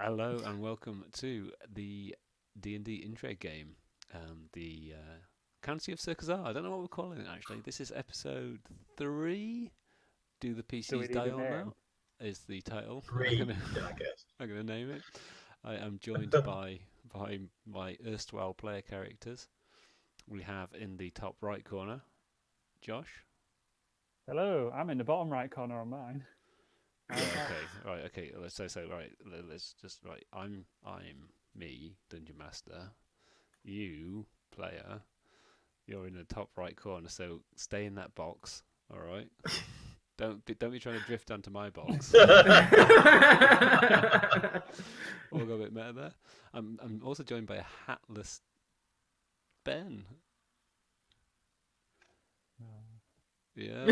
Hello and welcome to the D&D intrigue game, the County of Circus-R. I don't know what we're calling it actually. This is episode 3. Do the Do we PCs need die a on name? now? Is the title. Three, I guess. I'm gonna name it. I am joined by my erstwhile player characters. We have in the top right corner, Josh. Hello, I'm in the bottom right corner on mine. Okay. Let's just right. I'm me, Dungeon Master. You, player, you're in the top right corner, so stay in that box. All right. Don't be trying to drift onto my box. We'll go a bit meta there. I'm also joined by a hatless Ben. Yeah.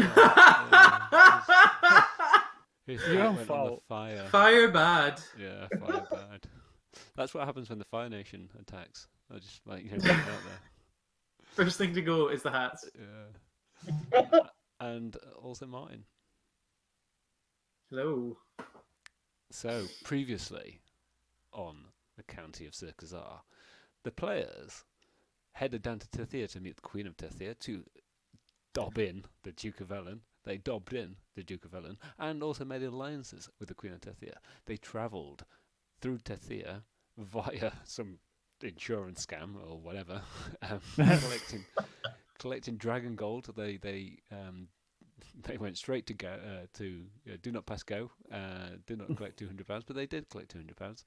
His Your hat own went on the fault. fire. Fire bad. Yeah, fire bad. That's what happens when the Fire Nation attacks. I just put it out there. First thing to go is the hats. Yeah. And also Martin. Hello. So, previously on the County of Circus-R, the players headed down to Tethyr to meet the Queen of Tethyr to dob in the Duke of Ellen. They dobbed in the Duke of Ellen and also made alliances with the Queen of Tethyr. They travelled through Tethyr via some insurance scam or whatever, collecting dragon gold. They went straight to do not pass go, do not collect £200, but they did collect £200,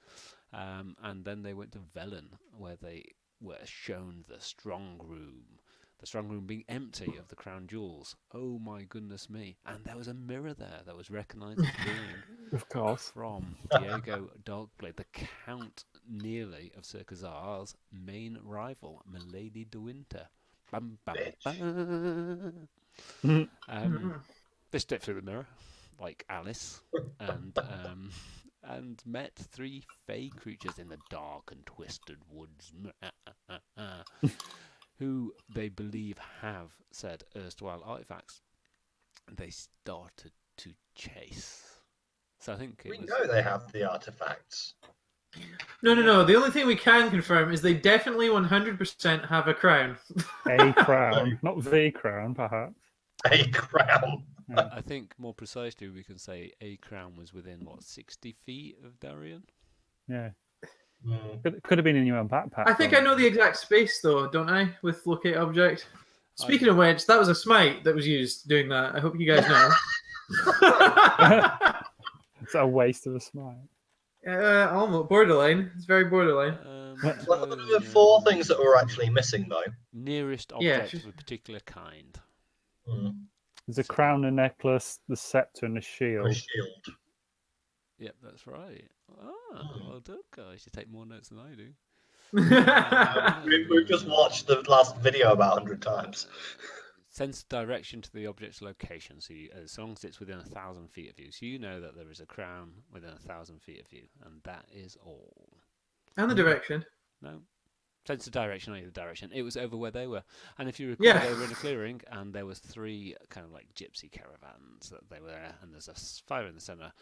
and then they went to Velen, where they were shown the strong room. The strong room being empty of the crown jewels. Oh my goodness me! And there was a mirror there that was recognised as being, Of course. from Diego Dogblade, the Count nearly of Circus-R's main rival, Milady de Winter. Bam, bam, bam. They stepped through the mirror, like Alice, and met 3 fey creatures in the dark and twisted woods, who they believe have said erstwhile artifacts. They started to chase. So I think We know they have the artifacts. No. The only thing we can confirm is they definitely 100% have a crown. A crown, not the crown, perhaps. A crown. I think more precisely we can say a crown was within 60 feet of Darien. Yeah. Mm. Could have been in your own backpack. I think I know the exact space though, don't I? With locate object. Speaking of which, that was a smite that was used doing that. I hope you guys know. It's a waste of a smite. Almost borderline. It's very borderline. Well, there were 4 things that were actually missing, though. Nearest Yeah, object of a particular kind. There's a crown, a necklace, the scepter, and a A shield. shield. Yep, that's right. Well done, guys. You take more notes than I do. We've just watched the last video about 100 times. Sense direction to the object's location, so as long as it's within 1,000 feet of you. So you know that there is a crown within 1,000 feet of you, and that is all. And the direction. No. Sense the direction, only the direction. It was over where they were. And if you recall, Yeah. they were in a clearing, and there was 3 kind of like gypsy caravans that they were there, and there's a fire in the centre.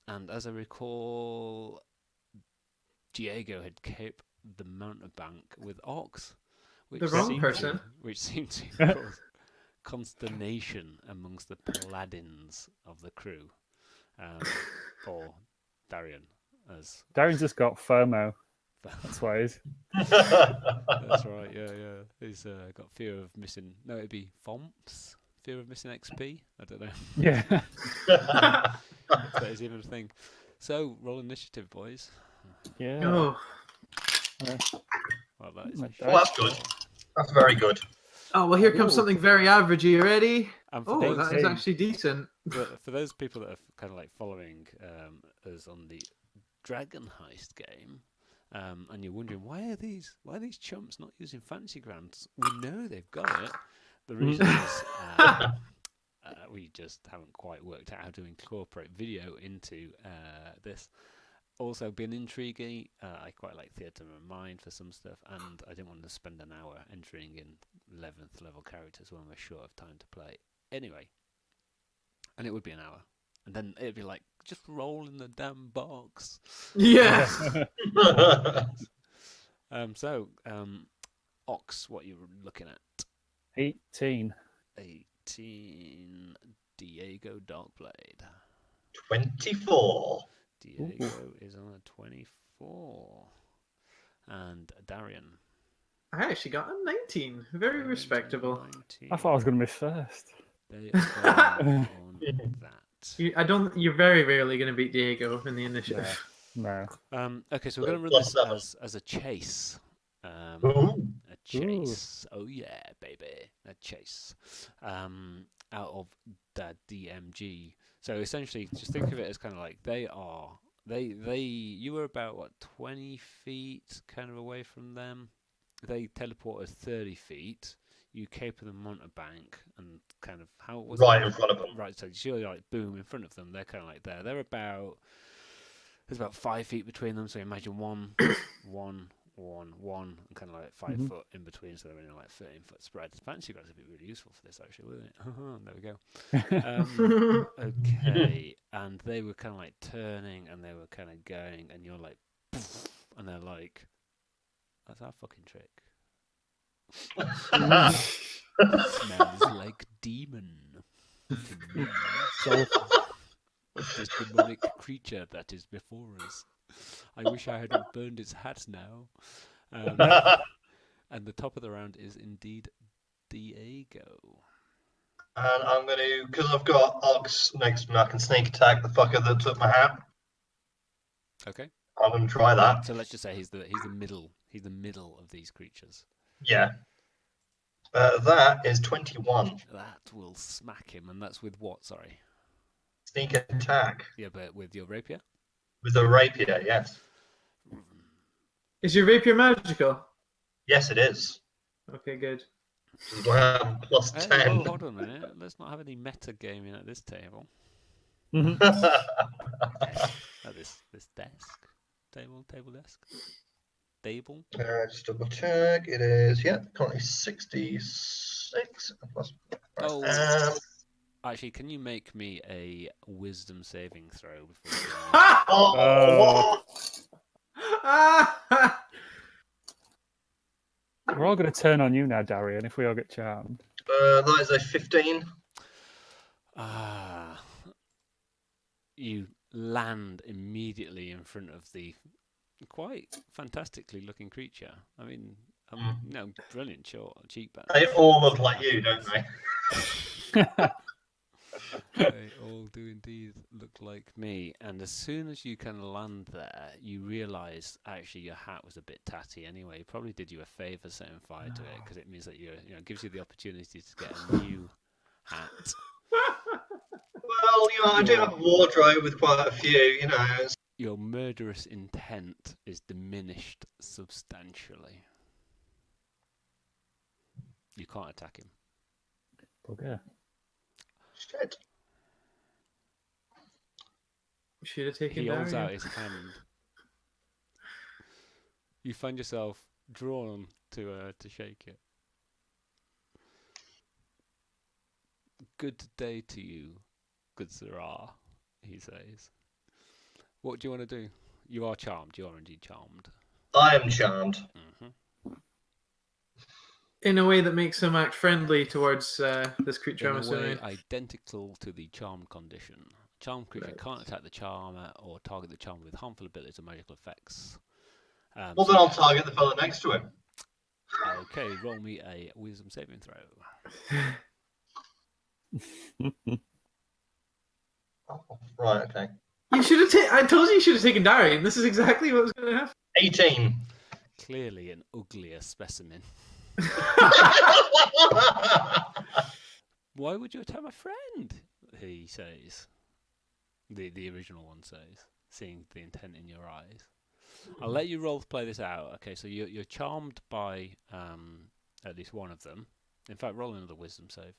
And as I recall, Diego had kept the mountebank with ox, which The wrong seemed person. which seemed to cause consternation amongst the paladins of the crew, or Darien, as Darren's just got FOMO. That's why he's. that's right. Yeah. He's got fear of missing. No, it'd be FOMPS. Fear of missing XP. I don't know. Yeah. If that is even a thing. So roll initiative, boys. Yeah. Oh. Well, that is Oh, a Well, that's good. That's very good. Oh, well, here comes Ooh. something very average. Are you ready? And Oh, those, that is actually decent. for those people that are kind of like following us on the Dragon Heist game, and you're wondering why are these chumps not using fancy grants? We know they've got it. The reason is we just haven't quite worked out how to incorporate video into this. Also, being intriguing, I quite like theatre of mind for some stuff, and I didn't want to spend an hour entering in 11th level characters when we're short of time to play. Anyway, and it would be an hour, and then it'd be like just roll in the damn box. Yeah. Ox, what you looking at? 18. 18. Diego Darkblade. 24. Diego is on a 24. And Darian. I actually got a 19. Very respectable. 19. I thought I was going to miss first. They are going on that. You're very rarely going to beat Diego in the initiative. No. Okay, so we're going to run Plus this as a chase. Ooh. A chase. Oh yeah, baby, a chase. Out of the DMG. So essentially, just think of it as kind of like you were about what 20 feet kind of away from them. They teleported 30 feet. You caper them on a bank and kind of how was Right it? in front of them. Right, so you're like boom in front of them. They're kind of like there. There's about 5 feet between them. So imagine one, and kind of like 5 foot in between. So they're in like 13-foot spread. Fancy guys would be really useful for this actually, wouldn't it? There we go. Okay, and they were kind of like turning and they were kind of going, and you're like, and they're like, that's our fucking trick. Smells like demon to me. This demonic creature that is before us. I wish I hadn't burned its hat now. And the top of the round is indeed Diego. And I'm going to, because I've got Ox next to me, I can sneak attack the fucker that took my hat. Okay. I'm going to try that. So let's just say he's the middle. He's the middle of these creatures. Yeah. That is 21. That will smack him, and that's with what? Sorry. Sneak attack. Yeah, but with your rapier. With a rapier, yes. Is your rapier magical? Yes, it is. Okay, good. Wow, plus Hey, 10. hold on a minute. Let's not have any meta gaming at this table. Mhm. At this desk. Table desk. Table. Just double check. It is, currently 66. Plus, Oh. Actually, can you make me a wisdom saving throw before we go on? what? We're all going to turn on you now, Darian, if we all get charmed. That is a 15. You land immediately in front of the quite fantastically looking creature. I mean, no, brilliant cheekbones. They all look like you, don't they? They all do indeed look like me. And as soon as you can land there, you realise actually your hat was a bit tatty anyway. It probably did you a favour setting fire to it because it means that gives you the opportunity to get a new hat. Well, I do have a wardrobe with quite a few, Your murderous intent is diminished substantially. You can't attack him. Okay. Shit. Should have taken He holds Darian. out his hand. You find yourself drawn to shake it. Good day to you, good sirrah, he says. What do you want to do? You are charmed. You are indeed charmed. I am charmed. In a way that makes him act friendly towards this creature, I'm In a way assuming. identical to the charmed condition. Charmed creature can't attack the charmer or target the charmer with harmful abilities or magical effects. Well, then I'll target the fella next to him. Okay, roll me a wisdom saving throw. Right, okay. You should have. I told you should have taken Darian. This is exactly what was going to happen. 18. Clearly an uglier specimen. Why would you attack my friend? He says. The original one says, seeing the intent in your eyes. I'll let you play this out. Okay, so you're charmed by at least one of them. In fact, roll another wisdom save.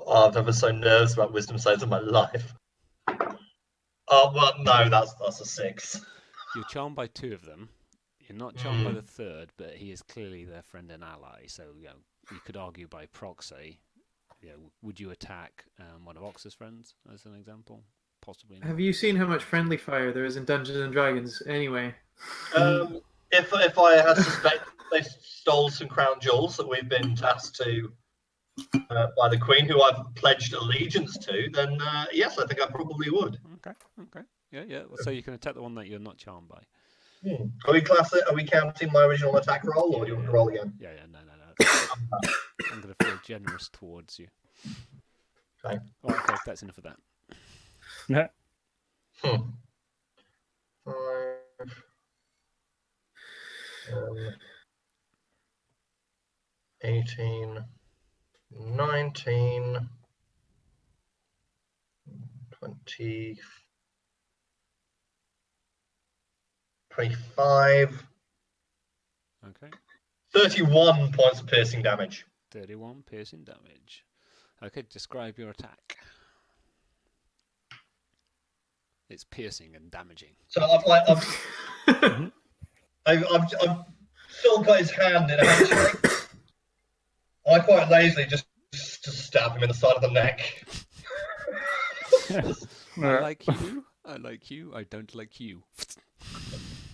Oh, I've never been so nervous about wisdom saves in my life. Oh, well, no, that's a 6. You're charmed by two of them. You're not charmed by the third, but he is clearly their friend and ally. So you could argue by proxy, would you attack one of Ox's friends, as an example? Possibly not. Have you seen how much friendly fire there is in Dungeons and Dragons? Anyway, If I had suspected they stole some crown jewels that we've been tasked to by the Queen, who I've pledged allegiance to, then yes, I think I probably would. Okay. Yeah. Well, so you can attack the one that you're not charmed by. Are we counting my original attack roll, or do you want to roll again? Yeah. No. I'm going to feel generous towards you. Okay. Well, okay, that's enough of that. Yeah. 5, 18, 19, 20, 25, Okay. 31 points of piercing damage. 31 piercing damage. Okay, describe your attack. It's piercing and damaging. So I've still got his hand in a handshake. I quite lazily just stab him in the side of the neck. I like you. I don't like you.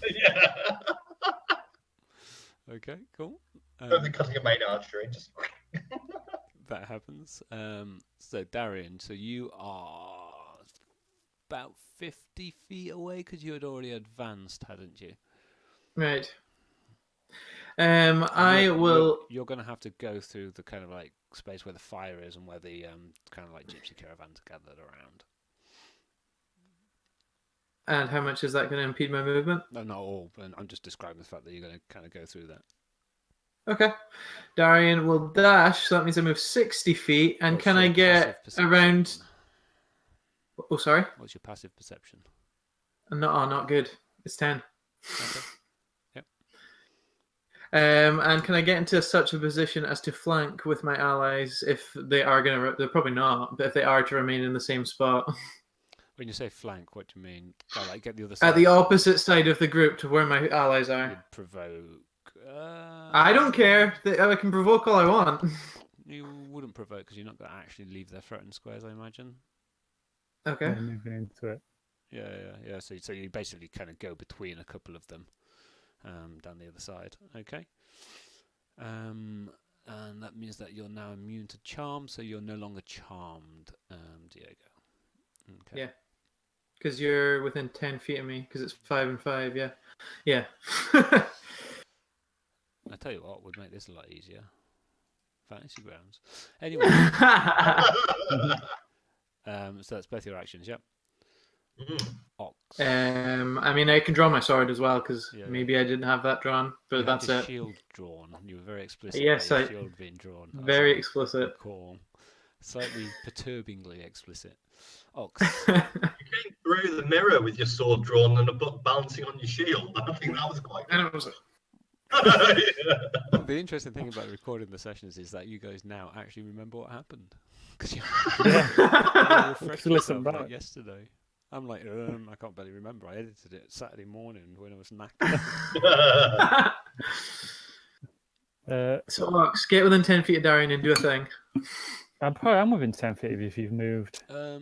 Yeah. Okay, cool. Only cutting a main artery. Just. That happens. So Darian, so you are about 50 feet away because you had already advanced, hadn't you? right. And I will. You're going to have to go through the kind of like space where the fire is and where the kind of like gypsy caravans are gathered around. And how much is that going to impede my movement? No, not all. And I'm just describing the fact that you're going to kind of go through that. Okay. Darian will dash, so that means I move 60 feet. And What's can I your get passive perception? around. Oh, sorry. What's your passive perception? Not good. It's 10. Okay. Yep. And can I get into such a position as to flank with my allies if they are going to... They're probably not, but if they are to remain in the same spot. When you say flank, what do you mean? Oh, like get the other side? At the opposite side of the group to where my allies are. You'd provoke. I don't care. I can provoke all I want. You wouldn't provoke because you're not going to actually leave their threatened squares, I imagine. Okay. Moving into it. Yeah. So you basically kind of go between a couple of them, down the other side. Okay. And that means that you're now immune to charm, so you're no longer charmed, Diego. Okay. Yeah. Because you're within 10 feet of me, because it's 5 and 5, yeah. Yeah. I tell you what would make this a lot easier. Fantasy grounds. Anyway, so that's both your actions, yep. Ox. I mean, I can draw my sword as well, because Yeah. maybe I didn't have that drawn, but You had that's the it. shield drawn. You were very explicit. Yes, about your I- shield being drawn. Very as I explicit. recall. Slightly perturbingly explicit. Ox. You came through the mirror with your sword drawn and a book balancing on your shield. I think that was quite And it was The interesting thing about recording the sessions is that you guys now actually remember what happened. Because you refreshed Listen yourself like back. yesterday. I'm like, I can't barely remember. I edited it Saturday morning when I was knackered. So, Ox, get within 10 feet of Darian and do a thing. I'm within 10 feet of you if you've moved. So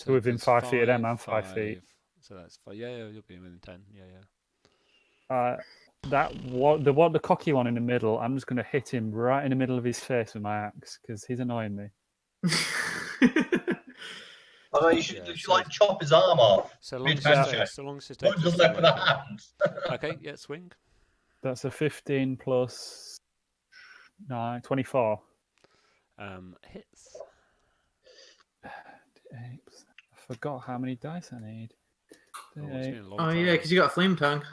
within that's 5 feet of them, I'm 5 feet. So that's 5. Yeah, you'll be within 10. Yeah. The cocky one in the middle, I'm just going to hit him right in the middle of his face with my axe because he's annoying me. Oh, you should like chop his arm off. So long as Mid-hand it check. so long as it Not takes just you left with the away. hands. Okay, yeah, swing. That's a 15 plus 9, 24. Hits. I forgot how many dice I need. Oh, it's been a long Oh, time. yeah, because you got a flame tongue.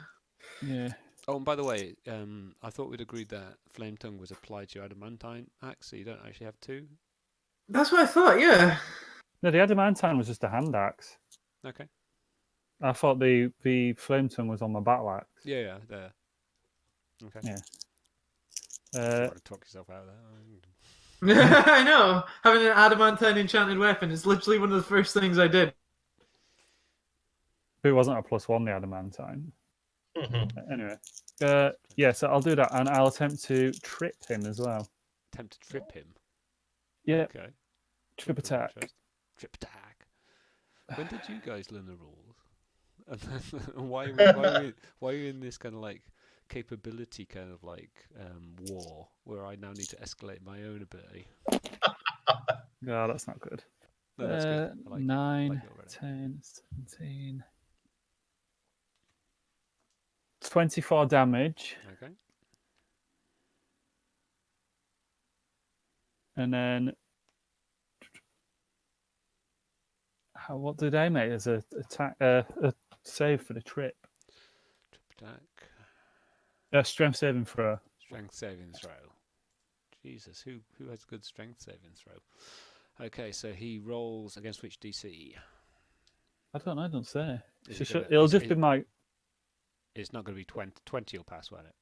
Yeah. Oh, and by the way, I thought we'd agreed that Flame Tongue was applied to your adamantine axe, so you don't actually have 2. That's what I thought, yeah. No, the adamantine was just a hand axe. Okay. I thought the flame tongue was on my battle axe. Yeah, there. Okay. Yeah. You want to talk yourself out of that? I know. Having an adamantine enchanted weapon is literally one of the first things I did. It wasn't a +1, the adamantine. Mhm. Anyway. Yeah, so I'll do that, and I'll attempt to trip him as well. Attempt to trip him. Yeah. Okay. Trip Of attack. interest. Trip attack. When did you guys learn the rules? And why are we in this kind of like capability kind of like war where I now need to escalate my own ability? No, that's not good. No, that's good. I like 9, it already. 10, 17. 24 damage. Okay. And then what did I make as a attack a save for the trip? Trip attack. Strength saving throw. Strength saving throw. Jesus, who has good strength saving throw? Okay, so he rolls against which DC? I don't know, I don't say. Is it It'll just be my. It's not going to be 20. 20 will pass, won't it?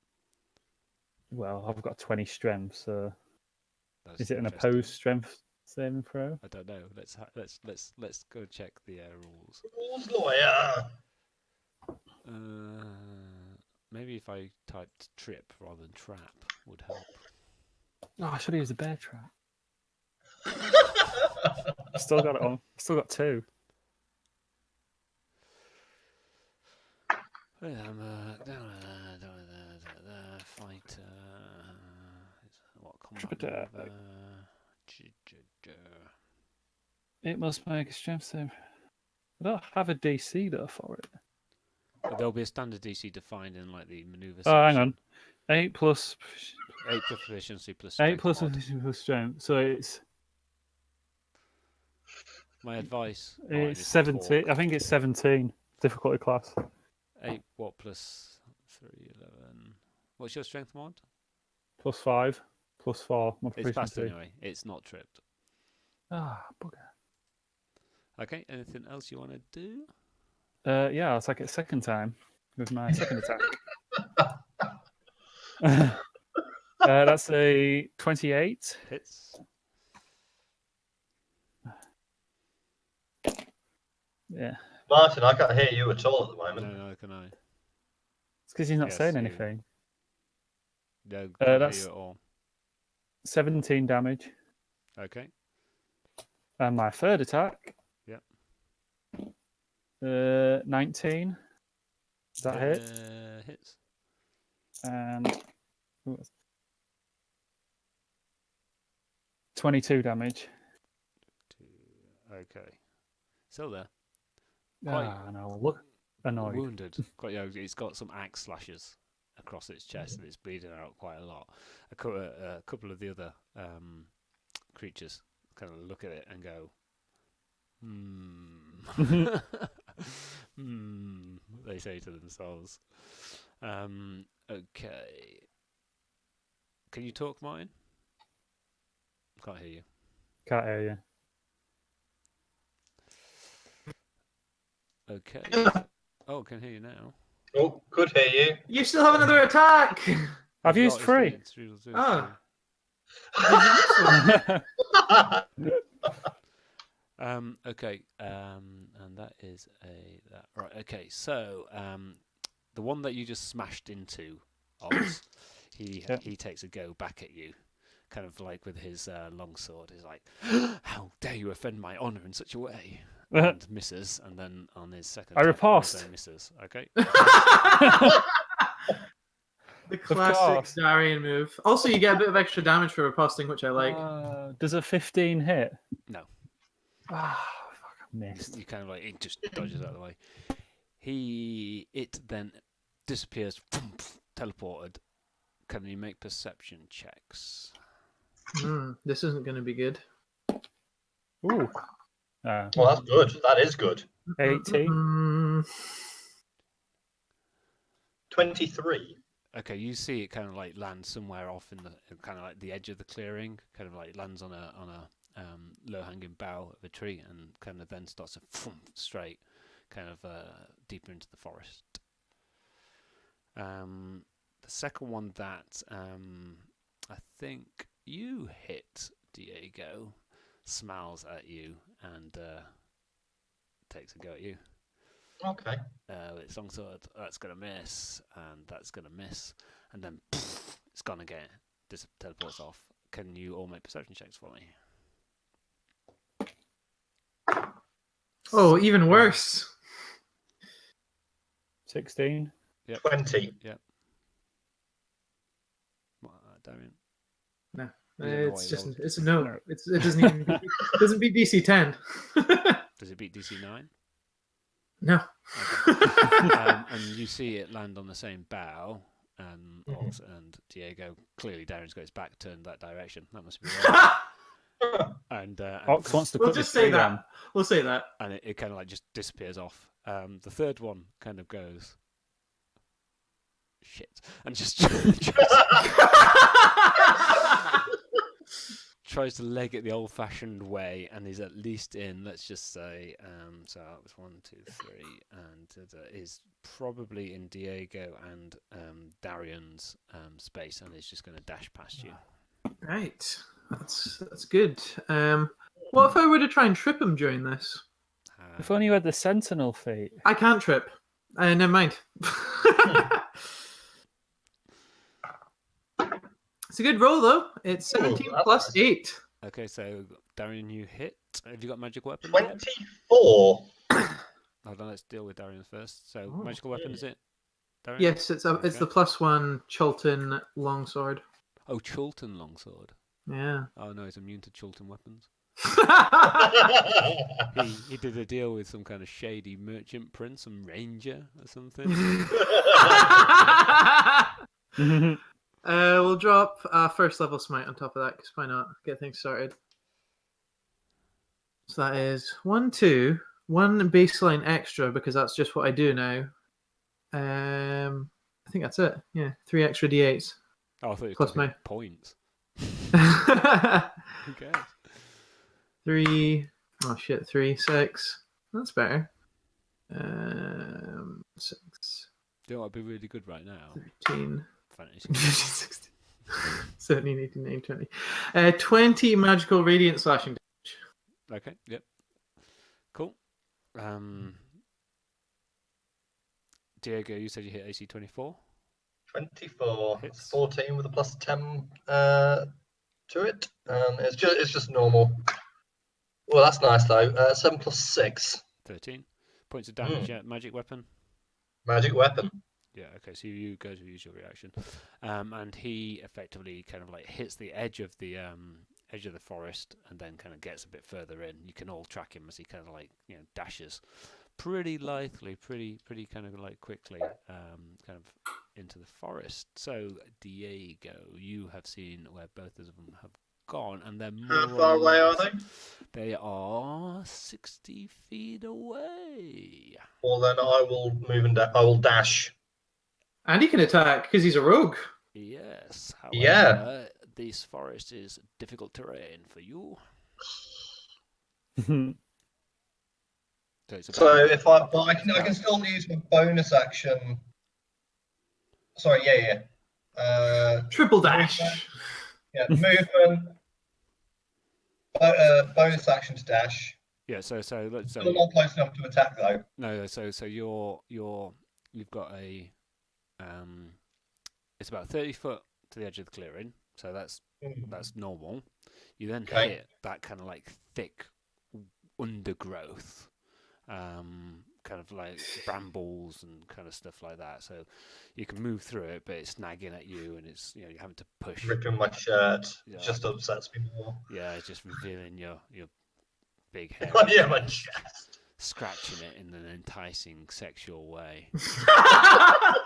Well, I've got 20 strength, so That's is it an interesting. opposed strength saving throw? I don't know. Let's go check the rules. Rules lawyer. Maybe if I typed trip rather than trap would help. Oh, I should have used a bear trap. Still got it on. Still got 2. Fighter. What Trip combat? attack. It must make a strength save. I don't have a DC though for it. But there'll be a standard DC defined in like the maneuver. Oh, hang section. on. 8 plus 8 proficiency plus 8 strength plus mod. efficiency plus strength. So it's My advice. Mine is to 17. talk. I think it's 17 difficulty class. 8 what plus 3, 11. What's your strength mod? Plus 5. Plus 4. My It's passed proficiency. anyway. It's not tripped. Ah, bugger. Okay, anything else you want to do? Yeah, I'll take it a second time with my second attack. That's a 28. Hits. Yeah. Martin, I can't hear you at all at the No, moment. no, can I? It's because he's not Yes, saying you- anything. No, can't hear that's- you at all. 17 damage. Okay. And my third attack. Yep. 19. Does that hit? Hits. And 22 damage. Okay. Still there. Quite- Ah, no, look. Annoyed. Wounded. Quite. Yeah, it's got some axe slashes across its chest, and it's bleeding out quite a lot. A couple of the other creatures kind of look at it and go, they say to themselves. Okay. Can you talk, Martin? Can't hear you. Can't hear you. Okay. Oh, can hear you now. Oh, could hear you. You still have another attack. I've He's used got- 3. it's three, it's three, Ah. Okay. And that is that. Right. Okay. So, the one that you just smashed into, Oz, he takes a go back at you, kind of like with his longsword. He's like, "How dare you offend my honor in such a way?" And misses, and then on his second, I attack, also riposte. misses. Okay. The classic course. Darian move. Also, you get a bit of extra damage for riposting, which I like. Does a 15 hit? No. Ah, fuck, I missed. You kind of like it just dodges out of the way. It then disappears, teleported. Can you make perception checks? This isn't going to be good. Ooh. Well, that's good. That is good. 18. 23. Okay, you see it kind of like land somewhere off in the kind of like the edge of the clearing, kind of like lands on a low hanging bough of a tree, and kind of then starts to straight, kind of deeper into the forest. The second one that I think you hit, Diego, smiles at you and takes a go at you. Okay. With its longsword, that's going to miss, and that's going to miss, and then it's gone again. Teleports off. Can you all make perception checks for me? Oh, even worse. 16. 20. What, Darian? No, You don't know what it's he just rolled. it's a no. No. It doesn't even doesn't beat DC 10. Does it beat DC 9? No. And you see it land on the same bow. Oz and Diego. Clearly, Darren's got his back turned that direction. That must be right. and Ox wants to We'll cut just the say tree down. that. We'll say that. and it kind of like just disappears off. The third one kind of goes shit and just tries to leg it the old-fashioned way, and is at least in. Let's just say, so that was 1, 2, 3, and is probably in Diego and Darian's space, and is just going to dash past you. Right. That's good. What if I were to try and trip him during this? If only you had the sentinel feet. I can't trip. Never mind. It's a good roll though. It's 17 that's plus nice. 8. Okay, so Darian, you hit. Have you got magic weapon? 24. Hold on, let's deal with Darian first. So, Oh, magical weapon, is it? Darian? Yes, it's the Okay. +1 Chulton longsword. Oh, Chulton longsword. Yeah. Oh no, he's immune to Chulton weapons. Oh, He did a deal with some kind of shady merchant prince, some ranger or something. We'll drop first level smite on top of that, because why not? Get things started. So that is 1, 2, 1 baseline extra, because that's just what I do now. I think that's it. Yeah, 3 extra d8s. Oh, I thought you were Plus talking my- points. 3. Who cares? Oh shit, 3, 6. That's better. 6, Do you know what would be really good right now? 13, Fantasy. 15, 16, 17, 18, 19, 20. 20 magical radiant slashing. Okay, yep. Cool. Diego, you said you hit AC 24? 24. Hits. It's 14 with a +10 to it. It's just normal. Well, that's nice though. 7 + 6. 13. Points of damage, yeah. Magic weapon? Magic weapon. Yeah, okay, so you go to use your reaction. And he effectively kind of like hits the edge of the forest and then kind of gets a bit further in. You can all track him as he kind of like, dashes pretty lithely, pretty kind of like quickly, kind of into the forest. So, Diego, you have seen where both of them have gone, and they're more How far or away are less- they? They are 60 feet away. Well, then I will move and I will dash. And he can attack because he's a rogue. Yes, however, Yeah. this forest is difficult terrain for you. So, it's So about- if I can still use my bonus action. Sorry, yeah. Triple dash. Yeah, movement. Bonus action to dash. yeah, so let's Still say not close enough to attack though. no, so you've got a it's about 30 foot to the edge of the clearing, so that's normal. You then Okay. hit that kind of like thick undergrowth, kind of like brambles and kind of stuff like that. So you can move through it, but it's snagging at you, and it's you're having to push. Ripping my shirt. Yeah. It just upsets me more. Yeah, it's just revealing your big hair. Oh yeah, my chest. Scratching it in an enticing sexual way.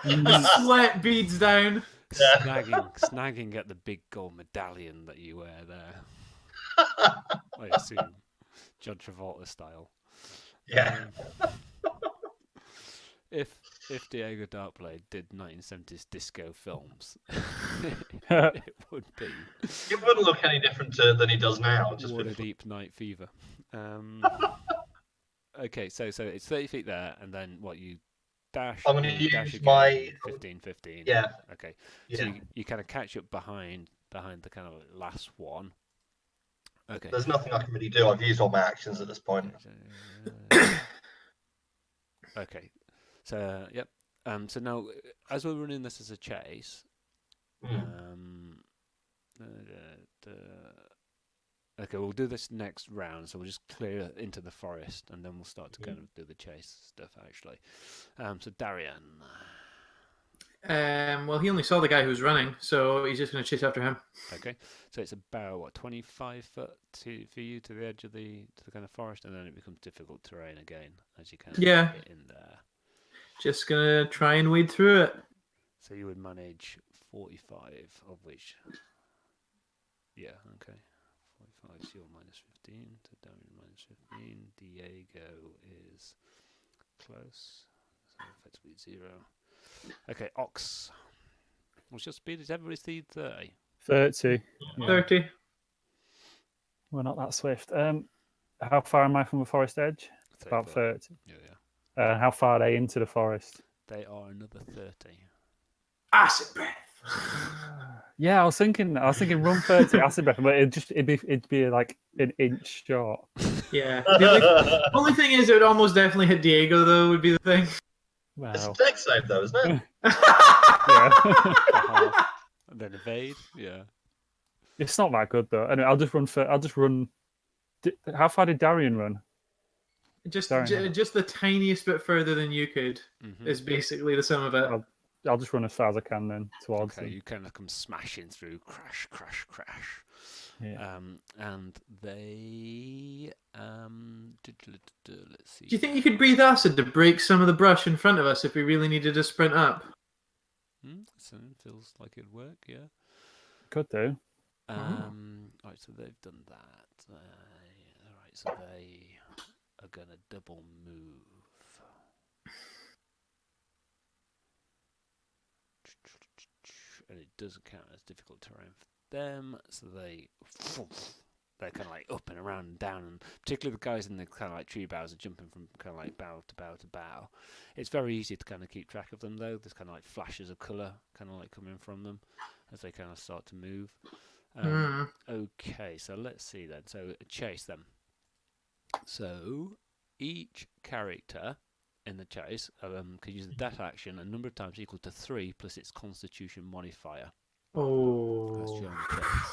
Sweat beads down. Yeah. snagging at the big gold medallion that you wear there. I assume John Travolta style. Yeah. If Diego Darkblade did 1970s disco films, Oh, it would be It wouldn't look any different than he does now. Just with Waterdeep Night Fever. Okay, so it's 30 feet there, and then what you dash? I'm gonna you dash use again, my- 15, 15. Yeah. Okay. Yeah. So you kind of catch up behind the kind of last one. Okay. There's nothing I can really do. I've used all my actions at this point. Okay. So yep. So now, as we're running this as a chase, Hmm. Okay, we'll do this next round, so we'll just clear into the forest, and then we'll start to kind of do the chase stuff, actually. So, Darian. Well, he only saw the guy who was running, so he's just going to chase after him. Okay, so it's about, 25 foot for you to the edge of the kind of forest, and then it becomes difficult terrain again, as you kind of Yeah. get in there. Just going to try and wade through it. So you would manage 45, of which... Yeah, okay. 45 is your minus 15, to Darian minus 15. Diego is close, so effectively 0. Okay, Ox. What's your speed? Is everybody's speed 30? 30. Yeah. 30. We're not that swift. How far am I from the forest edge? 30 About foot. 30. Yeah. How far are they into the forest? They are another 30. Acid breath. Yeah, I was thinking run 30 acid breath, but it'd be like an inch short. Yeah. The only thing is, it would almost definitely hit Diego, though, would be the thing. It's a Wow. deck save, though, isn't it? Yeah. And then evade. Yeah. It's not that good though. Anyway, I'll just run. How far did Darian run? Just Sorry. just the tiniest bit further than you could is basically the sum of it. I'll just run as far as I can then towards Okay, them. you kind of come smashing through, crash, crash, crash. Yeah. And they let's see. Do you think you could breathe acid to break some of the brush in front of us if we really needed to sprint up? So it feels like it'd work, yeah. Could do. Right, so they've done that. Alright, so they are gonna double move. And it does count as difficult terrain for them, so they're kind of like up and around and down, and particularly the guys in the kind of like tree boughs are jumping from kind of like bough to bough to bough. It's very easy to kind of keep track of them though. There's kind of like flashes of colour kind of like coming from them as they kind of start to move. Okay, so let's see then. So chase them. So each character in the chase can use the dash action a number of times equal to 3 plus its Constitution modifier. That's Oh. during the chase.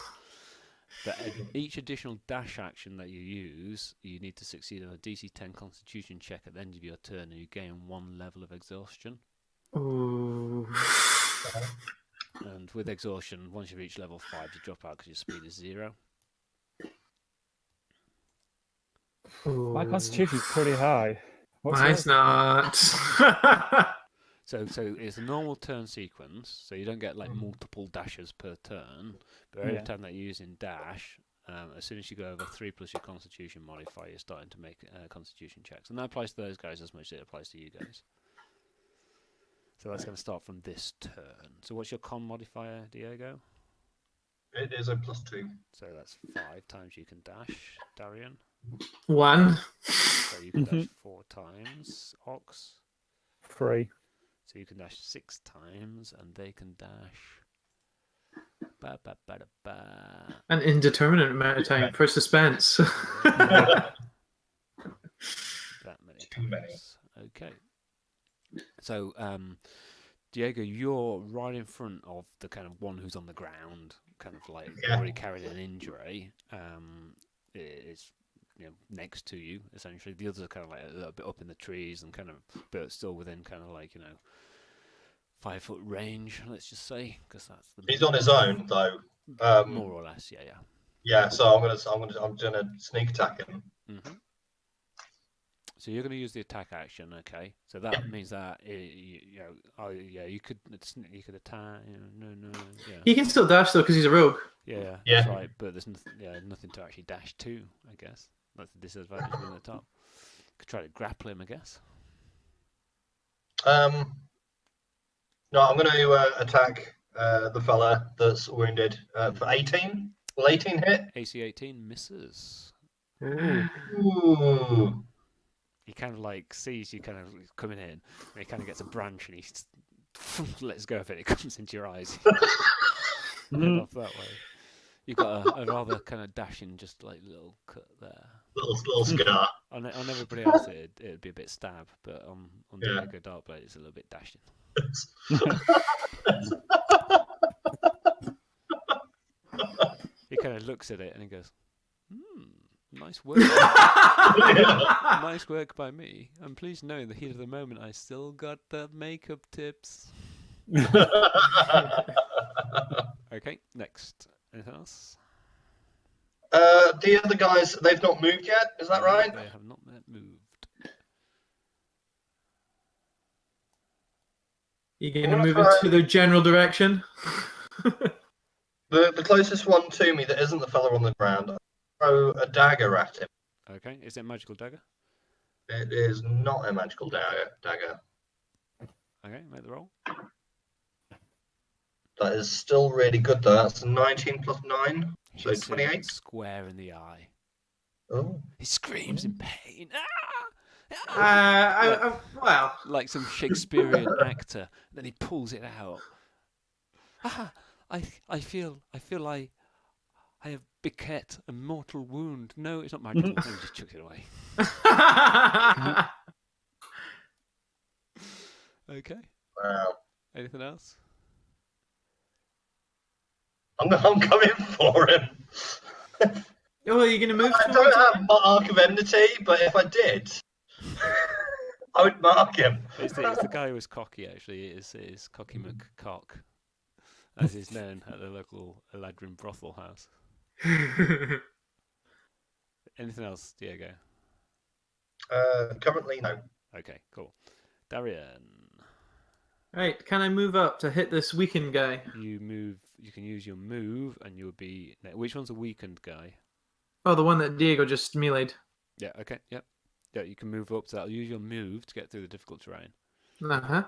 But each additional dash action that you use, you need to succeed on a DC 10 Constitution check at the end of your turn, and you gain 1 level of exhaustion. Oh. And with exhaustion, once you reach level 5, you drop out because your speed is 0. My constitution's pretty high. What's Mine's yours? not. So it's a normal turn sequence, so you don't get like multiple dashes per turn, but every Yeah. time that you're using dash, as soon as you go over 3 plus your Constitution modifier, you're starting to make Constitution checks. And that applies to those guys as much as it applies to you guys. So that's going to start from this turn. So what's your con modifier, Diego? It is a +2. So that's 5 times you can dash, Darian. 1. So you can dash 4 times, Ox. 3. So you can dash 6 times, and they can dash... Ba, ba, ba, da, ba. An indeterminate amount of time for suspense. That many Too many. times. Okay. So, Diego, you're right in front of the kind of one who's on the ground, kind of like already carrying an injury. It's next to you essentially. The others are kind of like a little bit up in the trees and kind of, but still within kind of like 5 foot range. Let's just say, because that's the He's on his own though. more or less, yeah. Yeah, so I'm gonna sneak attack him. Mm-hmm. So you're going to use the attack action, okay? So that means that you could attack. Yeah. He can still dash though because he's a rogue. Yeah, Yeah. that's right. But there's nothing to actually dash to, I guess. That's the disadvantage in the top. Could try to grapple him, I guess. No, I'm going to attack the fella that's wounded for 18. Will 18 hit? AC 18 misses. Ooh. He kind of like sees you kind of coming in, and he kind of gets a branch and he lets go of it. It comes into your eyes. Head off that way. You've got a rather kind of dashing, just like little cut there. Little scar. On everybody else, it'd be a bit stab, but on Diego Darkblade, it's a little bit dashing. He kind of looks at it and he goes, Nice work. Nice work by me. And please know, in the heat of the moment, I still got the makeup tips. Okay, next. Anything else? The other guys, they've not moved yet. Is that right? They have not yet moved. You going to move into the general direction? The closest one to me that isn't the fella on the ground, I'll throw a dagger at him. Okay, is it a magical dagger? It is not a magical dagger. Okay, make the roll. That is still really good though. That's 19 plus 9, so Hits him 28. square in the eye. Oh. He screams in pain. Well, Like some Shakespearean actor. Then he pulls it out. I feel I have bequet a mortal wound. No, it's not magical. He just chucks it away. Okay. Wow. Anything else? I'm coming for him. oh, you're going to move I towards don't have Mark of Enmity, but if I did, I would mark him. It's the guy who was cocky, actually. It is Cocky McCock, as he's known at the local Eladrin brothel house. Anything else, Diego? Currently, no. Okay, cool. Darian, Right, can I move up to hit this weakened guy? you move. You can use your move, and you'll be. Which one's a weakened guy? Oh, the one that Diego just meleeed. Yeah. Okay. Yep. Yeah. You can move up to that. Use your move to get through the difficult terrain. Uh-huh.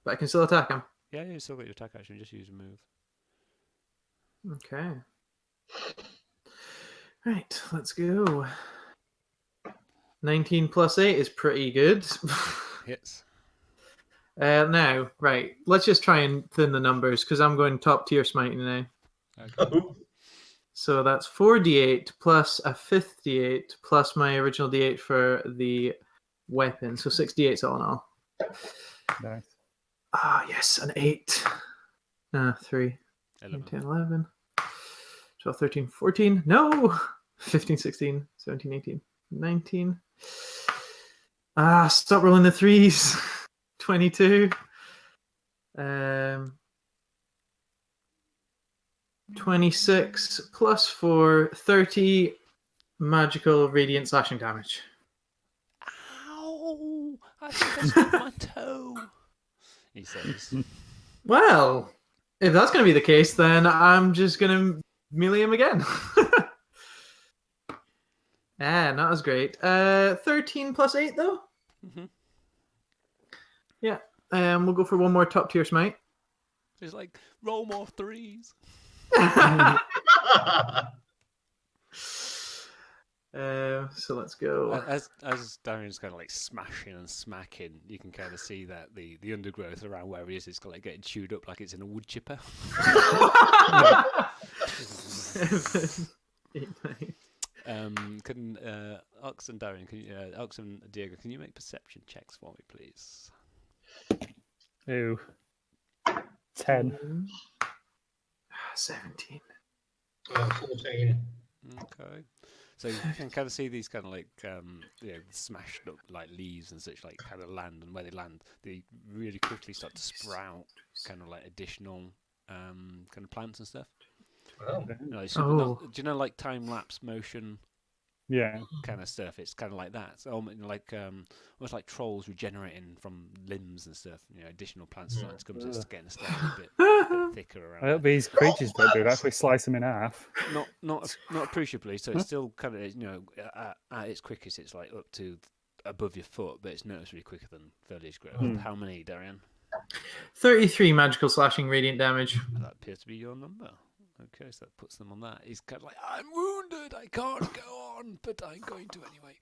But I can still attack him. Yeah. You still got your attack action. Just use a move. Okay. Right, let's go. 19 plus 8 is pretty good. Hits. Now, right, let's just try and thin the numbers because I'm going top tier smiting now. Okay. So that's 4d8 plus a 5th d8 plus my original d8 for the weapon. So 6 d8s all in all. Nice. Ah, yes, an 8. 3, 9, 10, 11, 12, 13, 14. No! 15, 16, 17, 18, 19. Stop rolling the 3s. 22. 26 plus 4, 30 magical radiant slashing damage. Ow! I think I stubbed my toe. He says. Well, if that's going to be the case, then I'm just going to melee him again. Not as great. 13 plus 8, though? Mm-hmm. Yeah. We'll go for one more top tier smite. It's like, roll more 3s. So let's go. As Darian's kind of like smashing and smacking, you can kind of see that the undergrowth around where he is like getting chewed up like it's in a wood chipper. 8, 9. Can Ox and Darian, Ox and Diego, can you make perception checks for me, please? Ooh. 10. 17. 14. Okay. So you can kind of see these kind of like smashed up like leaves and such like kind of land, and where they land, they really quickly start to sprout kind of like additional kind of plants and stuff. Oh. Do you know like time lapse motion? Yeah. Kind of stuff. It's kind of like that. So almost like trolls regenerating from limbs and stuff. Additional plants starting to come, so it's getting a bit thicker around. I hope these creatures don't do that. If we slice them in half. Not appreciably. So it's still kind of at its quickest, it's like up to above your foot, but it's noticeably quicker than foliage growth. How many, Darian? 33 magical slashing radiant damage. That appears to be your number. Okay, so that puts them on that. He's kind of like, I'm wounded, I can't go on, but I'm going to anyway.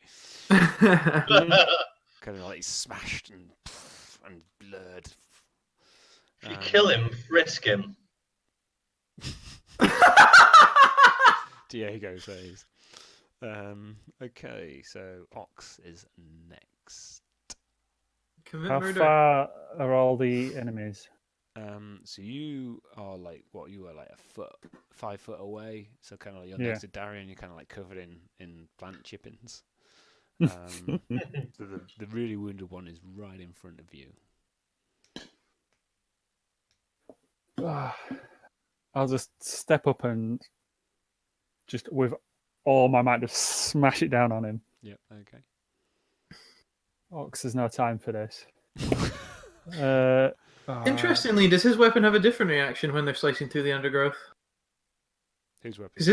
Kind of like smashed and blurred. If you kill him, frisk him. Diego says. Okay, so Ox is next. Commit How murder. far are all the enemies? So you are like what you were like 5 foot away. So kind of like you're Yeah. next to Darian. You're kind of like covered in plant chippings. So the really wounded one is right in front of you. I'll just step up and just with all my might just smash it down on him. Yep. Okay. Ox, there's no time for this. Interestingly, does his weapon have a different reaction when they're slicing through the undergrowth? Whose weapon? Because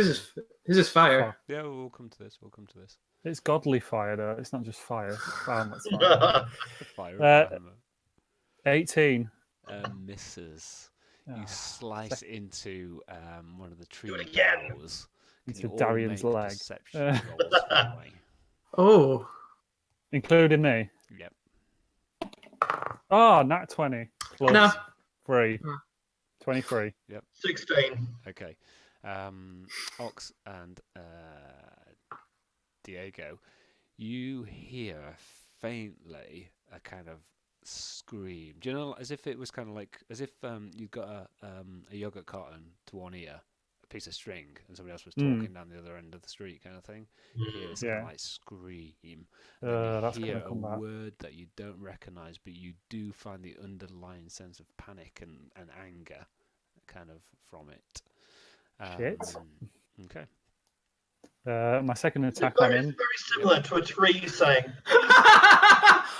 his is fire. Yeah, we'll come to this. We'll come to this. It's godly fire, though. It's not just fire. That's fire. Fire. 18. Misses. You Ah, slice into one of the tree Do it again. boughs. Into Can you all Darian's make leg. perception rolls for me? Oh, including me. Yep. Oh, nat 20. Plus No. 3. No. 23. 16. Okay. Ox and Diego, you hear faintly a kind of scream. Do you know, as if it was kind of like, as if you'd got a yogurt carton to one ear, a piece of string, and somebody else was talking down the other end of the street, kind of thing. You hear this kind of like scream. And That's you hear gonna come a back. word that you don't recognise, but you do find the underlying sense of panic and anger, kind of from it. Shit. Okay. My second It's attack on very, him. very similar to a tree saying,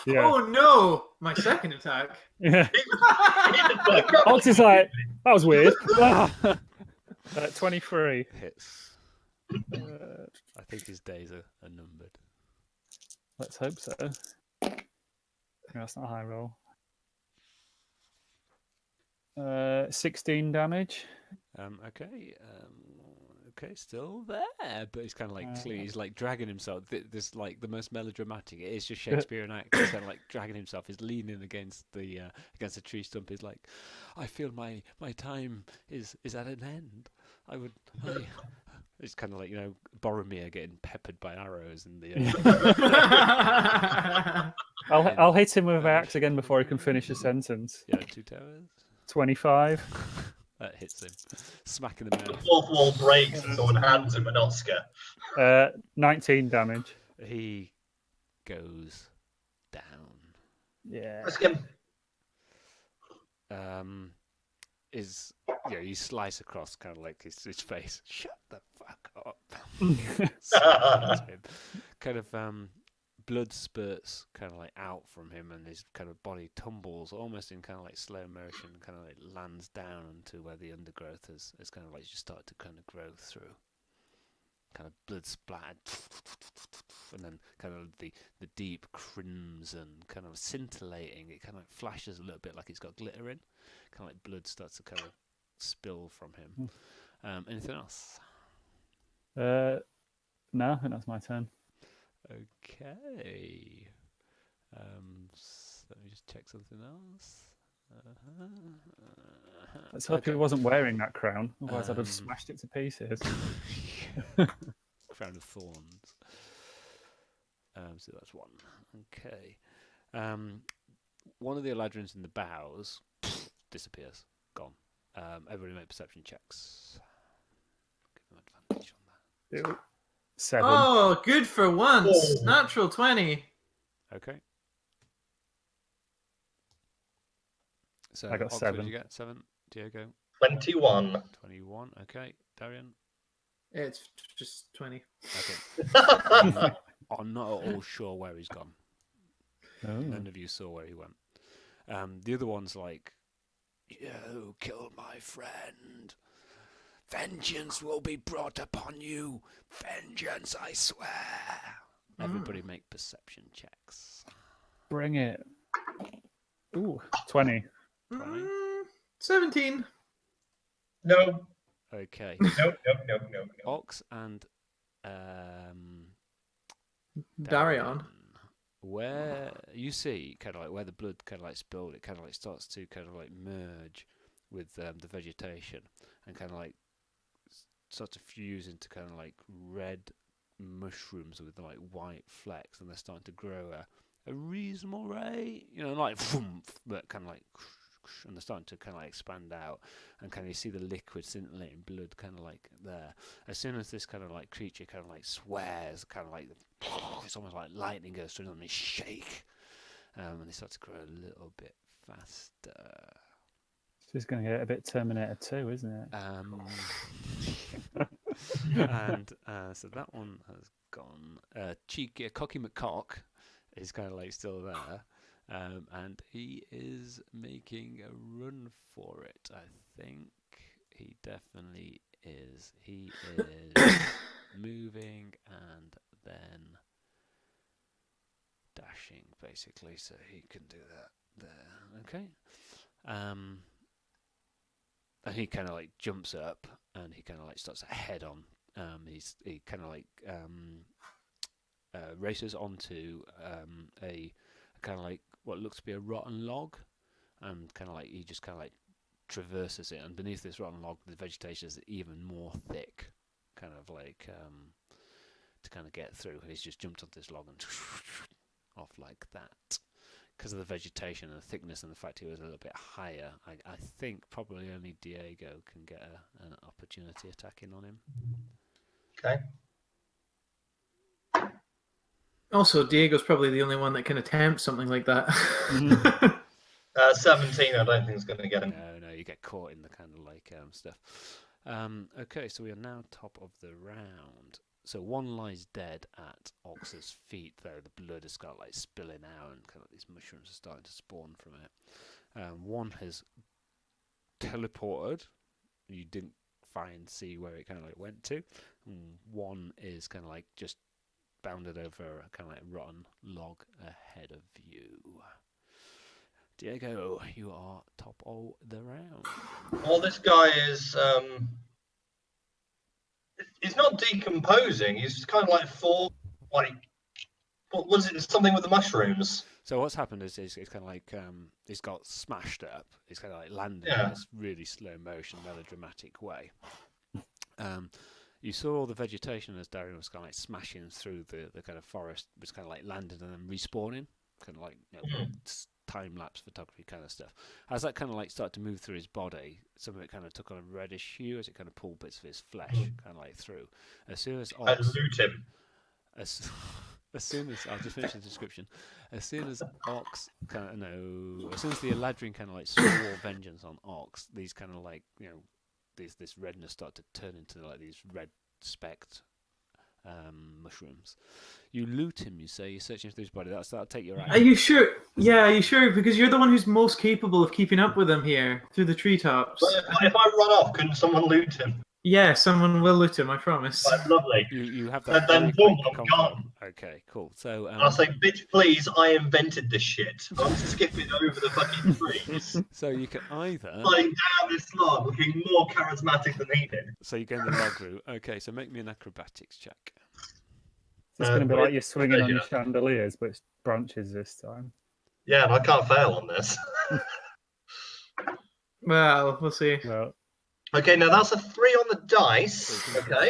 Yeah. Oh no! My second attack. Yeah. Ox is like, that was weird. 23. Hits. I think his days are numbered. Let's hope so. That's not a high roll. 16 damage. Okay, still there, but he's kind of like he's like dragging himself. This like the most melodramatic. It is just Shakespearean act. He's kind of like dragging himself. He's leaning against the tree stump. He's like, I feel my time is at an end. It's kind of like, you know, Boromir getting peppered by arrows in the. I'll hit him with my axe again before he can finish a sentence. Yeah, 2 towers. 25. That hits him, smacking the the mouth. fourth wall breaks and someone hands him an Oscar. 19 damage. He goes down. Yeah. Ask him. You slice across kind of like his face. Shut the fuck up. Slice him. Kind of blood spurts kind of like out from him, and his kind of body tumbles almost in kind of like slow motion, kind of like lands down into where the undergrowth has kind of like just started to kind of grow through. Kind of blood splattered, and then kind of the deep crimson kind of scintillating. It kind of flashes a little bit like it's got glitter in. Kind of like blood starts to kind of spill from him. Anything else? No, I think that's my turn. Okay. Let me just check something else. Let's hope he wasn't wearing that crown. Otherwise, I'd have smashed it to pieces. Crown of thorns. So that's one. Okay. One of the Eladrins in the bows disappears. Gone. Everybody make perception checks. Give them advantage on that. 7. Oh, good for once. Oh. Natural 20. Okay. So I got Ox, 7. What did you get? 7. Diego. 21. 21. Okay. Darian. It's just 20. Okay. I'm not at all sure where he's gone. Oh. None of you saw where he went. The other one's like, you killed my friend. Vengeance will be brought upon you. Vengeance, I swear. Everybody make perception checks. Bring it. Ooh, 20. 20. 17. No. Okay. No. Ox and Darion. Where you see kind of like where the blood kind of like spilled, it kind of like starts to kind of like merge with the vegetation and kind of like starts to fuse into kind of like red mushrooms with like white flecks, and they're starting to grow at a reasonable rate, you know, like but kind of like and they're starting to kind of like expand out, and kind of you see the liquid scintillating blood kind of like there. As soon as this kind of like creature kind of like swears, kind of like it's almost like lightning goes through them, and they shake, and they start to grow a little bit faster. It's going to get a bit Terminator 2, isn't it? And so that one has gone. Cheeky, Cocky McCock is kind of like still there, and he is making a run for it. I think he definitely is. He is moving and then dashing, basically, so he can do that there. Okay. And he kind of like jumps up and he kind of like starts to head on. He kind of like races onto a kind of like what looks to be a rotten log, and kind of like he just kind of like traverses it. And beneath this rotten log, the vegetation is even more thick, kind of like to kind of get through. He's just jumped onto this log and off like that. Because of the vegetation and the thickness and the fact he was a little bit higher, I think probably only Diego can get an opportunity attacking on him. Okay. Also, Diego's probably the only one that can attempt something like that. 17, I don't think is going to get him. No, you get caught in the kind of like stuff. Okay, so we are now top of the round. So one lies dead at Ox's feet, though the blood is kind of like spilling out, and kind of these mushrooms are starting to spawn from it. One has teleported. You didn't see where it kind of like went to. And one is kind of like just bounded over a kind of like rotten log ahead of you. Diego, you are top of the round. Well, this guy is he's not decomposing. He's kind of like what was it? Something with the mushrooms. So what's happened is it's kind of like he's got smashed up. He's kind of like landed in this really slow motion, melodramatic way. You saw all the vegetation as Darren was kind of like smashing through the kind of forest, was kind of like landing and then respawning, kind of like time lapse photography kind of stuff. As that kind of like started to move through his body, some of it kind of took on a reddish hue as it kind of pulled bits of his flesh kind of like through. As soon as I loot him. As soon as I'll just finish the description. As soon as Ox as soon as the Eladrin kind of like swore vengeance on Ox, these kind of like this redness started to turn into like these red specked mushrooms. You loot him. You say you're searching through his body. That'll take your action. Are you sure? Yeah, are you sure? Because you're the one who's most capable of keeping up with him here through the treetops. But if I run off, couldn't someone loot him? Yeah, someone will loot him, I promise. Right, lovely. You have that. Then boom, I'm gone. Okay, cool. So I'll say, bitch, please, I invented this shit. I'm skipping over the fucking trees. So you can either Flying down this log, looking more charismatic than he did. So you go in the log route. Okay, so make me an acrobatics check. It's going to be like you're swinging on your chandeliers, but it's branches this time. Yeah, and I can't fail on this. Well, we'll see. Well, Okay, now that's a 3 on the dice, okay?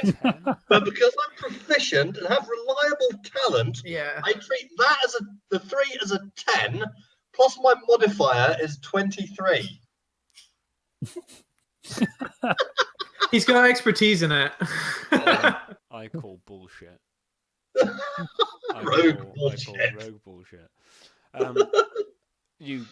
But because I'm proficient and have reliable talent, Yeah. I treat that as the 3 as a 10, plus my modifier is 23. He's got expertise in it. I call bullshit. Rogue I bullshit. call rogue bullshit. You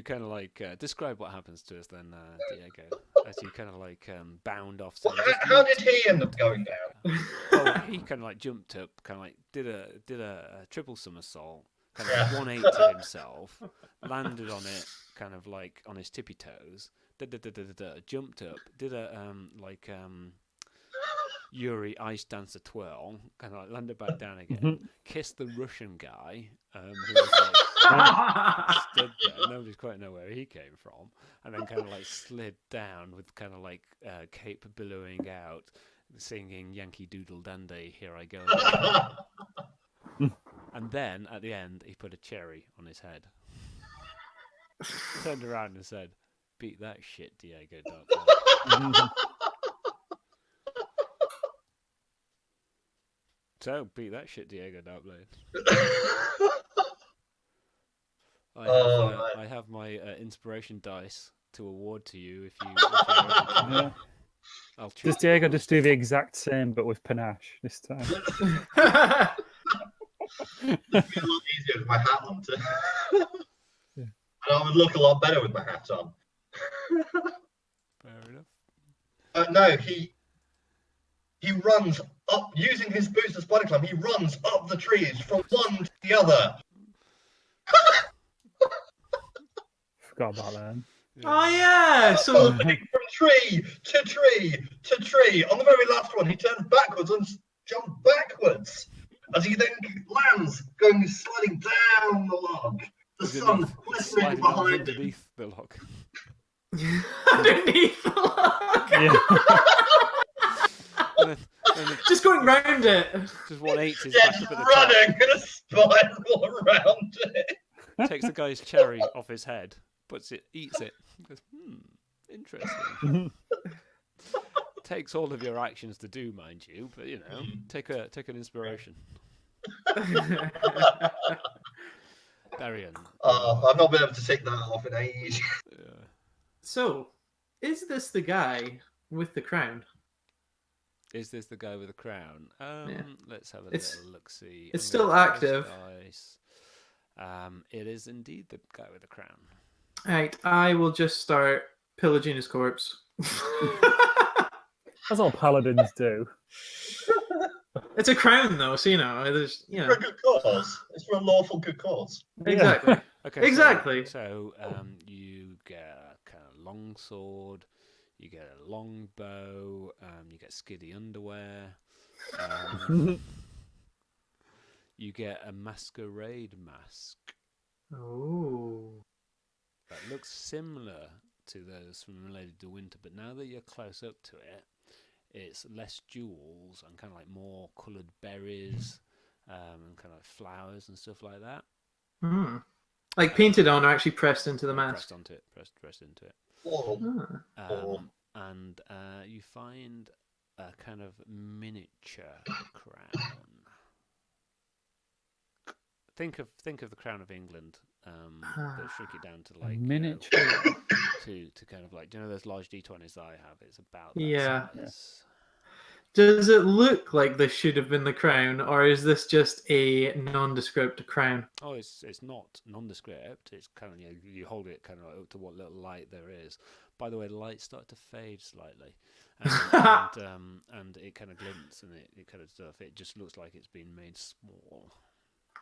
kind of like describe what happens to us then, Diego, as you kind of like bound off. Well, how did he end up going down? Well, he kind of like jumped up, kind of like did a triple somersault, kind of 180 himself, landed on it, kind of like on his tippy toes, jumped up, did a Yuri ice dancer twirl, kind of like landed back down again, kissed the Russian guy, who was like stood there, nobody quite know where he came from, and then kind of like slid down with kind of like cape billowing out, singing Yankee Doodle Dandy, Here I Go Again. And then at the end he put a cherry on his head, turned around and said, "Beat that shit, Diego Darkblade." So, beat that shit, Diego Darkblade. I have my inspiration dice to award to you if you. Yeah. I'll choose. Does Diego just do the exact same but with panache this time? It'd be a lot easier with my hat on. Yeah. And I would look a lot better with my hat on. Fair enough. No, he runs up using his boots as spider climb. He runs up the trees from one to the other. Forgot about that. Oh yeah. So From tree to tree to tree. On the very last one, he turns backwards and jumps backwards as he then lands, going sliding down the log. The sun glistening sliding behind him. underneath the log. underneath the log. Yeah. And then Just going round it. just 180 is Yeah, back just up at the running in a spiral around it. top. Takes the guy's cherry off his head, eats it. Goes, interesting. Takes all of your actions to do, mind you, but you know, take an inspiration. Darian. Oh, I've not been able to take that off in age. So, is this the guy with the crown? Is this the guy with the crown? Let's have a It's- little look-see. it's I'm still gonna roll this active. dice. It is indeed the guy with the crown. Right, I will just start pillaging his corpse. That's all paladins do. It's a crown, though, so there's For a good cause. It's for a lawful good cause. exactly. Okay. Exactly. So you get a kind of long sword, you get a long bow, you get skiddy underwear, you get a masquerade mask Oh. that looks similar to those from Related to Winter, but now that you're close up to it, it's less jewels and kind of like more coloured berries and kind of like flowers and stuff like that. Hmm. Like painted on or actually pressed into the mask? Pressed onto it, pressed into it. Oh. Ah. And you find a kind of miniature crown. Think of the crown of England, but shrink it down to like Miniature. to kind of like, do you know those large D20s that I have? It's about that Yeah. size. Does it look like this should have been the crown, or is this just a nondescript crown? Oh, it's not nondescript. It's kind of you hold it kind of like up to what little light there is. By the way, the lights start to fade slightly, and it kind of glints and it kind of stuff. It just looks like it's been made small.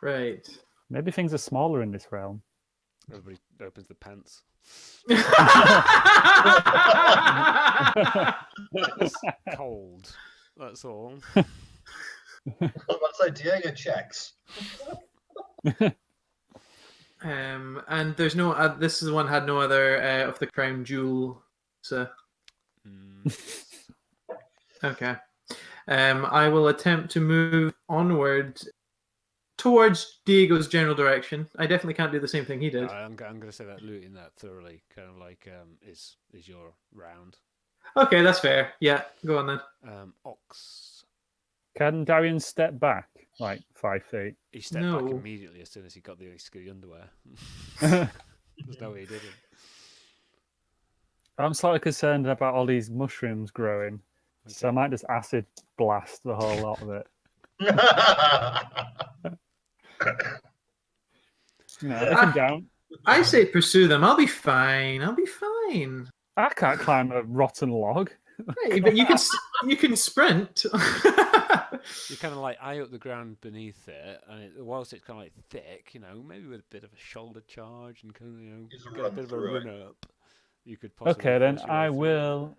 Right. Maybe things are smaller in this realm. Everybody opens the pants. It's cold. That's all. I was about to say, Diego checks. And there's no. This is the one had no other of the crown jewel. So okay. I will attempt to move onward towards Diego's general direction. I definitely can't do the same thing he did. I'm going to say that looting that thoroughly kind of like is your round. Okay, that's fair. Yeah, go on then. Ox. Can Darian step back like 5 feet? He stepped No. back immediately as soon as he got the skiddy underwear. There's no way he didn't. I'm slightly concerned about all these mushrooms growing, so I might just acid blast the whole lot of it. If I'm down, I say pursue them. I'll be fine. I'll be fine. I can't climb a rotten log. Hey, but you can sprint. You kind of like eye up the ground beneath it, and whilst it's kind of like thick, maybe with a bit of a shoulder charge and kind of Just get a run bit of a through it. run up, you could possibly. Okay, then force your way I through. will.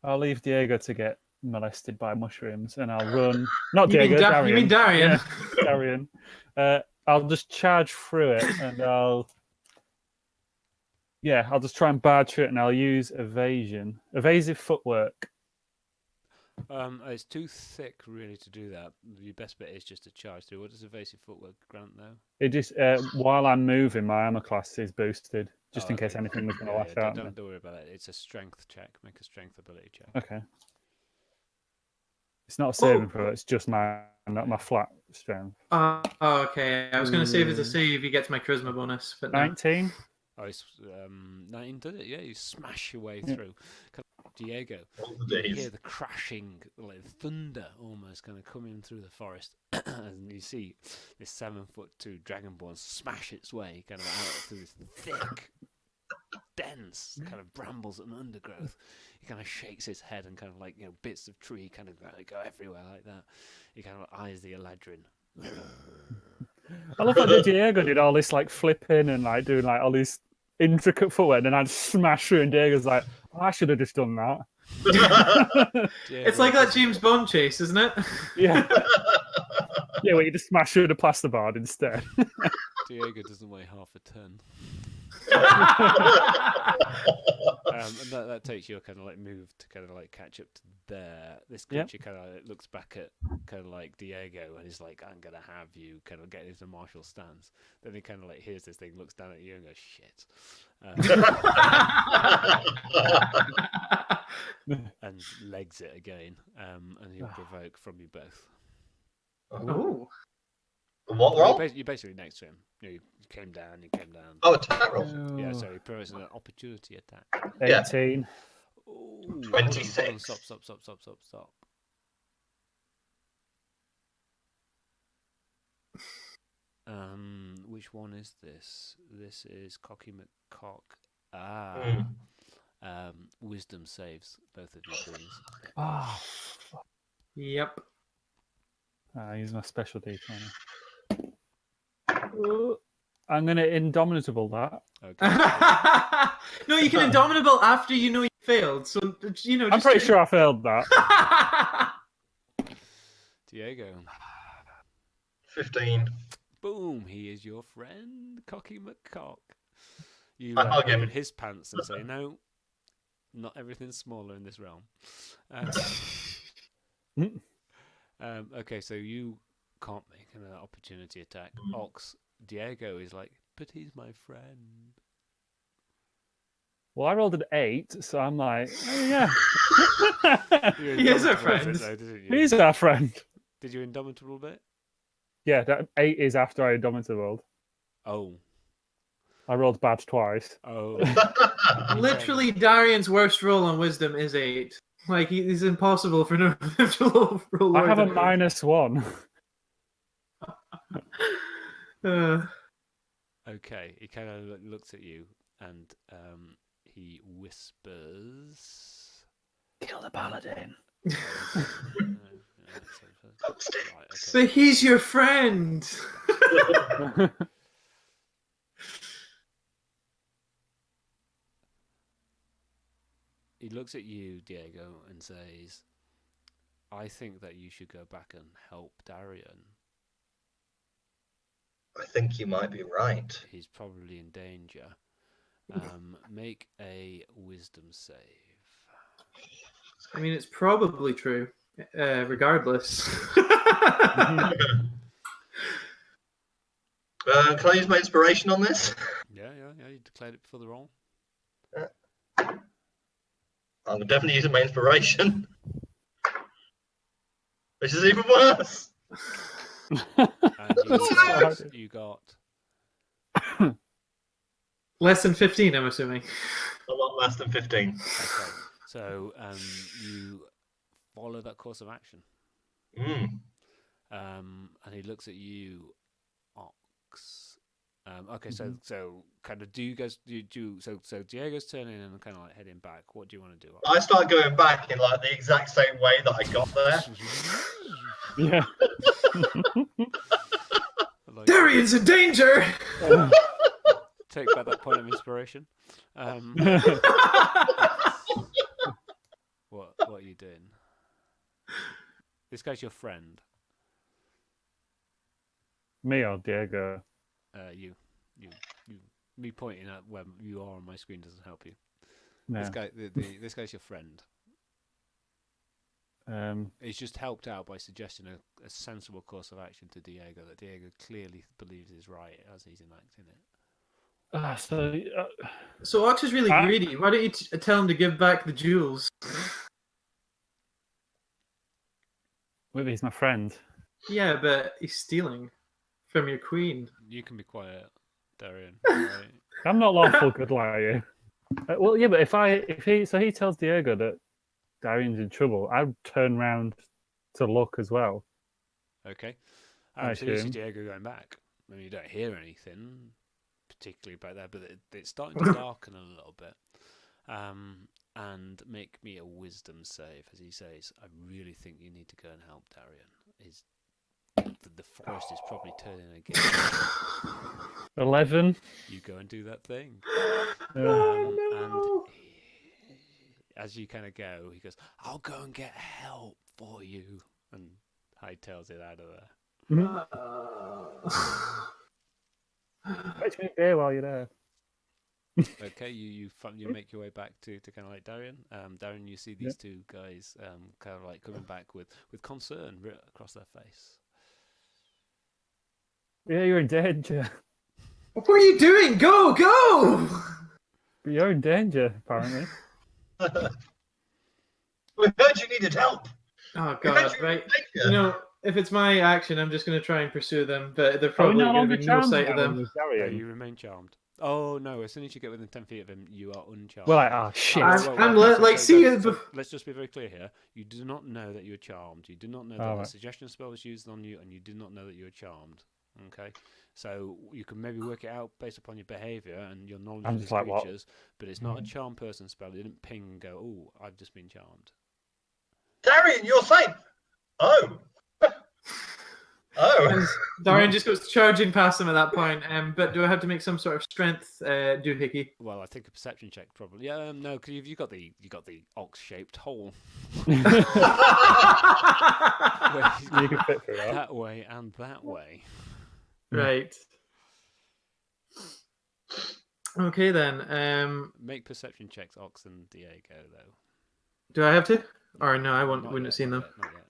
I'll leave Diego to get molested by mushrooms, and I'll run. Not You mean Diego, Darian. you mean Darian? Yeah, Darian. I'll just charge through it, and I'll just try and barge through it, and I'll use evasive footwork. It's too thick really to do that. Your best bet is just to charge through. What does evasive footwork grant though? It just while I'm moving, my armor class is boosted, just in Okay. case anything was going to lash out. at me. Don't worry about that. It's a strength check. Make a strength ability check. Okay. It's not a saving throw. It's just not my flat strength. Okay. I was going to say if it's a save, he gets my charisma bonus, but no. 19. Oh, it's 19, does it? Yeah, you smash your way through. Diego, All the you days. hear the crashing, like thunder almost kind of coming through the forest. And you see this 7'2" dragonborn smash its way kind of out through this thick, dense kind of brambles and undergrowth. He kind of shakes his head and kind of like, bits of tree kind of go everywhere like that. He kind of eyes the Eladrin. I love how Diego did all this like flipping and like doing like all these intricate footwork, and then I'd smash through, and Diego's like, oh, I should have just done that. It's like that James Bond chase, isn't it? Yeah. Yeah, where you just smash through the plasterboard instead. Diego doesn't weigh half a ton. And that takes your kind of like move to kind of like catch up to there. This creature kind of like looks back at kind of like Diego and is like, I'm gonna have you, kind of get into martial stance. Then he kind of like hears this thing, looks down at you and goes, shit. And legs it again. And he'll provoke from you both. Oh. What roll? You're basically next to him. You came down. Oh, attack roll. Yeah, so he provokes an opportunity attack. 18. Ooh, 26. Stop. Which one is this? This is Cocky McCock. Wisdom saves, both of you, please. Oh. Yep. I use my special D20. I'm going to Indomitable that. Okay. No, you can Indomitable after you know you failed. So, I'm pretty sure I failed that. Diego. 15. Boom, he is your friend, Cocky McCock. You I hug him. open his pants and say, no, not everything's smaller in this realm. Okay, so you can't make an opportunity attack. Ox, Diego is like, but he's my friend. Well, I rolled an 8, so I'm like, oh, yeah. He is our friend. He's our friend. Did you Indomitable bit? Yeah, that 8 is after I Indomitable. Oh. I rolled bad twice. Oh. Literally, Darian's worst roll on Wisdom is 8. Like, it's impossible for him to roll. I have a -1. Okay, he kind of looks at you and he whispers, Kill the paladin. But he's your friend. He looks at you, Diego, and says, I think that you should go back and help Darian. I think you might be right. He's probably in danger. Make a wisdom save. I mean, it's probably true, regardless. Can I use my inspiration on this? Yeah, you declared it before the roll. I'm definitely using my inspiration. Which is even worse. And you got Less than 15, I'm assuming. A lot less than 15. okay. So you follow that course of action. And he looks at you, Ox. Okay, so kind of so Diego's turning and kind of like heading back. What do you want to do? I start going back in like the exact same way that I got there. Yeah. Like, Darian's in danger! take back that point of inspiration. What are you doing? This guy's your friend. Me or Diego? You. Me pointing at where you are on my screen doesn't help you. No. This guy's your friend. He's just helped out by suggesting a sensible course of action to Diego that Diego clearly believes is right as he's enacting it. So Ox is really greedy. Why don't you tell him to give back the jewels? Maybe he's my friend. Yeah, but he's stealing from your queen. You can be quiet, Darian. Right? I'm not lawful good like you. Well, yeah, but if he tells Diego that Darian's in trouble, I'd turn round to look as well. Okay. I So you see assume. Diego going back. I mean, you don't hear anything particularly about that, but it's starting to darken a little bit. And make me a wisdom save, as he says, I really think you need to go and help Darian. The forest is probably turning against you. 11. You go and do that thing. No. And as you kind of go, he goes, I'll go and get help for you. And hightails it out of there. Fetch me a beer while you're there. Okay, you make your way back to kind of like Darian. Darian, you see these two guys kind of like coming back with concern writ across their face. Yeah, you're in danger. What are you doing? Go! You're in danger, apparently. We heard you needed help. Oh We heard god, you were in right. danger. You know, if it's my action, I'm just going to try and pursue them, but they're Are we probably no going to longer be no charmed sight of now them. with No, Darian? you remain charmed. Oh no! As soon as you get within 10 feet of him, you are uncharmed. We're like, oh shit. I'm Let's just be very clear here. You do not know that you're charmed. You do not know that Oh, the right. suggestion spell was used on you, and you do not know that you're charmed. Okay, so you can maybe work it out based upon your behaviour and your knowledge I'm of just the like, what? creatures, but it's not a charm person spell. It didn't ping and go, "Oh, I've just been charmed." Darian, you're safe. Oh. Oh. And Darian just goes charging past them at that point. But do I have to make some sort of strength doohickey? Well, I think a perception check probably. Yeah, no, because you got the ox-shaped hole. You Where he's can fit through that. that way and that way. Right. Okay then. Make perception checks, Ox and Diego, though. Do I have to? Or no, I Not wouldn't yet, have seen not them. yet, not yet.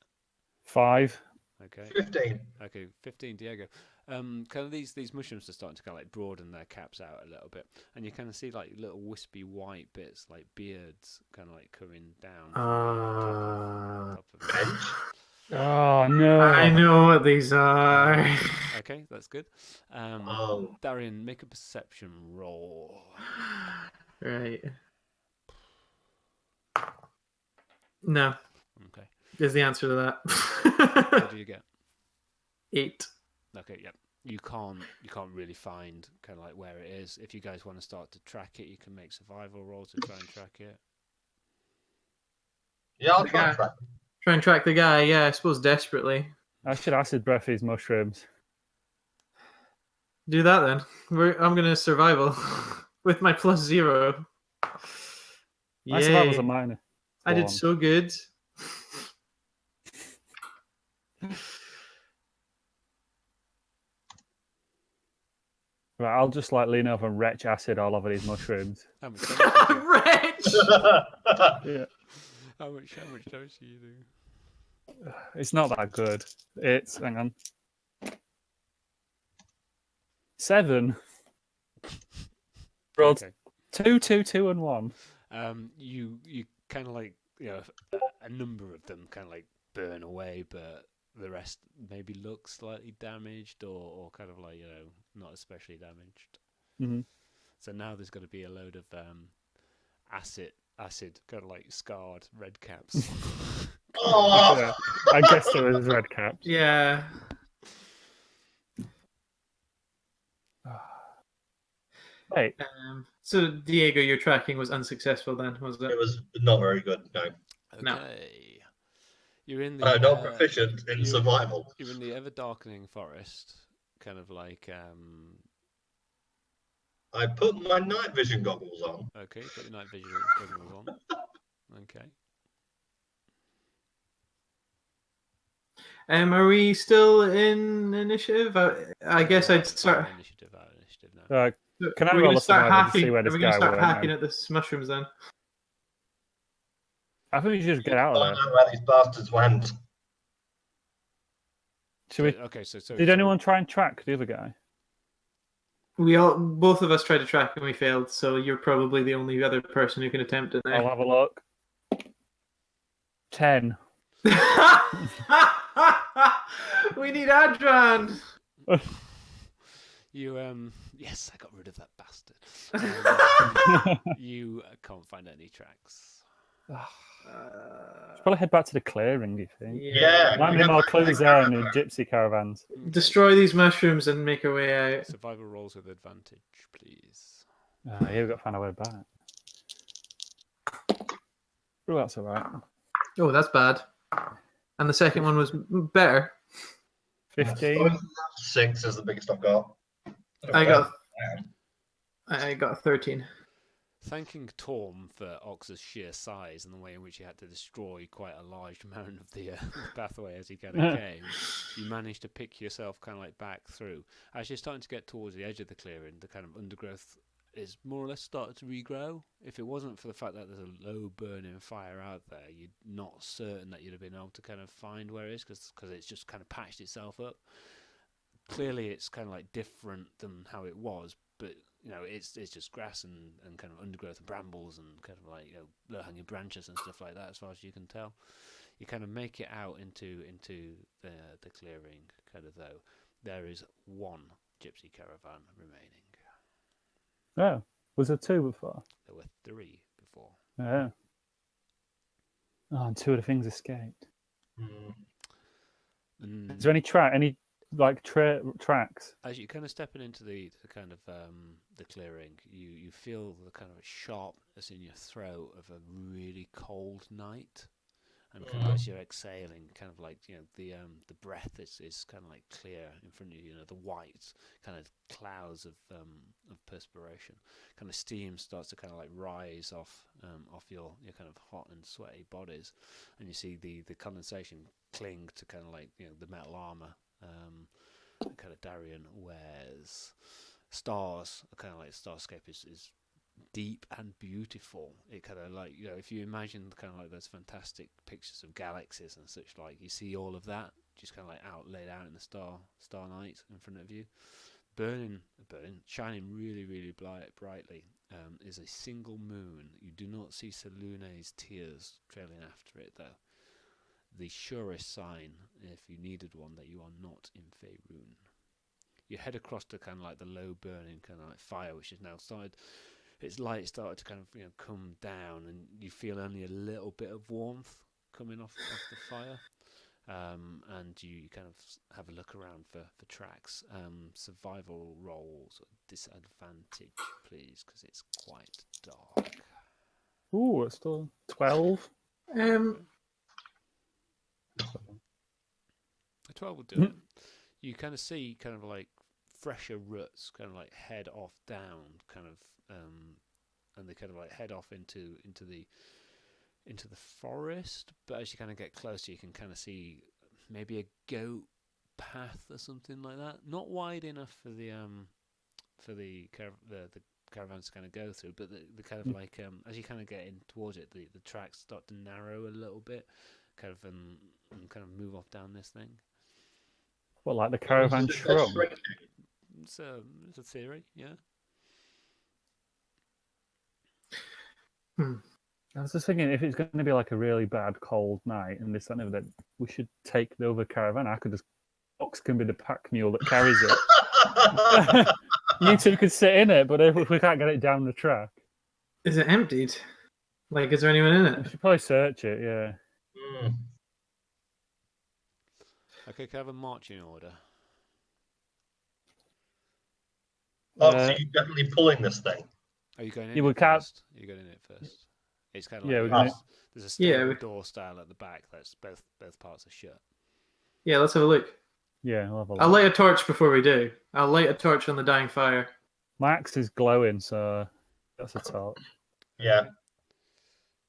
5. Okay. 15. Okay, 15, Diego. Kind of these mushrooms are starting to kind of like broaden their caps out a little bit, and you kind of see like little wispy white bits, like beards, kind of like coming down. from top of it. Bench. Oh no. I know what these are. Okay, that's good. Oh. Darian, make a perception roll. Right. No, Okay. is the answer to What that. do you get? 8. Okay, yep. You can't really find kind of like where it is. If you guys want to start to track it, you can make survival rolls to try and track it. Yeah, I'll try and track. Try and track the guy, yeah, I suppose desperately. I should acid breath these mushrooms. Do that then. I'm going to survival with my +0. My survival's a Yay. minor. I did One. so good. Right, I'll just like lean over and retch acid all over these mushrooms. How much damage do you do? Rich! Yeah. How much damage do you do? It's not that good. It's hang on. 7. Rolled Okay. 2, 2, 2, and 1. You kind of like, you know, a number of them kind of like burn away, but the rest maybe look slightly damaged or kind of like, you know, not especially damaged. Mm-hmm. So now there's got to be a load of acid kind of like scarred red caps. Oh. Yeah, I guess there was red caps. Yeah. Hey, So Diego, your tracking was unsuccessful then, was it? It was not very good, no. Okay. No. You're in the Not proficient in you- survival. You're in the ever darkening forest, kind of like I put my night vision goggles on. okay, got your night vision goggles on. Okay. Are we still in initiative? I guess I'd start. Out of initiative now. can I We're roll gonna a start survival to hacking. see where Are this we gonna guy start went? hacking at the mushrooms then? I think we should just get out I of don't there. know where these bastards went. Should we? Okay, so Did anyone try and track the other guy? Both of us tried to track and we failed. So you're probably the only other person who can attempt it I'll now. have a look. 10. We need Adran. You yes, I got rid of that bastard. You can't find any tracks. Should probably head back to the clearing, do you think? Yeah. Might be more clues there in the gypsy caravans. Destroy these mushrooms and make our way out. Survival rolls with advantage, please. Yeah, we've got to find our way back. Oh, that's all right. Oh, that's bad. And the second one was better. 15. 6 is the biggest I've got. I got a 13. Thanking Torm for Ox's sheer size and the way in which he had to destroy quite a large amount of the pathway as he kind of came, you managed to pick yourself kind of like back through. As you're starting to get towards the edge of the clearing, the kind of undergrowth is more or less started to regrow. If it wasn't for the fact that there's a low burning fire out there, you're not certain that you'd have been able to kind of find where it is because it's just kind of patched itself up. Clearly, it's kind of like different than how it was, but you know, it's just grass and kind of undergrowth and brambles and kind of like, you know, low-hanging branches and stuff like that, as far as you can tell. You kind of make it out into the clearing, kind of though. There is one gypsy caravan remaining. Oh, was there 2 before? There were 3 before. Yeah. Oh, and 2 of the things escaped. Is there any tracks? As you're kind of stepping into the kind of the clearing, you feel the kind of sharpness in your throat of a really cold night, and kind of as you're exhaling, kind of like, you know, the breath is kind of like clear in front of you. You know, the white kind of clouds of perspiration, kind of steam starts to kind of like rise off your kind of hot and sweaty bodies, and you see the condensation cling to kind of like, you know, the metal armor. Kind of Darian wears. Stars, kind of like starscape is deep and beautiful. It kind of like, you know, if you imagine kind of like those fantastic pictures of galaxies and such, like, you see all of that just kind of like laid out in the star night in front of you. Burning, shining really, really brightly is a single moon. You do not see Selune's tears trailing after it, though. The surest sign, if you needed one, that you are not in Faerun. You head across to kind of like the low burning kind of like fire, which is now started. Its light started to kind of, you know, come down, and you feel only a little bit of warmth coming off the fire. And you kind of have a look around for tracks. Survival rolls disadvantage, please, because it's quite dark. Ooh, it's still 12. A 12 will do it. You kind of see kind of like fresher roots kind of like head off down, kind of, and they kind of like head off into the forest. But as you kind of get closer, you can kind of see maybe a goat path or something like that. Not wide enough for the caravans to kind of go through, but the kind of like as you kind of get in towards it, the tracks start to narrow a little bit, kind of and kind of move off down this thing. What, like the caravan shrub? It's a theory, yeah. I was just thinking, if it's going to be like a really bad cold night and this and that, we should take the other caravan. Ox can be the pack mule that carries it. You two could sit in it, but if we can't get it down the track. Is it emptied? Like, is there anyone in We it? should probably search it, yeah. Okay, can I have a marching order? So you're definitely pulling this thing. Are you going in Yeah, we it can't- first? Are you going in it first? It's kind of Yeah, like we're gonna- there's a stable Yeah, door style at the back that's both parts are shut. Yeah, let's have a look. Yeah, I'll have a I'll look. light a torch before we do. I'll light a torch on the dying fire. My axe is glowing, so that's a torch. Yeah.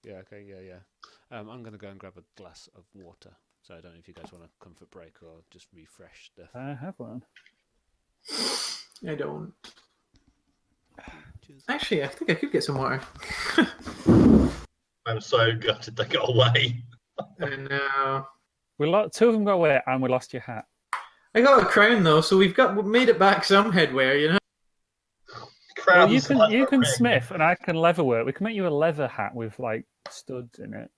Yeah, okay, yeah. I'm going to go and grab a glass of water. So I don't know if you guys want a comfort break or just refresh stuff. I have one. I don't. Cheers. Actually, I think I could get some water. I'm so gutted they got away. I know. Two of them got away, and we lost your hat. I got a crown though, so we've made it back some headwear, you know. Well, you Crowns can like a ring. smith, and I can leatherwork. We can make you a leather hat with like studs in it.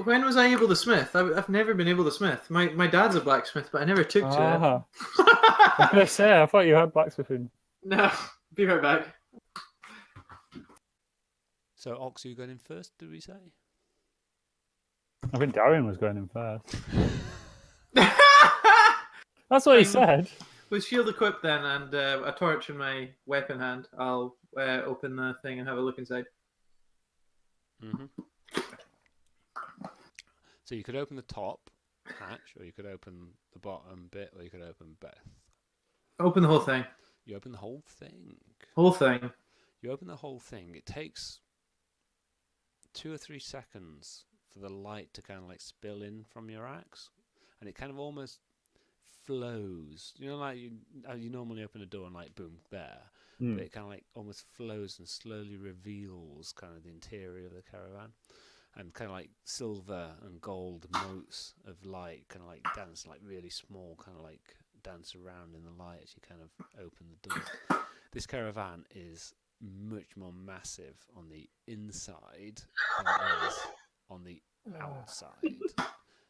When was I able to smith? I've never been able to smith. My dad's a blacksmith, but I never took to it. I was going to say, I thought you had blacksmithing. No, be right back. So, Ox, you going in first, did we say? I think Darian was going in first. That's what he said. With shield equipped then and a torch in my weapon hand, I'll open the thing and have a look inside. Mm-hmm. So you could open the top hatch, or you could open the bottom bit, or you could open both. Open the whole thing. You open the whole thing. Whole thing. You open the whole thing. It takes 2 or 3 seconds for the light to kind of like spill in from your axe, and it kind of almost flows. You know, like you normally open a door and like boom there, but it kind of like almost flows and slowly reveals kind of the interior of the caravan, and kind of like silver and gold motes of light kind of like dance, like really small, kind of like dance around in the light as you kind of open the door. This caravan is much more massive on the inside than it is on the outside.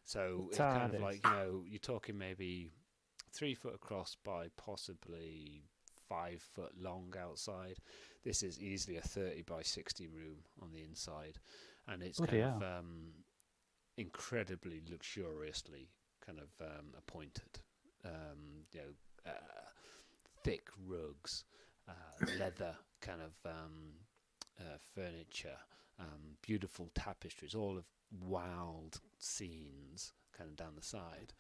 So it's kind of like, you know, you're talking maybe 3 foot across by possibly 5 foot long outside. This is easily a 30 by 60 room on the inside, and it's kind of incredibly luxuriously kind of appointed. You know, thick rugs, leather kind of furniture, beautiful tapestries, all of wild scenes kind of down the side,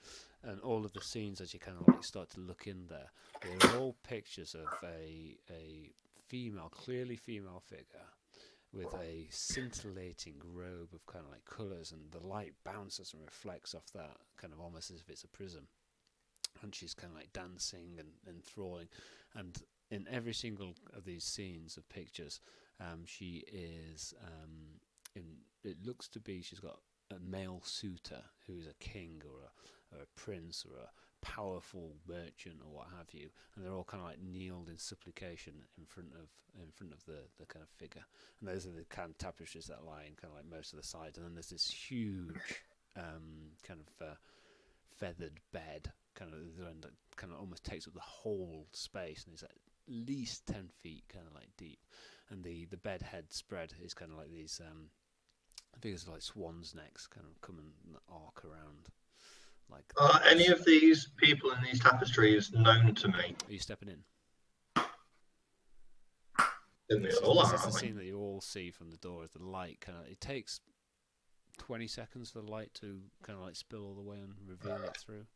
and all of the scenes as you kind of like start to look in there, they're all pictures of a female, clearly female figure with a scintillating robe of kind of like colours, and the light bounces and reflects off that kind of almost as if it's a prism, and she's kind of like dancing and enthralling, and in every single of these scenes of pictures, she is it looks to be she's got a male suitor who's a king or a prince or a powerful merchant or what have you, and they're all kind of like kneeled in supplication in front of the kind of figure, and those are the kind of tapestries that lie in kind of like most of the sides, and then there's this huge kind of feathered bed kind of that kind of almost takes up the whole space, and it's at least 10 feet kind of like deep, and the bed head spread is kind of like these figures like swans' necks kind of come and arc around. Like, are any of these people in these tapestries known to me? Are you stepping in? This This is the scene that you all see from the door as the light kind of. It takes 20 seconds for the light to kind of like spill all the way and reveal it through.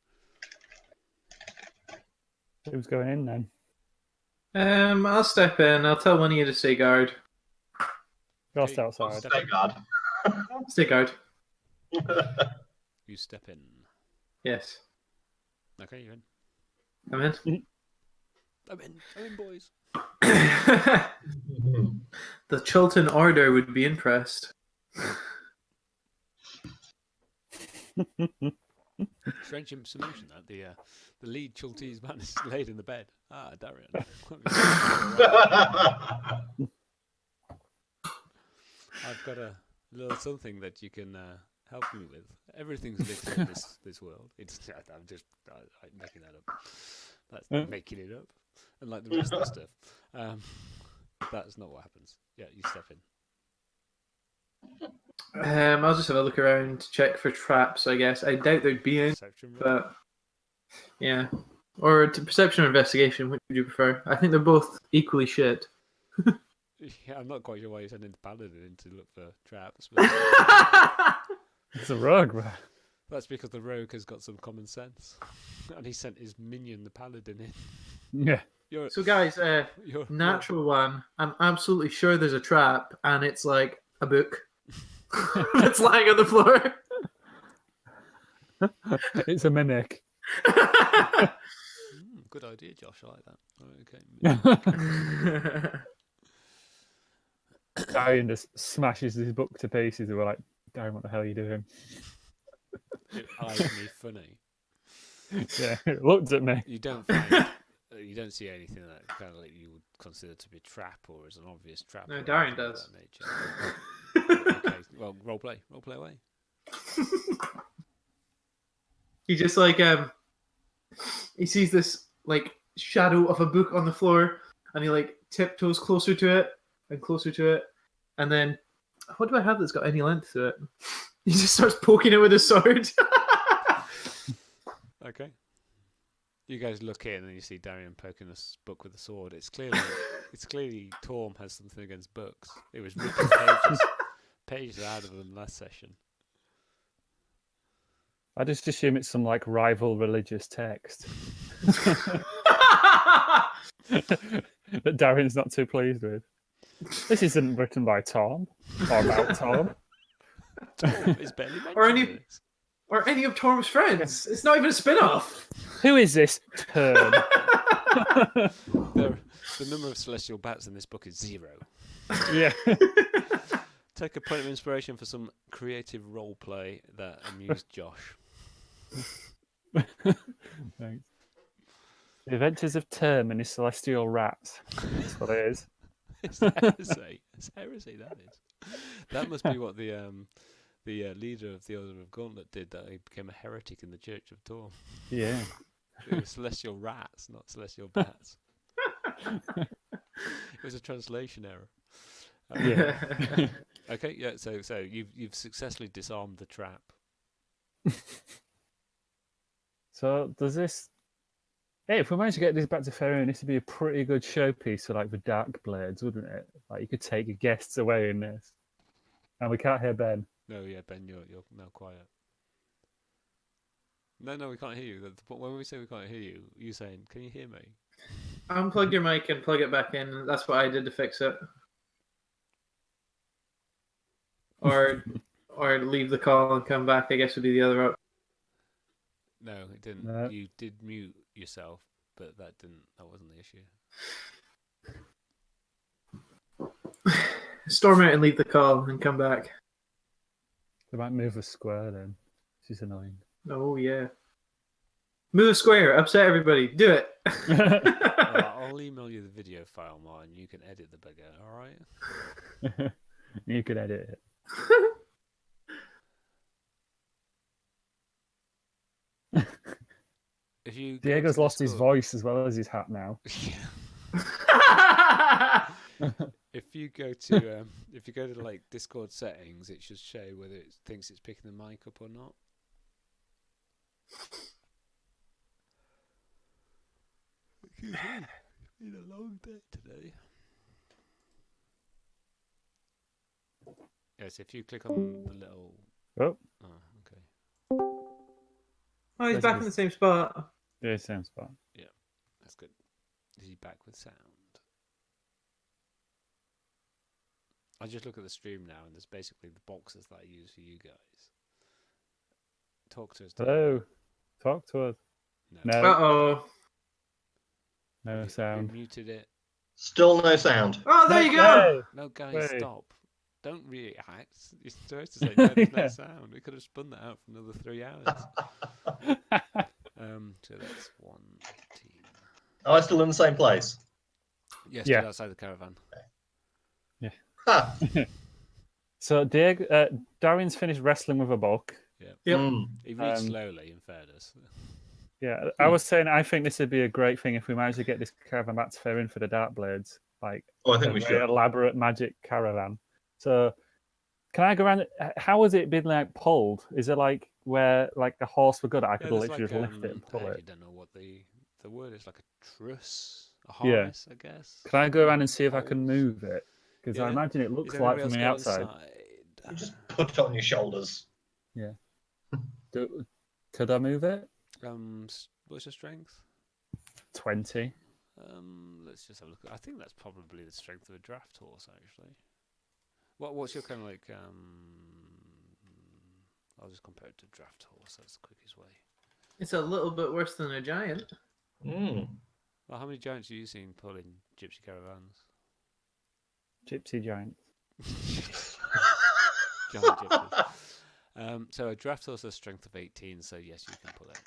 Who's going in then? I'll step in. I'll tell one of you to stay guard. You'll stay outside. Stay guard. Stay guard. You step in. Yes. Okay, you're in. I'm in. I'm in, boys. The Chilton Order would be impressed. Strange mention that the lead Chultese man is laid in the bed. Ah, Darian. I've got a little something that you can help me with. Everything's lit in this world. I'm just making that up. That's making it up. And like the rest of the stuff. That's not what happens. Yeah, you step in. I'll just have a look around, check for traps, I guess. I doubt there'd be any, Perception roll. but yeah. Or to perception or investigation, which would you prefer? I think they're both equally shit. Yeah, I'm not quite sure why you're sending the paladin in to look for traps. It's a rogue, man. That's because the rogue has got some common sense, and he sent his minion, the paladin, in. Yeah. So guys, natural one. I'm absolutely sure there's a trap, and it's like a book that's lying on the floor. It's a mimic. Good idea, Josh. I like that. Okay. Darian just smashes his book to pieces, and we're like, Darian, what the hell are you doing? It eyed me funny. Yeah, it looked at me. You don't see anything that kind of like you would consider to be a trap or as an obvious trap. No, or Darian anything of does. that nature. Okay, well, roleplay away. He just like he sees this like shadow of a book on the floor, and he like tiptoes closer to it and closer to it, and then what do I have that's got any length to it? He just starts poking it with his sword. Okay. You guys look in and you see Darian poking this book with a sword. It's clearly Torm has something against books. It was ripping pages out of them last session. I just assume it's some like rival religious text that Darren's not too pleased with. This isn't written by Tom or about Tom. Torm is barely mentioned Or any- in this. Or any of Torm's friends. It's not even a spin-off. Who is this turd? The number of celestial bats in this book is 0. Yeah. Take a point of inspiration for some creative role play that amused Josh. Thanks. The Adventures of Term and his Celestial Rats. That's what it is. It's heresy. It's heresy, that is. That must be what the leader of the Order of Gauntlet did, that he became a heretic in the Church of Torm. Yeah. It was celestial rats, not celestial bats. It was a translation error. Yeah. Okay, yeah. So you've successfully disarmed the trap. So does this? Hey, if we manage to get this back to Faerun, this would be a pretty good showpiece for like the Dark Blades, wouldn't it? Like you could take your guests away in this, and we can't hear Ben. No, yeah, Ben, you're now quiet. No, we can't hear you. When we say we can't hear you, you're saying, "Can you hear me?" Unplug your mic and plug it back in. That's what I did to fix it. Or leave the call and come back, I guess would be the other option. No, it didn't. No. You did mute yourself, but that wasn't the issue. Storm out and leave the call and come back. They might move a square then. This is annoying. Oh, yeah. Move a square, upset everybody. Do it. Well, I'll email you the video file, Ma, and you can edit the bugger, alright? You could edit it. If you go Diego's to lost his Discord- voice as well as his hat now. If you go to like Discord settings, it should show whether it thinks it's picking the mic up or not. Excuse me. It's been a long day today. Yes, if you click on the little. Oh, Okay. Oh, he's back in the same spot. yeah, same spot. That's good. Is he back with sound? I just look at the stream now, and there's basically the boxes that I use for you guys. Talk to us. Hello. Talk to us. No, Uh-oh. no You sound. muted it. Still no sound. Oh, there you go. No, guys, Wait. stop. Don't react. You're supposed to say no, there's no Yeah. sound. We could have spun that out for another 3 hours. So that's 1 team. Am I still in the same place? Yes, Yeah. just outside the caravan. Ha! So Diego, Darren's finished wrestling with a book. Yep. He reads Um, slowly, in fairness. Yeah, I was saying I think this would be a great thing if we managed to get this caravan back to Faerun for the Dark Blades, like Oh, I think a we very should. elaborate magic caravan. So, can I go around? How has it been like pulled? Is it like where like a horse were good? I could there's literally just lift it and I pull actually it. don't know what the word is, like a truss, a Yeah. harness, I guess. Can I go around and see if I can Poles. move it? Because I Yeah. imagine it Is looks anybody like else from the got outside. inside? You just put it on your shoulders. Could I move it? What's your strength? 20. Let's just have a look. I think that's probably the strength of a draft horse, actually. What's your kind of like? I'll just compare it to a draft horse. That's the quickest way. It's a little bit worse than a giant. Mm. Well, how many giants have you seen pulling gypsy caravans? Gypsy giant. Giant gypsies. So a draft horse has a strength of 18. So yes, you can pull it.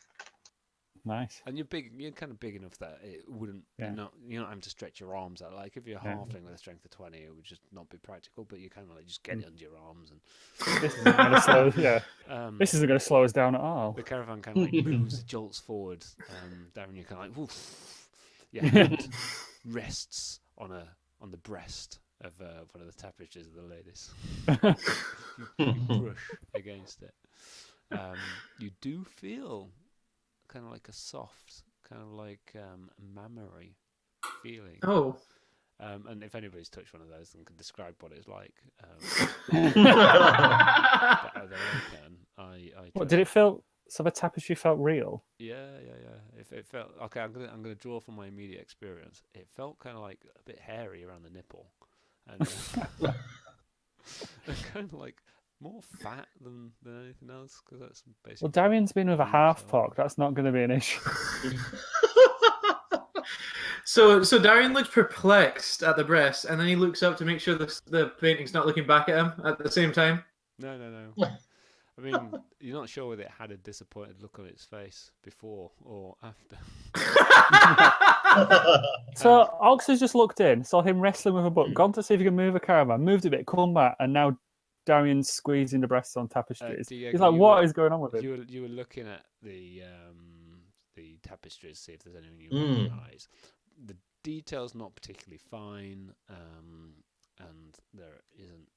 Nice. And you're big. You're kind of big enough that it wouldn't. Yeah. You're not having to stretch your arms out. Like if you're Yeah. halfling with a strength of 20, it would just not be practical. But you kind of like just get it under your arms and. This isn't going to slow. Yeah. This isn't going to slow us down at all. The caravan kind of like moves, jolts forward. Darren, you kind of like woof. Your hand rests on the breast of one of the tapestries of the ladies. you brush against it. You do feel kind of like a soft, kind of like mammary feeling. Oh. And if anybody's touched one of those and can describe what it's like, What did it feel? So the tapestry felt real. Yeah. If it felt okay, I'm gonna draw from my immediate experience. It felt kind of like a bit hairy around the nipple, and kind of like more fat than anything else because that's basically. Well, Darian's been with a half so- pock. That's not going to be an issue. So Darian looks perplexed at the breast, and then he looks up to make sure the painting's not looking back at him at the same time. No. I mean, you're not sure whether it had a disappointed look on its face before or after. So Ox has just looked in, saw him wrestling with a book, gone to see if he can move a caravan, moved a bit, come back, and now Darian's squeezing the breasts on tapestries. Diego, He's like, "What is going on with it?" You were looking at the tapestries, see if there's anything you recognise. The detail's not particularly fine, and there isn't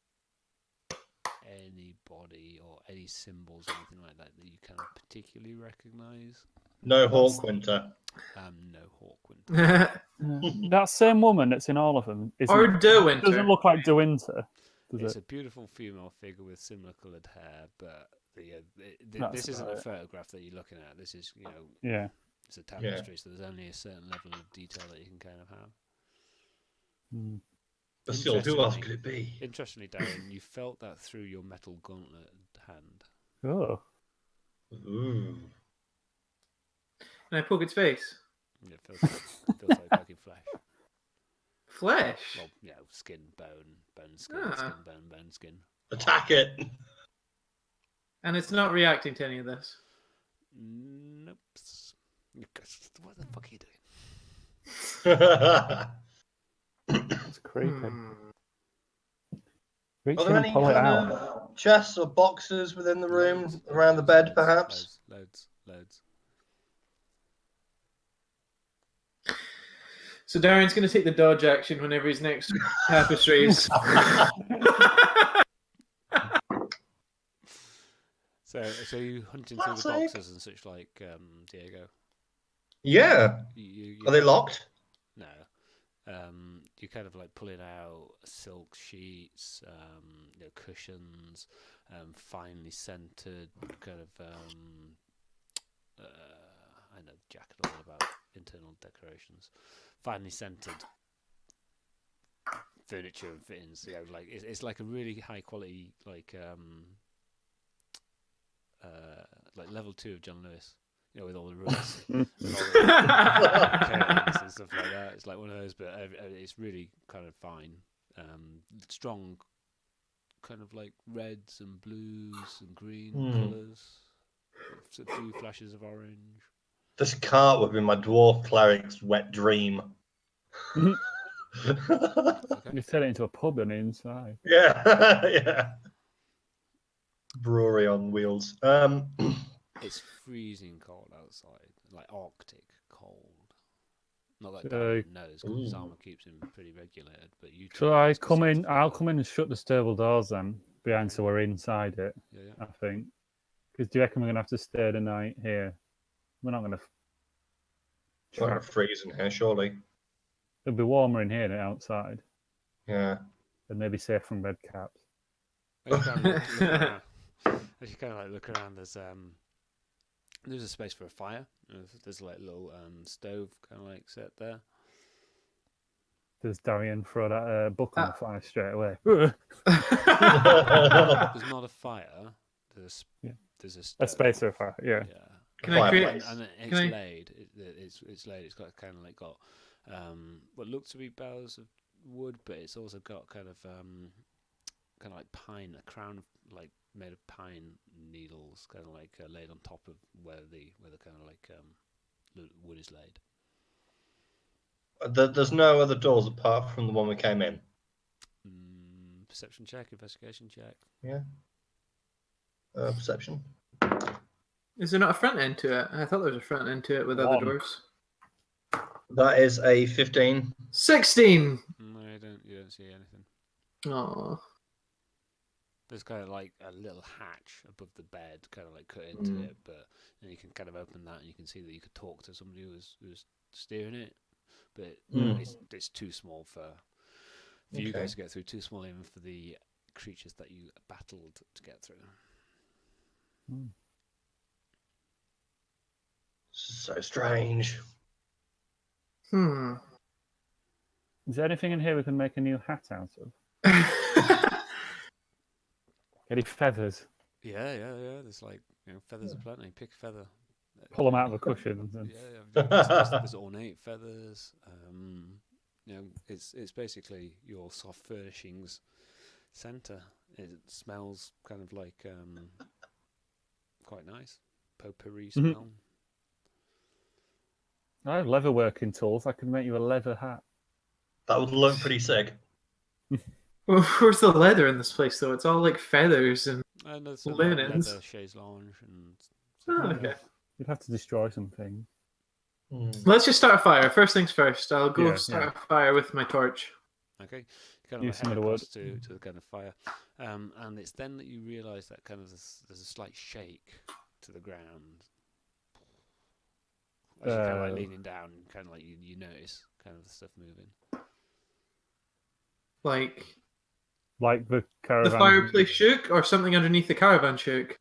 any body or any symbols or anything like that you kind of particularly recognise. No Hawkwinter. No Hawkwinter. That same woman that's in all of them Or Derwinter. doesn't look like Derwinter, does It's it? a beautiful female figure with similar coloured hair, but That's this isn't a about it. photograph that you're looking at. This is, Yeah. it's a tapestry, so there's only a certain level of detail that you can kind of have. Mm. But still, who else could it be? Interestingly, Darren, you felt that through your metal gauntlet hand. Oh. Ooh. And I poke its face. It feels like poking flesh. Flesh. Well, skin, bone, skin, Ah. skin, bone, skin. Attack it. And it's not reacting to any of this. Nope. What the fuck are you doing? That's creepy. Hmm. Reach Are in there and any pull it kind out. of chests or boxes within the room, around the bed, perhaps? Loads. So Darian's going to take the dodge action whenever he's next to tapestries. So you hunting through the Classic. boxes and such like, Diego? Yeah. You Are they locked? No. You kind of like pulling out silk sheets, cushions, finely scented kind of. I know Jack and all about internal decorations. Finely scented furniture and fittings. Like it's like a really high quality, like level 2 of John Lewis. With all the rugs, and curtains and stuff like that. It's like one of those, but it's really kind of fine, strong, kind of like reds and blues and green colours, a few flashes of orange. This cart would be my dwarf cleric's wet dream. You turn it into a pub on the inside. Yeah, yeah. Brewery on wheels. It's freezing cold outside, like Arctic cold. Not like So- Darren knows, because his armour keeps him pretty regulated. But you. So I'll come in and shut the stable doors then behind, so we're inside it. Yeah. I think. Because do you reckon we're gonna have to stay the night here? We're not gonna. It's not gonna freeze in here, surely. It'll be warmer in here than outside, Yeah. and maybe safe from red caps. As you kind of like look around, there's a space for a fire. There's like a little stove kind of like set there. Does Darian throw that book on the fire straight away? There's not a fire. There's a stove. A space for a fire. Yeah. Can I create? Fireplace. And it's Can I- laid. It's laid. It's got kind of like got what looks to be boughs of wood, but it's also got kind of like pine, a crown of like made of pine needles, kind of like laid on top of where the kind of like wood is laid. There's no other doors apart from the one we came in. Perception check, investigation check. Yeah. Perception. Is there not a front end to it? I thought there was a front end to it with other One. doors. That is a 15. 16. No, you don't see anything. Oh. There's kind of like a little hatch above the bed, kind of like cut into it, but then you can kind of open that and you can see that you could talk to somebody who was steering it, but it's too small for you guys to get through. Too small even for the creatures that you battled to get through. So strange. Is there anything in here we can make a new hat out of? Any feathers? Yeah. There's like feathers aplenty. Pick a feather. Pull them out of the cushions. And... there's ornate feathers. It's basically your soft furnishings center. It smells kind of like quite nice, potpourri smell. I have leather working tools. I can make you a leather hat. That would look pretty sick. Well, where's the leather in this place, though? It's all like feathers and there's linens. leather chaise lounge and. Oh, okay. You'd have to destroy some things. Let's just start a fire. First things first. I'll go start Yeah. a fire with my torch. Okay, kind Use of some head of the wood. across to the kind of fire, and it's then that you realise that kind of there's a slight shake to the ground. As you're kind of like leaning down, kind of like you notice kind of the stuff moving. Like the caravan. the fireplace shook, or something underneath the caravan shook.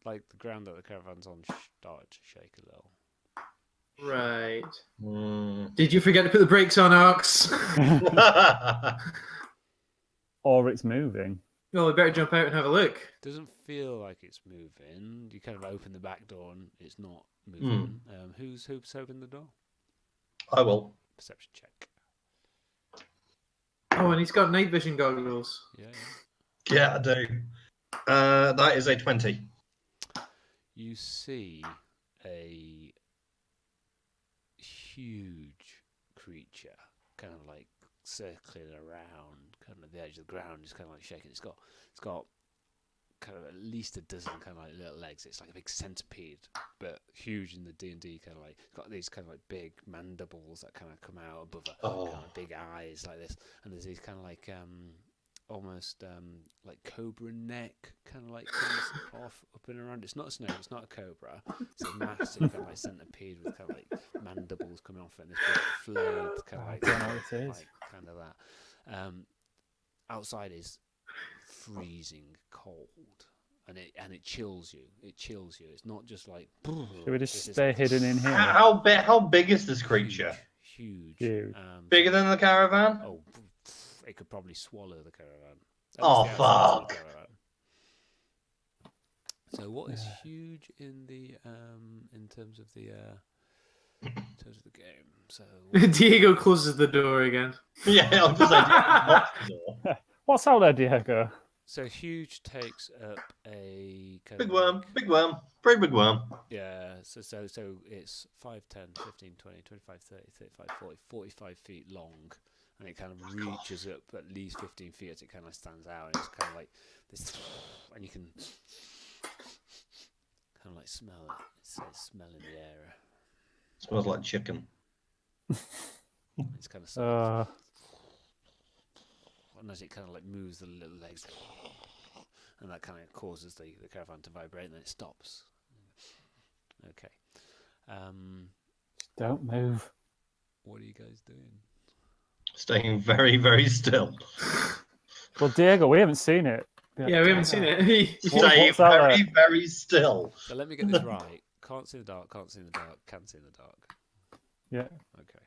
Like the ground that the caravan's on started to shake a little. Right. Did you forget to put the brakes on, Ox? Or it's moving. Well, we better jump out and have a look. Doesn't feel like it's moving. You kind of open the back door and it's not moving. Who's opened the door? I will. Perception check. Oh, and he's got night vision goggles. Yeah. Yeah, I do. That is a 20. You see a huge creature kind of like circling around kind of the edge of the ground, just kind of like shaking. It's got kind of at least a dozen kind of like little legs. It's like a big centipede, but huge in the D&D kind of like. It's got these kind of like big mandibles that kind of come out above it, kind of big eyes like this, and there's these kind of like almost like cobra neck kind of like comes off up and around. It's not a snake, it's not a cobra. It's a massive kind of like centipede with kind of like mandibles coming off it, and this big flayed kind of like, I don't know what it is. like kind of that. Outside is freezing cold, and it chills you. It chills you. It's not just like. Should we just stay hidden in here? How big is this creature? Huge. Bigger than the caravan? Oh, it could probably swallow the caravan. Oh, That's the outside of the fuck. caravan. So what is huge in the in terms of the game? So Diego closes the door again. Yeah, I'm just like, What's out there, Diego? so huge takes up a kind big of worm, like- big worm, very big worm. Yeah, so it's 5, 10, 15, 20, 25, 30, 35, 40, 45 feet long, and it kind of reaches up at least 15 feet as it kind of stands out, and it's kind of like this, and you can kind of like smell it. It says smell in the air. Smells like chicken. It's kind of Uh, and as it kind of like moves the little legs, and that kind of causes the caravan to vibrate, and then it stops. Okay. don't move. What are you guys doing? Staying very, very still. Well, Diego, we haven't seen it. Yeah, we haven't seen it. Staying what's out very, there? very still. So let me get this right. Can't see in the dark, can't see in the dark, can see in the dark. Yeah. Okay.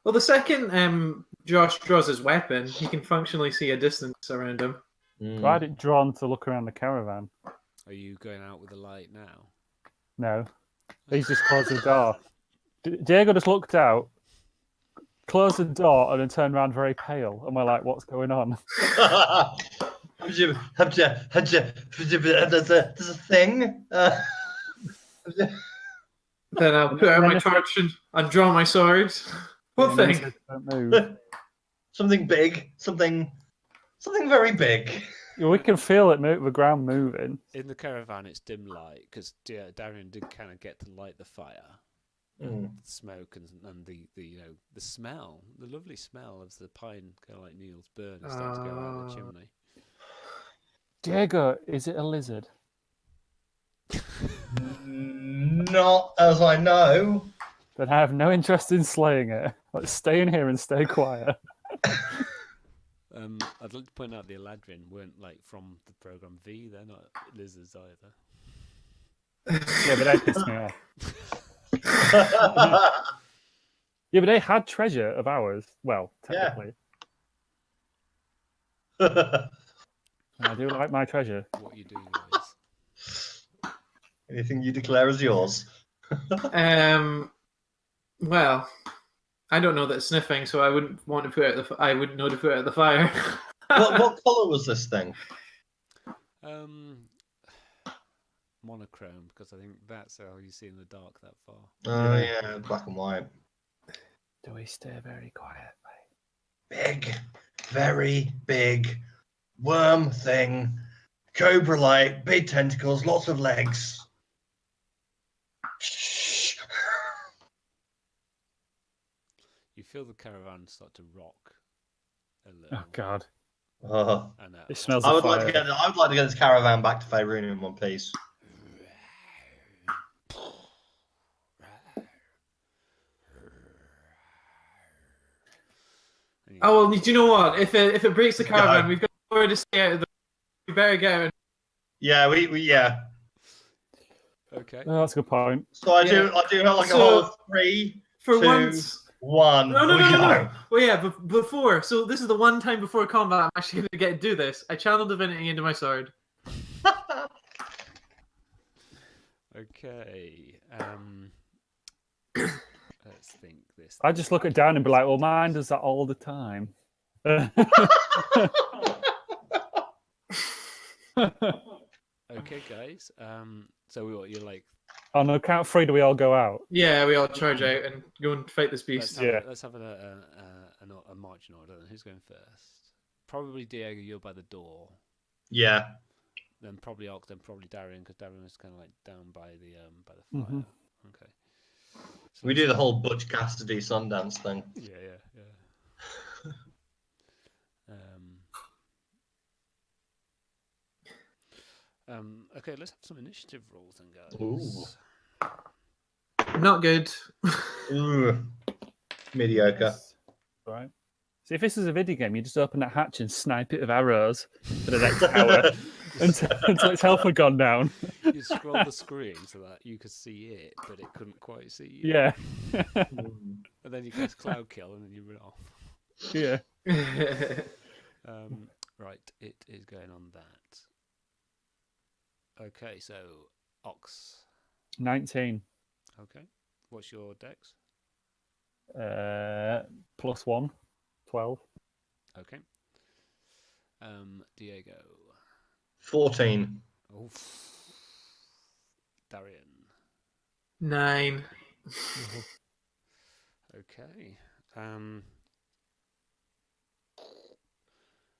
Well, the second Josh draws his weapon, he can functionally see a distance around him. I had it drawn to look around the caravan. Are you going out with the light now? No. He's just closed the door. Diego just looked out, closed the door, and then turned around very pale. And we're like, what's going on? There's a thing. Then I'll put out my torch and draw my sword. What Yeah, thing? don't move. Something big. Something very big. Yeah, we can feel it move, the ground moving. In the caravan, it's dim light because Darian did kind of get to light the fire, Mm. smoke and the smell, the lovely smell of the pine kind of like needles burn and start to go out of the chimney. Diego, is it a lizard? Not as I know. Then I have no interest in slaying it. Let's stay in here and stay quiet. I'd like to point out the Eladrin weren't like from the program V. They're not lizards either. Yeah, but they pissed me off. Yeah, but they had treasure of ours. Well, technically. Yeah. And I do like my treasure. What are you doing, guys? Anything you declare as yours? Well, I don't know that it's sniffing, so I wouldn't want to put out I wouldn't know to put out the fire. What colour was this thing? Monochrome, because I think that's how you see in the dark that far. Oh yeah, black and white. Do we stay very quietly? Big, very big worm thing. Cobra-like, big tentacles, lots of legs. Shh. You feel the caravan start to rock a little. Oh God! Oh. And, It smells I of would fire. like to get this caravan back to Faerun in one piece. Oh well, do you know what? If it breaks the caravan, we've got nowhere to stay out of the. We better go. Yeah, we yeah. Okay. Oh, that's a good point. So I do have like a So, whole 3, For 2, once. 1. No. we go. Well, yeah, before. So this is the one time before combat I'm actually going to get to do this. I channel divinity into my sword. Okay. Let's think this. I just look it down and be like, "Well, mine does that all the time." Okay, guys. So you're like, On the count of 3, do we all go out? Yeah, we all charge out and go and fight this beast. let's have a marching order. Then who's going first? Probably Diego. You're by the door. Yeah. Then probably Ox. Then probably Darian, because Darian was kind of like down by the fire. Mhm. Okay. So We do the whole Butch Cassidy Sundance thing. Yeah. Okay, let's have some initiative rolls then, guys. Ooh. Not good. Ooh. Mediocre. Right. See, if this is a video game, you just open that hatch and snipe it with arrows for the next hour until its health had gone down. You scroll the screen so that you could see it, but it couldn't quite see you. Yeah. And then you cast cloud kill, and then you run off. Yeah. Right, it is going on that. Okay, so Ox. 19. Okay, what's your dex? +1. 12. Okay. Diego. 14. Oh. Darian. 9. Okay.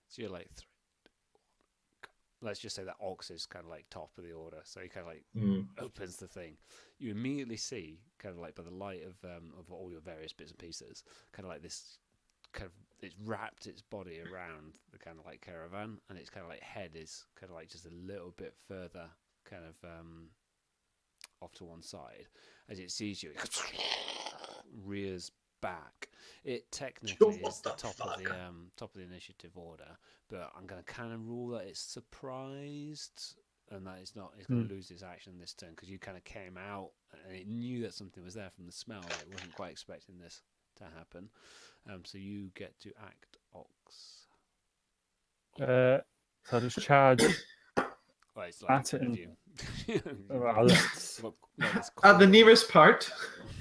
So you're like let's just say that Ox is kind of like top of the order, so he kind of like opens the thing. You immediately see, kind of like by the light of all your various bits and pieces, kind of like this kind of it's wrapped its body around the kind of like caravan, and its kind of like head is kind of like just a little bit further kind of off to one side. As it sees you, it rears back. It technically is the top of the initiative order, but I'm going to kind of rule that it's surprised and that it's going to lose its action this turn, because you kind of came out and it knew that something was there from the smell. It wasn't quite expecting this to happen. So you get to act, Ox. So I just charge Well, it's like at it. with you. At the nearest part.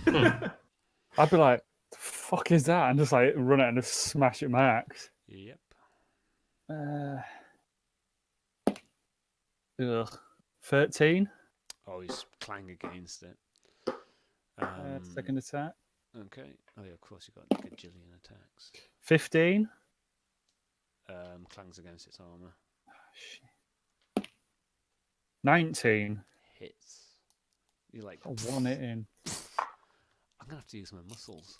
I'd be like, the fuck is that? And just like run it and just smash it with my axe. Yep. 13. Oh, you clang against it. Second attack. Okay. Oh yeah, of course you've got a gajillion attacks. 15. Clangs against its armor. 19. Hits. You're like, One hit in. I'm gonna have to use my muscles.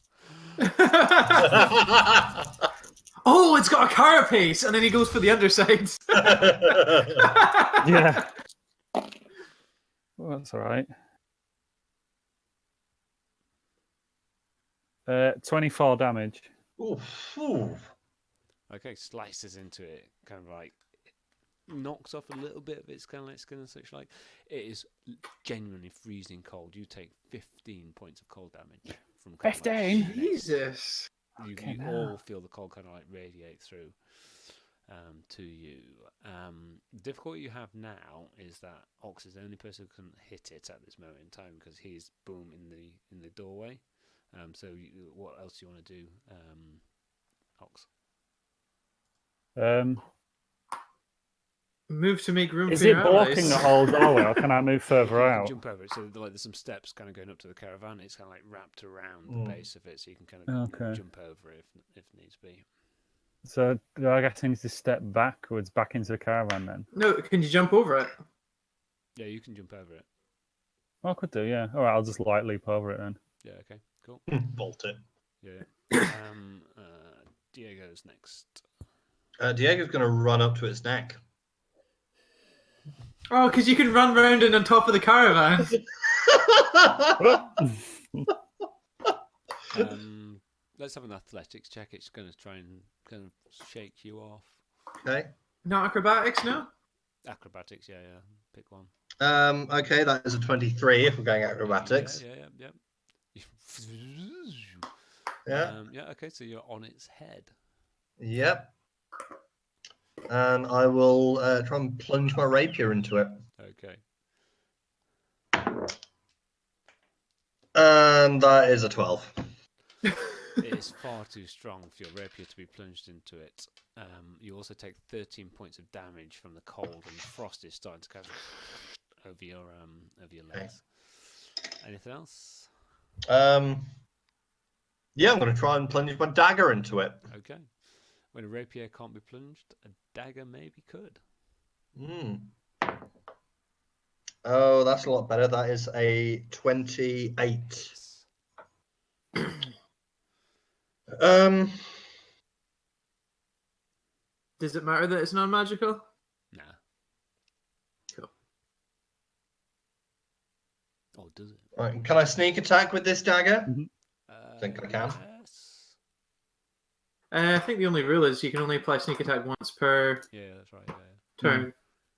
Oh, it's got a carapace, and then he goes for the undersides. Yeah. Well, that's all right. 24 damage. Oof, oof. Okay, slices into it, kind of like knocks off a little bit of its kind of like skin and such like. It is genuinely freezing cold. You take 15 points of cold damage from kind of like 15? Jesus. You Okay, all feel the cold kind of like radiate through to you. The difficulty you have now is that Ox is the only person who can hit it at this moment in time because he's boom in the doorway. So what else do you want to do, Ox? Move to make room Is for it your blocking allies. the whole doorway, or can I move further You can out? jump over it. So like there's some steps kind of going up to the caravan. It's kind of like wrapped around the base of it, so you can kind of Okay. jump over it if needs be. So do I guess I need to step backwards back into the caravan then? No, can you jump over it? Yeah, you can jump over it. Oh, I could do, yeah. All right, I'll just light leap over it then. Yeah, okay, cool. Bolt it. Yeah. Diego's next. Diego's going to run up to its neck. Oh, because you can run round and on top of the caravan. Let's have an athletics check. It's going to try and kind of shake you off. Okay. Not acrobatics, no? Acrobatics, yeah. Pick one. Okay, that is a 23 if we're going acrobatics. Yeah. Yeah. Okay, so you're on its head. Yep. And I will try and plunge my rapier into it. Okay. And that is a 12. It is far too strong for your rapier to be plunged into it. You also take 13 points of damage from the cold, and the frost is starting to kind of over your legs. Anything else? Yeah, I'm going to try and plunge my dagger into it. Okay. When a rapier can't be plunged, a dagger maybe could. Oh, that's a lot better. That is a 28. Does it matter that it's non-magical? Nah. Cool. Oh, does it? Right, can I sneak attack with this dagger? Think I can. Yes. I think the only rule is you can only apply sneak attack once per Yeah, that's right. Yeah. turn.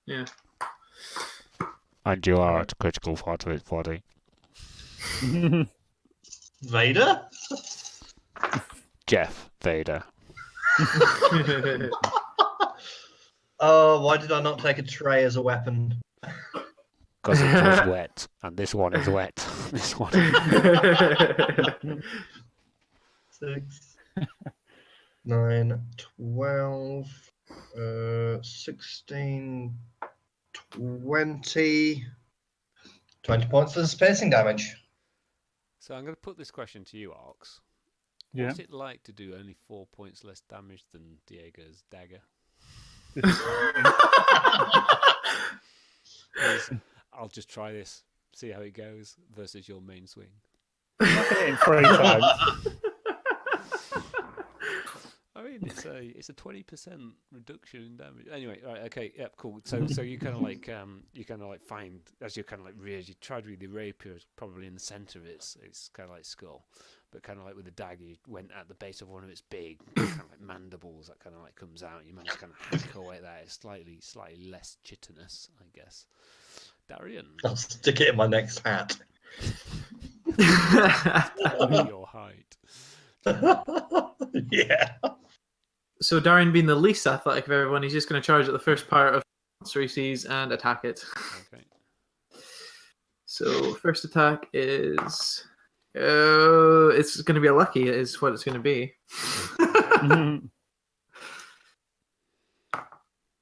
Yeah. And you are at a critical part of its body. Vader? Jeff Vader. Oh, why did I not take a tray as a weapon? Because it was wet, and this one is wet. This one. 6, 9, 12, 16, 20. 20 points for the piercing damage. So I'm going to put this question to you, Ox. Yeah. What's it like to do only 4 points less damage than Diego's dagger? I'll just try this, see how it goes, versus your main swing. In 3 times. I mean, it's a 20% reduction in damage. Anyway, right, okay, yep, cool. So you kind of like find as you kind of like you tried with the rapier, it's probably in the center of its kind of like skull, but kind of like with the dagger, you went at the base of one of its big kind of like mandibles that kind of like comes out. You managed to kind of hack away at that. It's slightly less chitinous, I guess. Darian, I'll stick it in my next hat. your height. Yeah. So Darian, being the least athletic of everyone, he's just going to charge at the first part of monster he sees and attack it. Okay. So first attack is, it's going to be a lucky. Is what it's going to be.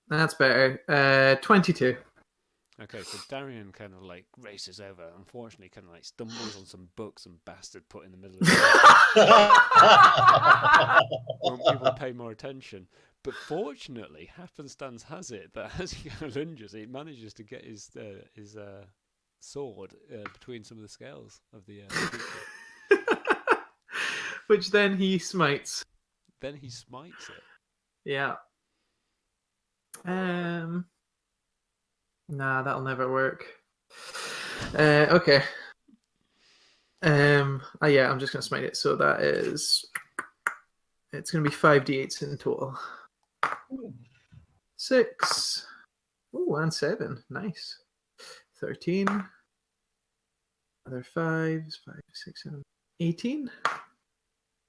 That's better. 22. Okay, so Darian kind of like races over. Unfortunately, kind of like stumbles on some books some bastard put in the middle of the won't people pay more attention? But fortunately, happenstance has it that as he kind of lunges, he manages to get his sword between some of the scales of the creature. Which then he smites. Then he smites it. Yeah. Nah, that'll never work. Okay. Yeah, I'm just gonna smite it. So that is, it's gonna be 5d8s in total. 6. Ooh, and 7. Nice. 13. Other 5s. 5, 6, 7, 18.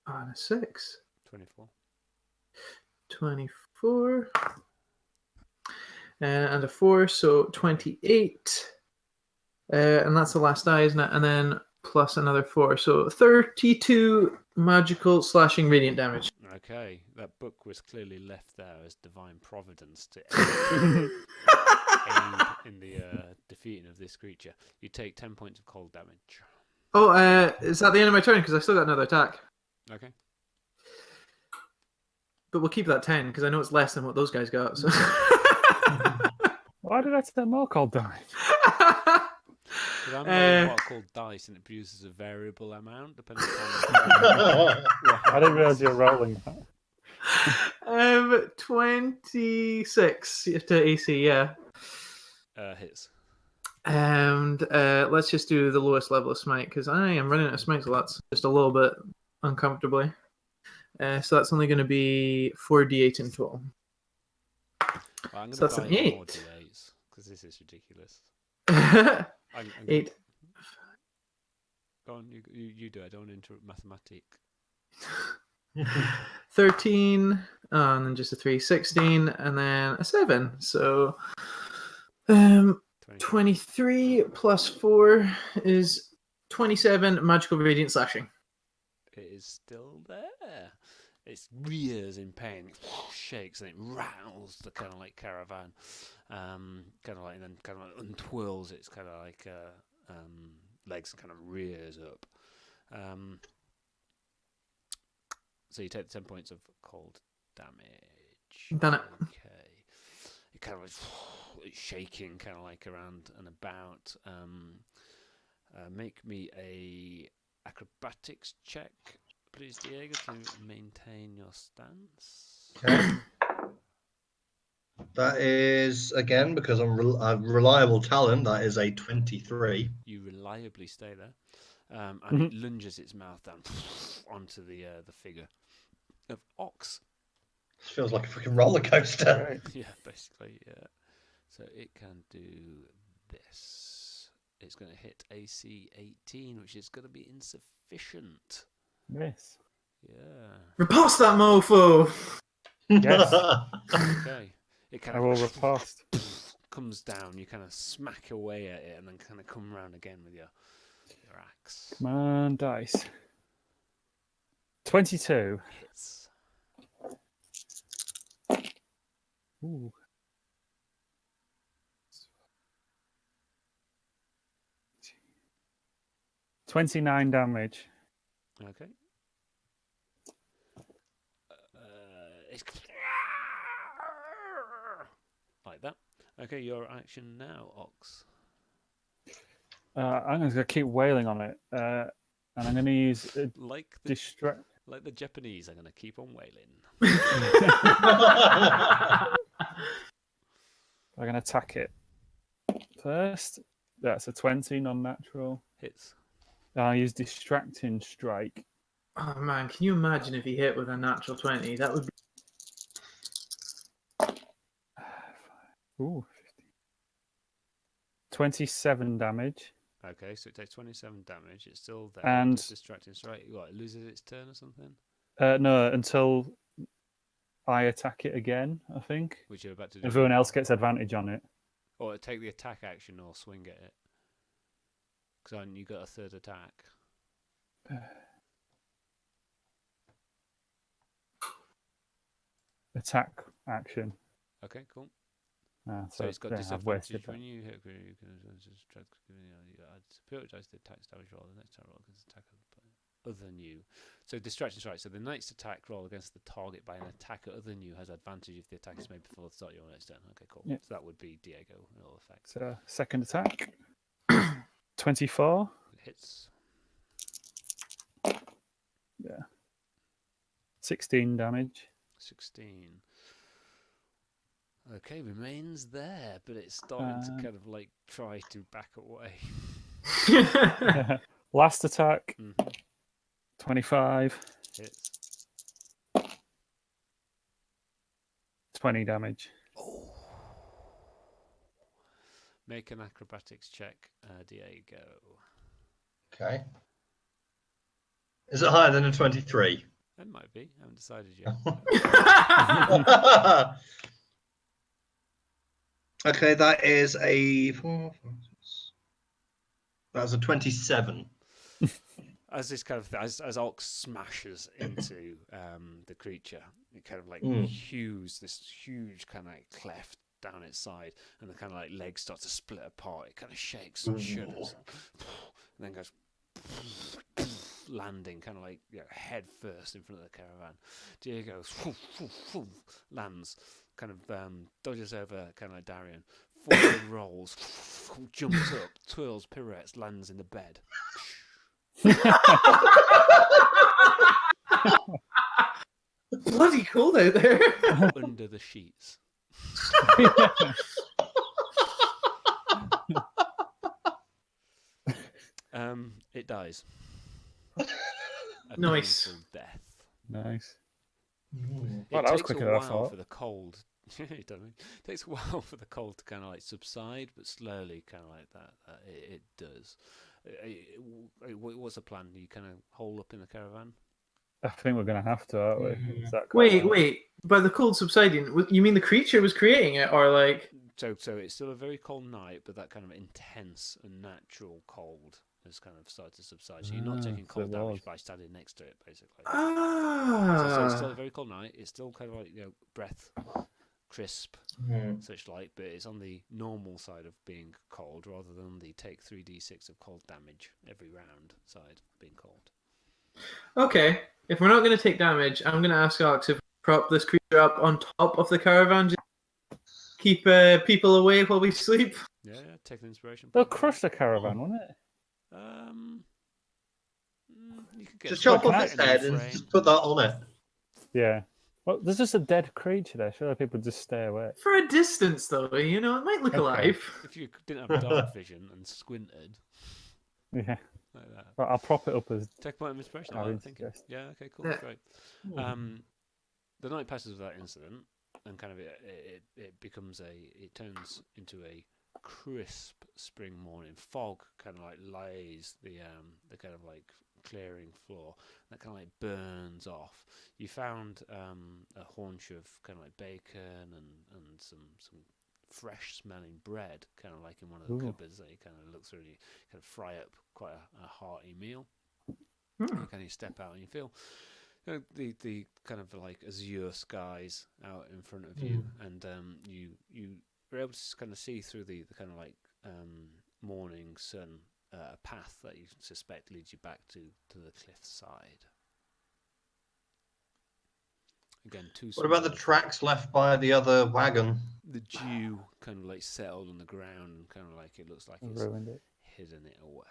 And a 6. 24. 24. And a 4, so 28. And that's the last die, isn't it? And then plus another 4, so 32 magical slashing radiant damage. Okay, that book was clearly left there as divine providence to aid in the defeating of this creature. You take 10 points of cold damage. Oh, is that the end of my turn? Because I still got another attack. Okay. But we'll keep that 10, because I know it's less than what those guys got. So. Why did I take more cold damage? Because I'm rolling what are called dice, and it produces a variable amount depending on. I didn't realise you were rolling that. 26 to AC, yeah. Hits. And let's just do the lowest level of smite, because I am running out of smite slots just a little bit uncomfortably. So that's only going to be 4d8 in total. Well, I'm So going to that's buy an you more 8. d8s because this is ridiculous. 8. Go on, you do it. I don't want to interrupt mathematics. 13, and then just a 3, 16, and then a 7. So 23 plus 4 is 27 magical radiant slashing. It is still there. It rears in pain, it shakes, and it rattles the kind of like caravan, kind of like, and then kind of like untwirls its kind of like legs and kind of rears up. So you take the 10 points of cold damage. Done it. Okay. It kind of like, it's shaking kind of like around and about. Make me a acrobatics check, please, Diego, to maintain your stance. Okay. That is, again, because I'm a reliable talent, that is a 23. You reliably stay there. And it lunges its mouth down onto the figure of Ox. This feels like a freaking roller coaster. Right. Yeah, basically, yeah. So it can do this. It's going to hit AC 18, which is going to be insufficient. Yes. Yeah. Repulse that mofo! Yes. Okay. It kind I of will riposte. comes down. You kind of smack away at it, and then kind of come around again with your axe. Come on, dice. 22. Hits. Ooh. $29 damage. Okay. It's like that. Okay, your action now, Ox. I'm going to keep wailing on it. And I'm going to use Like the distract. Like the Japanese, I'm going to keep on wailing. I'm going to attack it first. That's a 20, non-natural. Hits. I'll use distracting strike. Oh man, can you imagine if he hit with a natural 20? That would be... Ooh, 27 damage. Okay, so it takes 27 damage. It's still there. And just distracting strike. What, it loses its turn or something? no, until I attack it again, I think. Which you're about to do. Everyone else gets advantage on it. Or take the attack action or swing at it. Because you got a third attack. Attack action. Okay, cool. So it's got yeah, I've wasted disadvantage that. when you hit. You can just track. You add superior dice to the attack damage roll. The next time roll against attack other than you. So distraction's right. So the knight's attack roll against the target by an attacker other than you has advantage if the attack is made before the start of your next turn. Okay, cool. Yeah. So that would be Diego in all effects. So second attack. 24. It hits. 16 damage. 16. Okay, remains there, but it's starting to kind of like try to back away. Last attack. Mm-hmm. 25. Hits. 20 damage. Oh. Make an acrobatics check, Diego. Okay. Is it higher than a 23? It might be. I haven't decided yet. Okay, that is a. That's a 27. As this kind of as Ox smashes into the creature, it kind of like hews this huge kind of like cleft down its side, and the kind of like legs start to split apart. It kind of shakes and shudders, and then goes landing kind of like head first in front of the caravan. Diego lands, kind of dodges over kind of like Darian, forward rolls, jumps up, twirls, pirouettes, lands in the bed. Bloody cold out there. Under the sheets. It dies. A Nice. painful death. Nice. It Well, that was takes quicker a than I while thought. for the cold. It doesn't. It takes a while for the cold to kind of like subside, but slowly, kind of like that, it does. What's the plan? Do you kind of hole up in the caravan? I think we're going to have to, aren't we? Is that Wait. By the cold subsiding, you mean the creature was creating it, or like? So it's still a very cold night, but that kind of intense and natural cold has kind of started to subside. So you're not taking so cold it damage was. by standing next to it, basically. So it's still a very cold night. It's still kind of like breath, crisp, such like, but it's on the normal side of being cold rather than the take 3d6 of cold damage every round side of being cold. Okay, if we're not going to take damage, I'm going to ask Ox if we prop this creature up on top of the caravan, just keep people away while we sleep. Yeah, take an inspiration. They'll crush the caravan, won't it? You could just chop off its head and just put that on it. Yeah. Well, there's just a dead creature there. Surely people just stay away. For a distance, though, it might look alive. If you didn't have dark vision and squinted. Yeah. Like that. Well, I'll prop it up as. Take a point of inspiration. I I would think. suggest. Yeah. Okay. Cool. Yeah. Great. The night passes without incident, and kind of it becomes it turns into a crisp spring morning. Fog kind of like lays the kind of like clearing floor that kind of like burns off. You found a haunch of kind of like bacon and some fresh smelling bread, kind of like in one of the cupboards that you kind of look through and you kind of fry up quite a hearty meal. You kind of step out and you feel the kind of like azure skies out in front of you, and you were able to kind of see through the kind of like morning sun a path that you suspect leads you back to the cliff side. Again, What about the tracks left by the other wagon? The dew kind of like settled on the ground, kind of like it looks like it's Ruined it. hidden it away.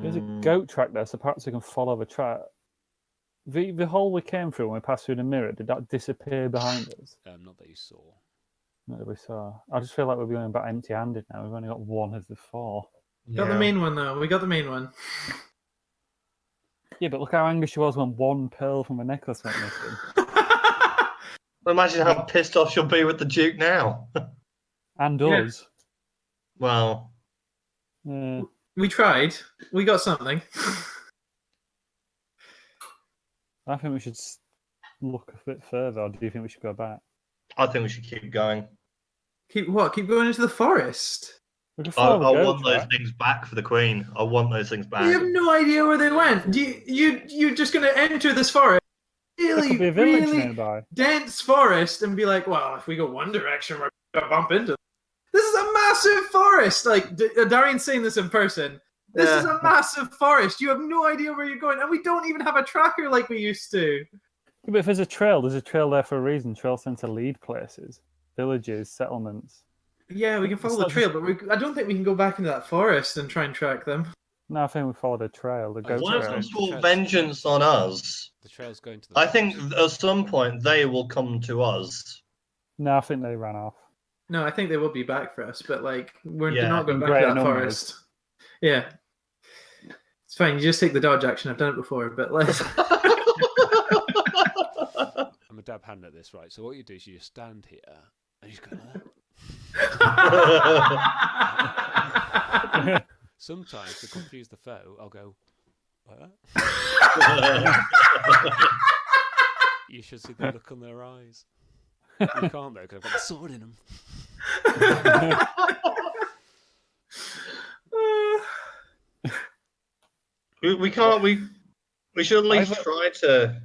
There's a goat track there, so perhaps we can follow the track. The hole we came through when we passed through the mirror, did that disappear behind us? Not that you saw. Not that we saw. I just feel like we're going about empty-handed now. We've only got one of the four. Got the main one, though. We got the main one. Yeah, but look how angry she was when one pearl from her necklace went missing. Imagine how pissed off she'll be with the Duke now. And Yeah. us. Well, We tried. We got something. I think we should look a bit further, or do you think we should go back? I think we should keep going. Keep what? Keep going into the forest? We can I follow the goat want those track. things back for the Queen. I want those things back. We have no idea where they went. You're just going to enter this forest, There really, could be a village really nearby. dense forest, and be like, well, if we go one direction, we're I bump into them. This is a massive forest. Like Darian's saying this in person. This is a massive forest. You have no idea where you're going, and we don't even have a tracker like we used to. But if there's a trail there for a reason. Trails tend to lead places, villages, settlements. Yeah, we can follow the trail, but I don't think we can go back into that forest and try and track them. No, I think we followed a trail. The goat One of trail. them swore vengeance on us. The trail's going to the I think forest. at some point they will come to us. No, I think they ran off. No, I think they will be back for us, but like we're Yeah. not going back Great to that numbers. forest. Yeah, it's fine. You just take the dodge action. I've done it before, but like I'm a dab hand at this, right? So what you do is you just stand here and you just go. Sometimes to confuse the foe, I'll go. What? You should see the look on their eyes. You can't though, because I've got the sword in them. We can't. We should at least try to.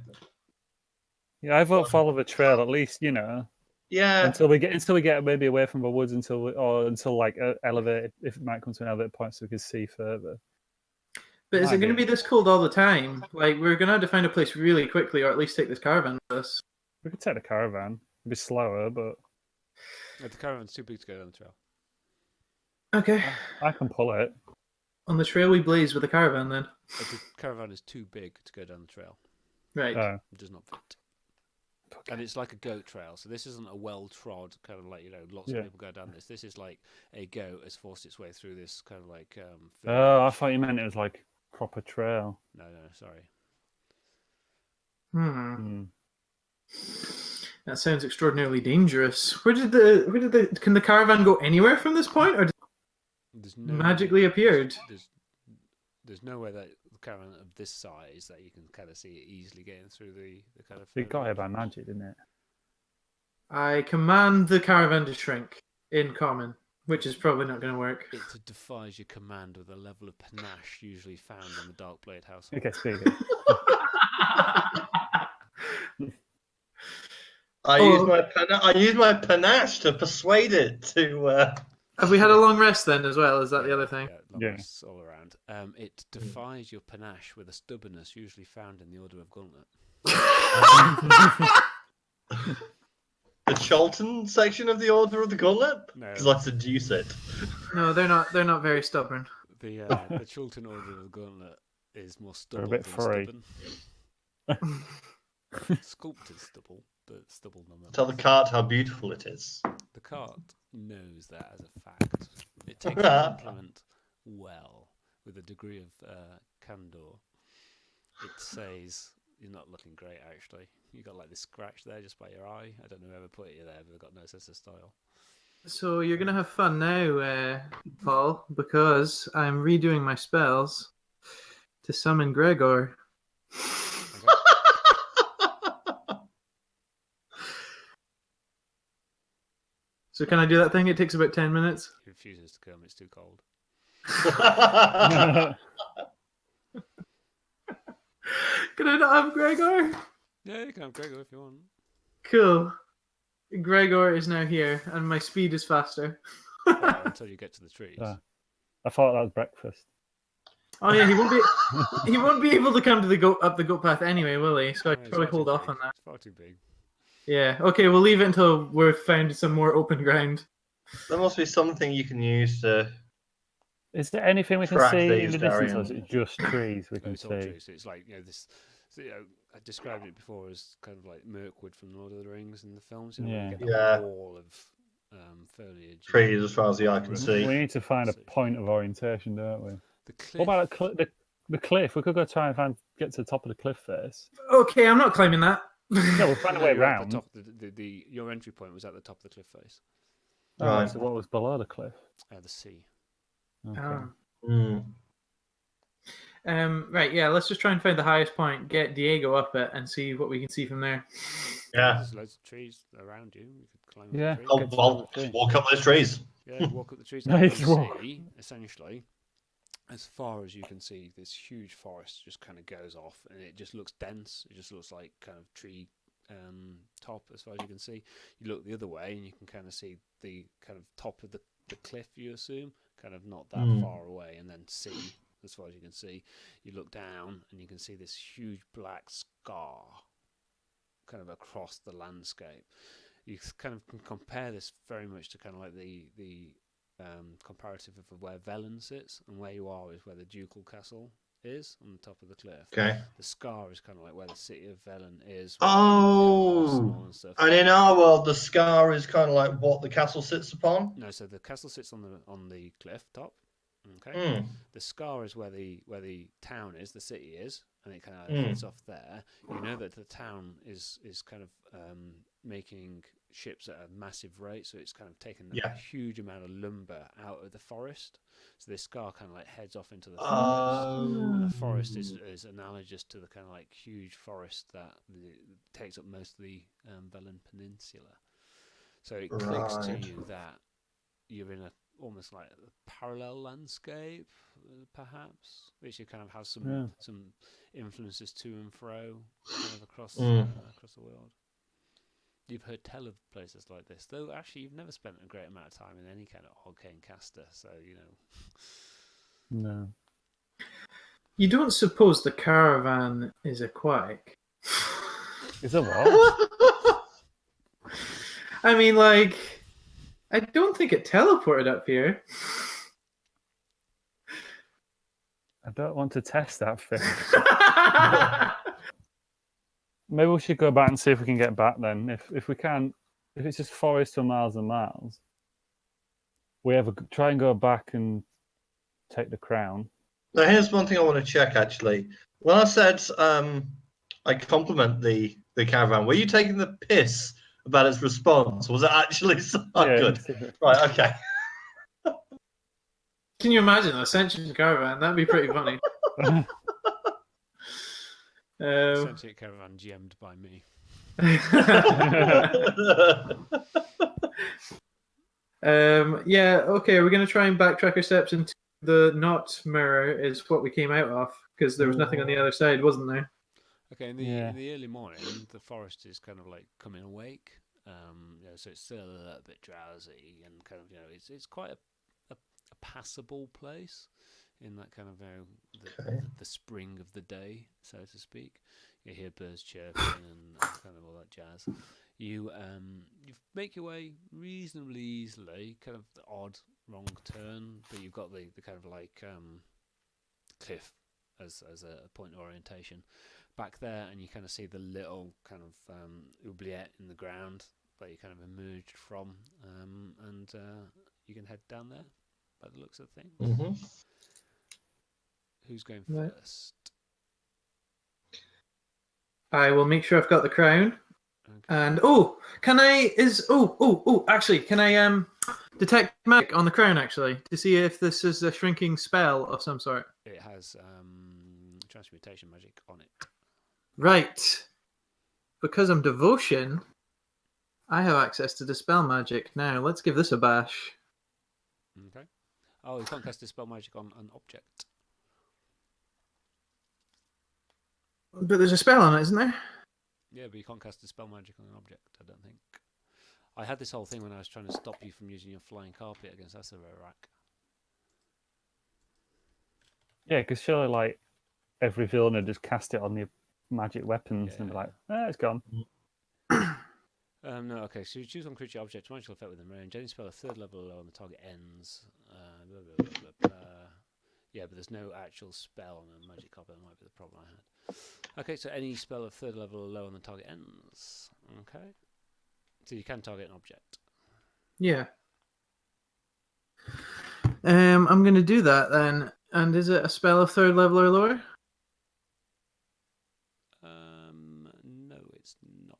Yeah, I vote follow the trail at least. Yeah. Until we get maybe away from the woods until like elevated, if it might come to an elevated point, so we can see further. But is it going to be this cold all the time? Like we're going to have to find a place really quickly, or at least take this caravan with us. We could take the caravan. It'd be slower, but The caravan's too big to go down the trail. Okay. I can pull it. On the trail we blaze with the caravan then. The caravan is too big to go down the trail. Right. It does not fit. And it's like a goat trail, so this isn't a well-trod kind of like lots of people go down this. This is like a goat has forced its way through this kind of like. I thought you meant it was like proper trail. No, sorry. That sounds extraordinarily dangerous. Can the caravan go anywhere from this point, or There's no magically appeared? There's no way that the caravan of this size that you can kind of see it easily getting through the kind of. It got here by magic, didn't it? I command the caravan to shrink in common, which is probably not going to work. It defies your command with a level of panache usually found in the Darkblade household. It gets bigger. I use my panache to persuade it to. Have we had a long rest then as well? Is that the other thing? Yeah, yes, all around. It defies your panache with a stubbornness usually found in the Order of Gauntlet. The Cholton section of the Order of the Gauntlet? No, Because I seduce it. No, they're not. They're not very stubborn. the Chilton Order of the Gauntlet is more stubble bit than furry. stubborn. Sculpted stubble, but stubble nonetheless. Tell the cart how beautiful it is. The cart knows that as a fact. It takes the compliment well, with a degree of candor. It says, "You're not looking great, actually. You got like this scratch there just by your eye. I don't know whoever put it there, but they've got no sense of style." So you're gonna have fun now, Paul, because I'm redoing my spells to summon Gregor. So can I do that thing? It takes about 10 minutes. He refuses to come. It's too cold. Can I not have Gregor? Yeah, you can have Gregor if you want. Cool. Gregor is now here, and my speed is faster. Until you get to the trees. I thought that was breakfast. Oh yeah, he won't be able to come to the goat path anyway, will he? So I No, should it's probably far too hold off big. on that. It's far too big. Yeah. Okay, we'll leave it until we've found some more open ground. There must be something you can use to. Is there anything we can Track see in these, the distance, or Darian. is it just trees we can It's all see? trees. So it's like this. So, I described it before as kind of like Mirkwood from Lord of the Rings in the films. Where you get the Yeah. wall of foliage. Trees as far as the eye can see. We need to find a point of orientation, don't we? The cliff. What about the cliff? We could go try and get to the top of the cliff first. Okay, I'm not climbing that. Yeah, we'll find a No, way you're at around. the top. Your entry point was at the top of the cliff face. Right. So what was below the cliff? The sea. Okay. Right, yeah, let's just try and find the highest point, get Diego up it, and see what we can see from there. Yeah. There's loads of trees around you. You could climb Yeah. up the trees. Oh, Get to well, the tree. just walk up those trees. Yeah, walk up the trees. Nice And you can walk. see, essentially, as far as you can see, this huge forest just kind of goes off, and it just looks dense. It just looks like kind of tree top as far as you can see. You look the other way and you can kind of see the kind of top of the cliff, you assume, kind of not that far away, and then sea as far as you can see. You look down and you can see this huge black scar kind of across the landscape. You kind of can compare this very much to kind of like the comparative of where Velen sits, and where you are is where the ducal castle is on the top of the cliff. Okay. The scar is kind of like where the city of Velen is. Oh, And stuff. and in our world, the scar is kind of like what the castle sits upon. No, so the castle sits on the cliff top. Okay. The scar is where the town is, the city is, and it kind of heads off there. You know that the town is kind of making ships at a massive rate, so it's kind of taken a huge amount of lumber out of the forest. So this scar kind of like heads off into the forest, and the forest is analogous to the kind of like huge forest that takes up most of the Velen Peninsula. So it clicks to you that you're in almost like a parallel landscape, perhaps, which you kind of have some influences to and fro kind of across the world. You've heard tell of places like this, though actually you've never spent a great amount of time in any kind of arcane caster, so you know. No. You don't suppose the caravan is aquatic? Is it what? I mean, like, I don't think it teleported up here. I don't want to test that thing. Maybe we should go back and see if we can get back then. If we can, if it's just forest for miles and miles, we try and go back and take the crown. Now, here's one thing I want to check, actually. When I said I compliment the caravan, were you taking the piss about its response? Was it actually so good? Right, okay. Can you imagine a sentient caravan? That'd be pretty funny. Sentient caravan GM'd by me. Yeah, okay, we're going to try and backtrack our steps into the not mirror is what we came out of, because there was nothing on the other side, wasn't there? Okay, in the early morning, the forest is kind of like coming awake. So it's still a little bit drowsy and kind of, it's quite a passable place in that kind of the spring of the day, so to speak. You hear birds chirping and kind of all that jazz. You make your way reasonably easily, kind of the odd wrong turn, but you've got the kind of like cliff as a point of orientation back there, and you kind of see the little kind of oubliette in the ground that you kind of emerged from, and you can head down there by the looks of things. Mm-hmm. Who's going first? I will make sure I've got the crown. Okay. And can I detect magic on the crown actually to see if this is a shrinking spell of some sort? It has transmutation magic on it. Right. Because I'm devotion, I have access to dispel magic. Now let's give this a bash. Okay. Oh, you can't cast dispel magic on an object. But there's a spell on it, isn't there? Yeah, but you can't cast dispel magic on an object, I don't think. I had this whole thing when I was trying to stop you from using your flying carpet against Asarorak. Yeah, because surely like every villain would just cast it on the magic weapons and be like, it's gone. No, okay, so you choose one creature object, magical effect within range. Any spell of third level or lower on the target ends. Blah, blah, blah, blah, blah. Yeah, but there's no actual spell on a magic carpet. That might be the problem I had. Okay, so any spell of third level or lower on the target ends. Okay. So you can target an object. Yeah. I'm going to do that then. And is it a spell of third level or lower? No, it's not.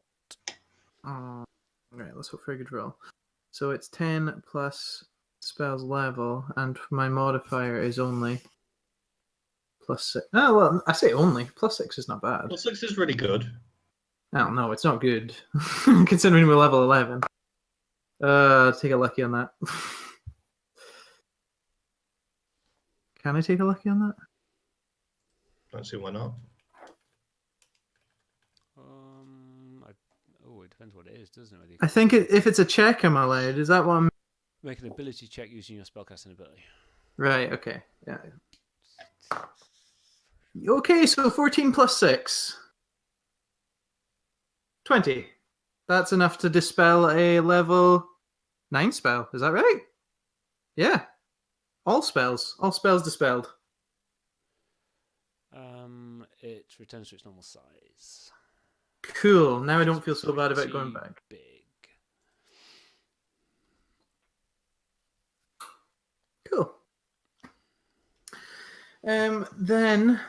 Right, let's hope for a good roll. So it's 10 plus spells level, and my modifier is only +6. Oh, well, I say only. +6 is not bad. +6 is really good. Oh, no, it's not good. Considering we're level 11. Take a lucky on that. Can I take a lucky on that? Don't see why not. I Depends what it is, doesn't it? Whether you I think if it's a check, I'm allowed. Is that what I'm... make an ability check using your spellcasting ability. Right, okay. Yeah. Okay, so 14 plus 6. 20. That's enough to dispel a level 9 spell. Is that right? Yeah. All spells dispelled. It returns to its normal size. Cool. Now I don't feel so bad about going Pretty back. Big. Cool. Then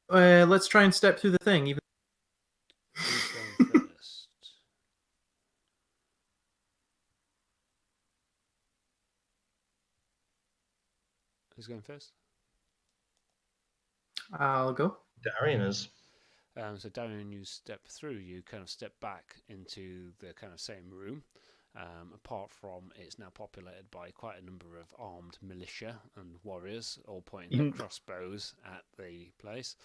let's try and step through the thing. Even Who's going first? Who's going first? I'll go. Darian is. So Darian, you step through. You kind of step back into the kind of same room. Apart from it's now populated by quite a number of armed militia and warriors, all pointing their crossbows at the place.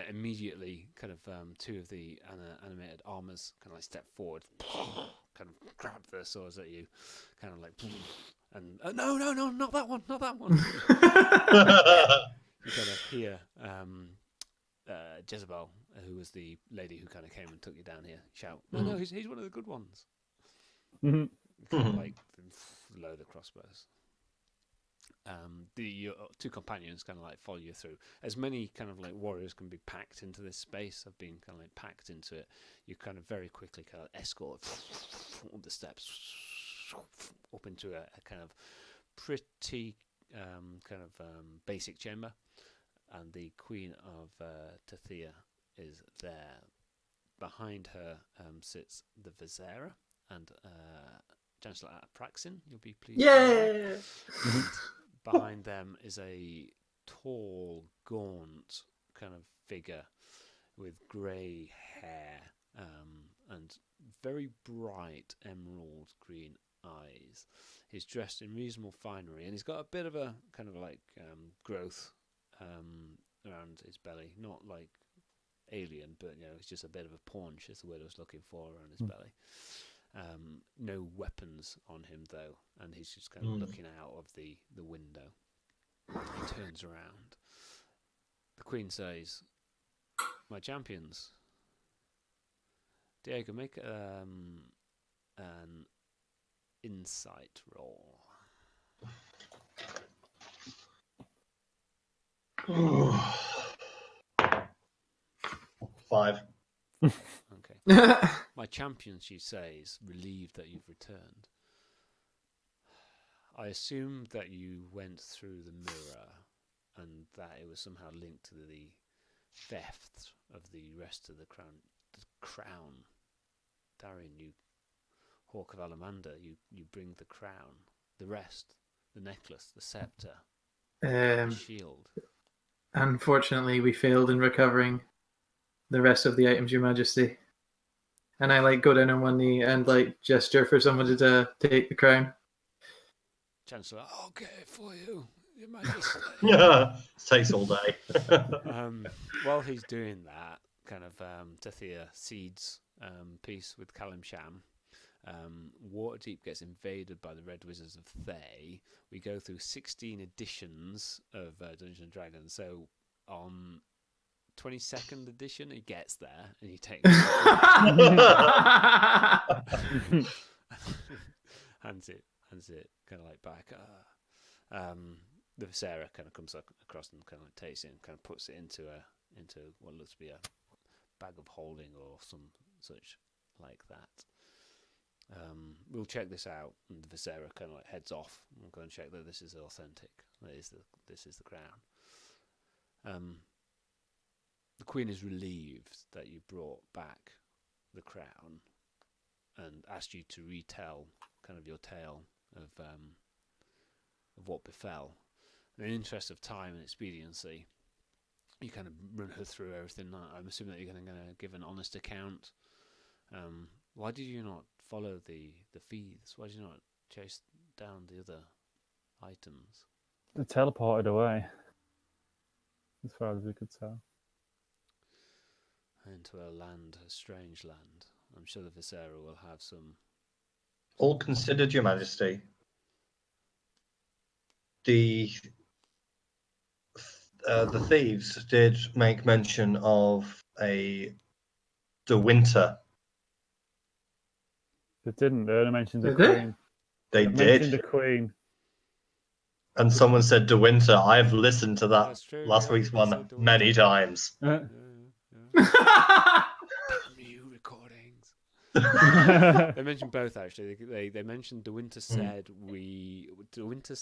Immediately, kind of two of the animated armors kind of like step forward, kind of grab their swords at you, kind of like, and no, not that one, not that one. You kind of hear Jezebel, who was the lady who kind of came and took you down here, shout, "No, he's one of the good ones." Mm-hmm. Kind of like load the crossbows. Your two companions kind of like follow you through. As many kind of like warriors can be packed into this space, have been kind of like packed into it. You kind of very quickly kind of escort up the steps up into a kind of pretty basic chamber, and the Queen of Tethyr is there. Behind her sits the Visera and Chancellor Apraxin. You'll be pleased. Yeah. Behind them is a tall, gaunt kind of figure with grey hair and very bright emerald green eyes. He's dressed in reasonable finery, and he's got a bit of a kind of like growth around his belly, not like alien, but it's just a bit of a paunch is the word I was looking for around his belly. No weapons on him though, and he's just kind of looking out of the window. He turns around. The Queen says, "My champions, Diego, make an insight roll." Five. Okay. My champions, she says, relieved that you've returned. I assumed that you went through the mirror and that it was somehow linked to the theft of the rest of the crown. Darian, you Hawk of Alamander, you bring the crown, the rest, the necklace, the scepter, the shield. Unfortunately, we failed in recovering the rest of the items, Your Majesty. And I go down on one knee and gesture for someone to take the crown. Chancellor, I'll get it for you, Your Majesty. Yeah, it takes all day. While he's doing that, kind of Tethyr cedes peace with Kalimsham. Waterdeep gets invaded by the Red Wizards of Thay. We go through 16 editions of Dungeons and Dragons. So on 22nd edition, he gets there and he takes hands it kind of like back. The Visera kind of comes across and kind of like takes it and kind of puts it into what looks to be a bag of holding or some such like that. We'll check this out, and the Visera kind of like heads off. We'll go and check that this is authentic. This is the crown. The Queen is relieved that you brought back the crown, and asked you to retell kind of your tale of what befell. In the interest of time and expediency, you kind of run her through everything. I'm assuming that you're going to give an honest account. Why did you not follow the thieves? Why did you not chase down the other items? They teleported away, as far as we could tell. Into a strange land. I'm sure the Visera will have some. All considered, Your Majesty, the thieves did make mention of the winter. They didn't. They only mentioned the Did they? queen. They Mentioned did. the queen. And someone said De Winter. I've listened to that That's true. last yeah, week's they one said De many Winter. times. Yeah, yeah. Damn you, recordings. They mentioned both actually. They mentioned De Winter said De Winter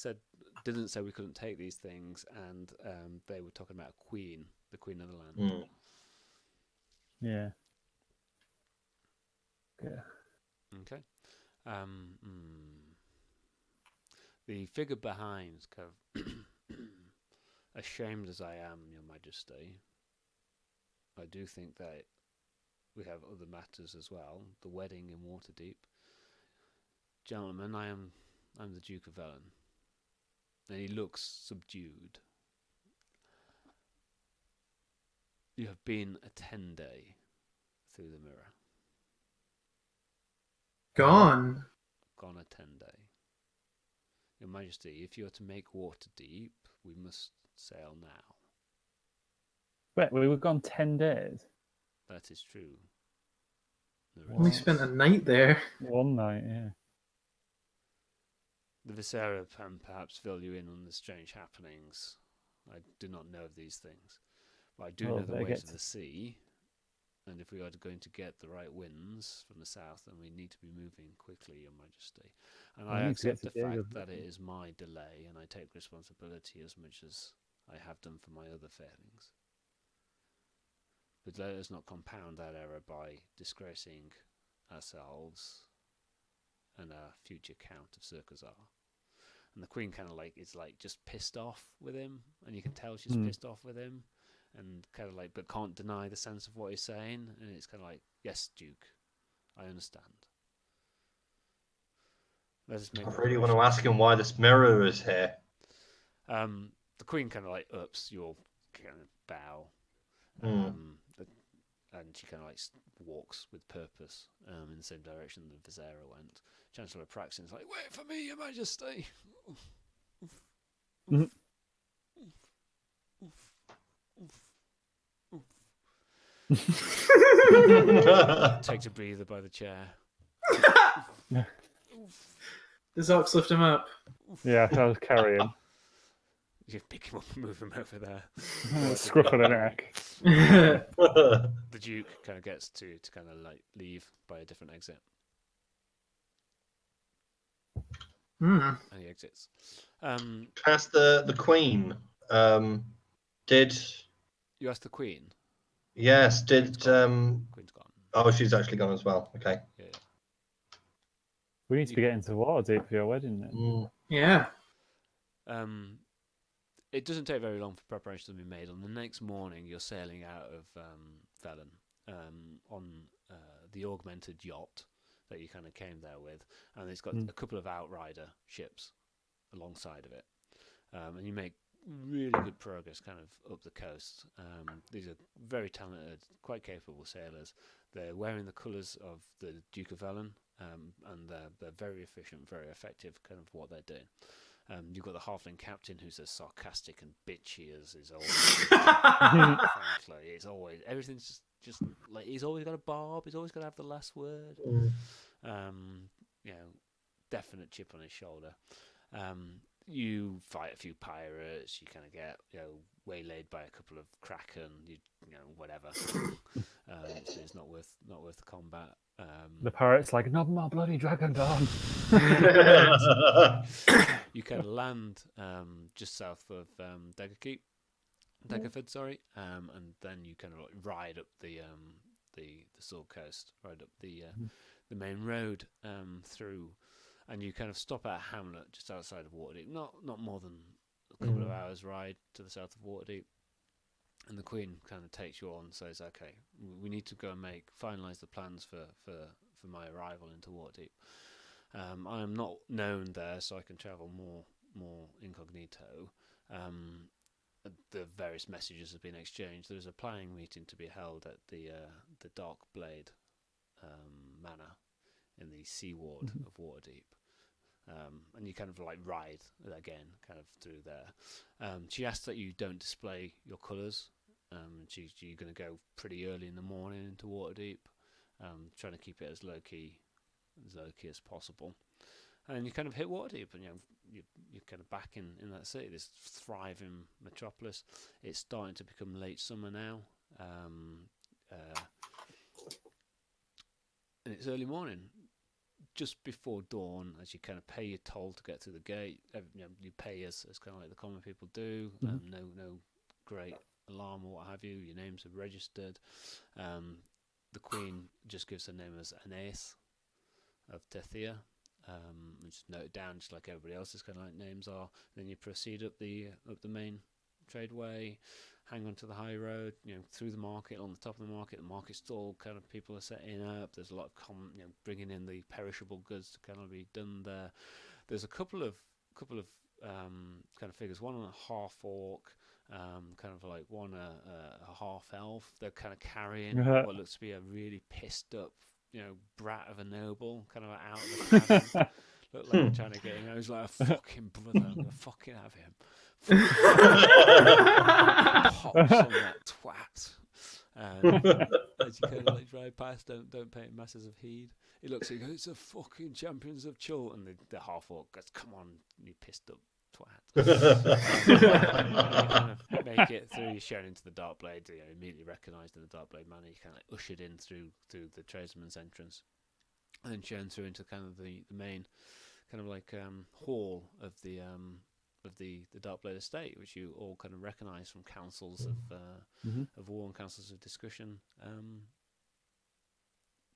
didn't say we couldn't take these things, and they were talking about a queen, the queen of the land. Yeah. Yeah. Okay. The figure behind, kind of ashamed as I am, Your Majesty, I do think that we have other matters as well. The wedding in Waterdeep. Gentlemen, I'm the Duke of Velen. And he looks subdued. You have been a 10-day through the mirror. Gone. Gone a 10-day. Your Majesty, if you are to make Waterdeep, we must sail now. Wait, we were gone 10 days. That is true. Only spent a night there. One night, yeah. The Visera can perhaps fill you in on the strange happenings. I do not know of these things. But I do know the ways of the sea. And if we are going to get the right winds from the south, then we need to be moving quickly, Your Majesty. And I accept the fact that it is my delay, and I take responsibility as much as I have done for my other failings. But let us not compound that error by disgracing ourselves and our future Count of Circazar. And the Queen kind of is just pissed off with him, and you can tell she's pissed off with him, and kind of but can't deny the sense of what he's saying, and it's kind of yes, Duke, I understand. Let us make. I really want to ask him why this mirror is here. The Queen kind of ups your kind of bow, and she kind of walks with purpose in the same direction that Visera went. Chancellor Praxion's wait for me, Your Majesty. Takes a breather by the chair. Does Ox lift him up? Yeah, I'll carry him. You pick him up and move him over there. Scruff of the neck. The Duke kind of gets to kind of leave by a different exit. And he exits. Ask the Queen. Did you ask the Queen? Yes. Did Queen's gone. Oh, she's actually gone as well. Okay. Yeah. We need to be getting to Waterdeep for your wedding then. Yeah. It doesn't take very long for preparations to be made. On the next morning, you're sailing out of Velen on the augmented yacht that you kind of came there with, and it's got a couple of outrider ships alongside of it, and you make really good progress kind of up the coast. These are very talented, quite capable sailors. They're wearing the colours of the Duke of Velen, and they're very efficient, very effective, kind of what they're doing. You've got the halfling captain who's as sarcastic and bitchy as is always. Frankly, it's always everything's just he's always got a barb. He's always got to have the last word. Definite chip on his shoulder. You fight a few pirates. You kind of get waylaid by a couple of kraken. Whatever. It's not worth the combat. The pirate's not more bloody dragon dawn. You can land just south of Daggerford, sorry, and then you kind of ride up the Sword Coast, ride up the main road through, and you kind of stop at a hamlet just outside of Waterdeep. Not more than a couple of hours ride to the south of Waterdeep. And the Queen kind of takes you on and says, okay, we need to go and finalise the plans for my arrival into Waterdeep. I am not known there, so I can travel more incognito. The various messages have been exchanged. There's a planning meeting to be held at the Dark Blade manor in the Sea Ward of Waterdeep. And you kind of like ride again, kind of through there. She asks that you don't display your colours. You're going to go pretty early in the morning into Waterdeep, trying to keep it as low key as possible. And you kind of hit Waterdeep, and you're kind of back in that city, this thriving metropolis. It's starting to become late summer now, and it's early morning. Just before dawn, as you kind of pay your toll to get through the gate, you pay as kind of like the common people do. No great alarm or what have you. Your names are registered. The Queen just gives her name as Anais of Tethyr, and just note it down just like everybody else's kind of like names are. Then you proceed up the main tradeway, hang on to the high road, through the market, on the top of the market. The market stall kind of people are setting up. There's a lot of bringing in the perishable goods to kind of be done there. There's a couple of kind of figures. One on a half orc, kind of like one a half elf. They're kind of carrying what looks to be a really pissed up, brat of a noble, kind of out of the cabin. Look like they're trying to get him. I was like, a fucking brother, I'm gonna fucking have him. Pops on that twat. As you kind of like drive past, don't pay masses of heed. He looks and goes, "It's the fucking champions of Chult," and the half orc goes, "Come on, you pissed up twat." You kind of make it through. You're shown into the Darkblade. Immediately recognised in the Darkblade manor. You kind of like ushered in through the tradesman's entrance, and then shown through into kind of the main kind of like hall of the Darkblade estate, which you all kind of recognise from councils of war and councils of discussion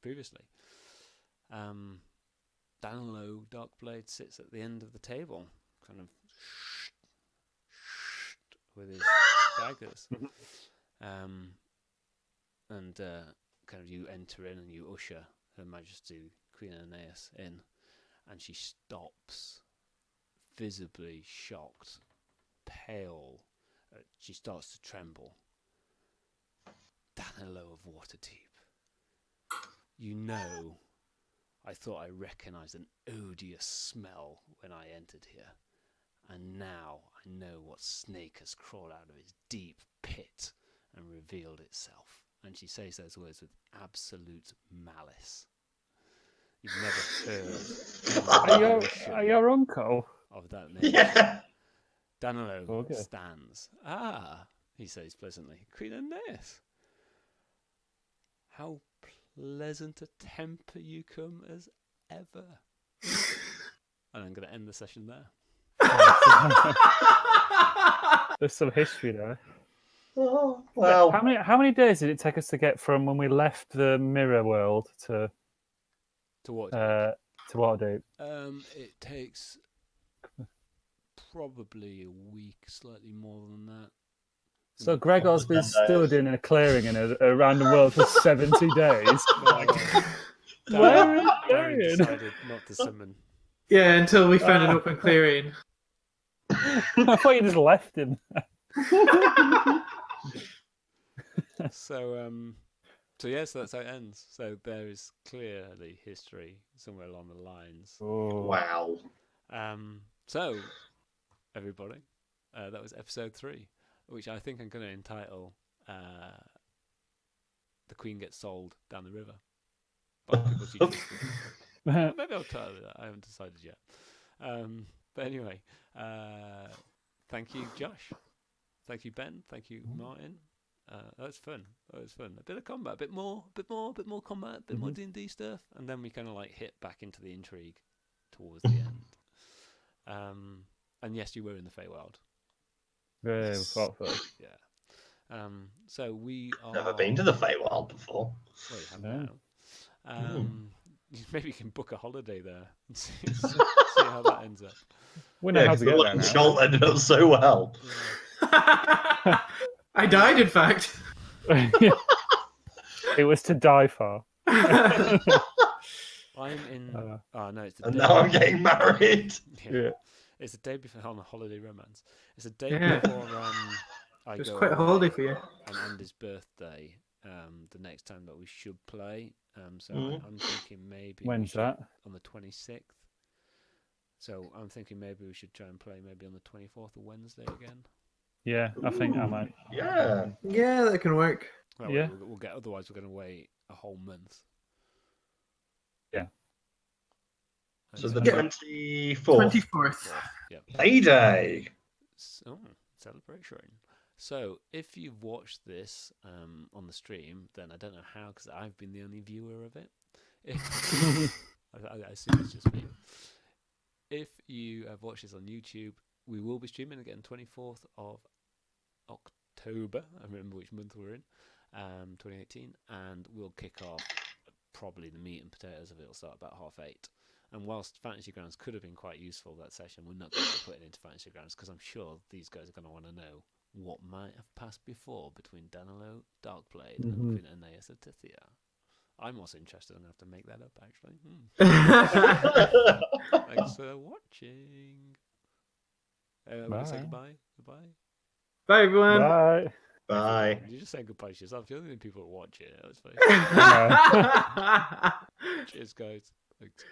previously. Danilo Darkblade sits at the end of the table, kind of with his daggers, and kind of you enter in and you usher Her Majesty Queen Anais in, and she stops, visibly shocked, pale. She starts to tremble. Danilo of Waterdeep, I thought I recognised an odious smell when I entered here, and now I know what snake has crawled out of its deep pit and revealed itself. And she says those words with absolute malice. You've never heard Are your uncle? of that name. Yeah. Danilo stands. "Ah," he says pleasantly, "Queen Anais, how pleasant a temper you come as ever." And I'm going to end the session there. There's some history there. Oh, wow. How many days did it take us to get from when we left the mirror world to what? To Waterdeep? It takes probably a week, slightly more than that. So Gregor's been stood in a clearing in a random world for 70 days. Where are you Darren going? decided not to summon. Yeah, until we found an open clearing. I thought you just left him. So that's how it ends. So there is clearly history somewhere along the lines. Wow. So everybody, that was episode 3, which I think I'm going to entitle "The Queen Gets Sold Down the River" by people she chooses. Maybe I'll title it that. I haven't decided yet. But anyway, thank you, Josh. Thank you, Ben. Thank you, Martin. That was fun. A bit of combat, a bit more combat, a bit more D&D stuff, and then we kind of like hit back into the intrigue towards the end. And yes, you were in the Feywild. Very thoughtful. Yeah. So we are. Never been to the Feywild before. Well, you have now. Maybe you can book a holiday there and see how that ends up. We know how to get there now. Chult ended up so well. Yeah. I died, in fact. It was to die for. I'm in. No, it's the And day. now I'm getting married. Yeah. It's the day before on a holiday romance. It's the day Yeah. before I It's go quite a away holiday for you. on Andy's birthday. the next time that we should play. So Mhm. I'm thinking maybe we When's should- that? on the 26th. So I'm thinking maybe we should try and play maybe on the 24th of Wednesday again. Yeah, I think I Ooh, might. Yeah. Yeah, that can work. That Yeah. way we'll get. Otherwise, we're going to wait a whole month. Yeah. So the Yeah. 24th. 24th. Yeah. Payday. So, celebration. So, if you've watched this on the stream, then I don't know how, because I've been the only viewer of it. I assume it's just me. If you have watched this on YouTube, we will be streaming again 24th of October. I remember which month we're in, 2018, and we'll kick off probably the meat and potatoes of it. Will start about 8:30. And whilst Fantasy Grounds could have been quite useful that session, we're not going to put it into Fantasy Grounds because I'm sure these guys are going to want to know what might have passed before between Danilo, Darkblade, and Queen Aeneas of Tethyr. I'm also interested. I'm going to have to make that up, actually. Thanks for watching. We'll say Bye. goodbye. Goodbye. Bye, everyone. Bye. Bye. You just say goodbye to yourself. You're the only people that watch it. That's fine. I know. Cheers, guys. Thanks.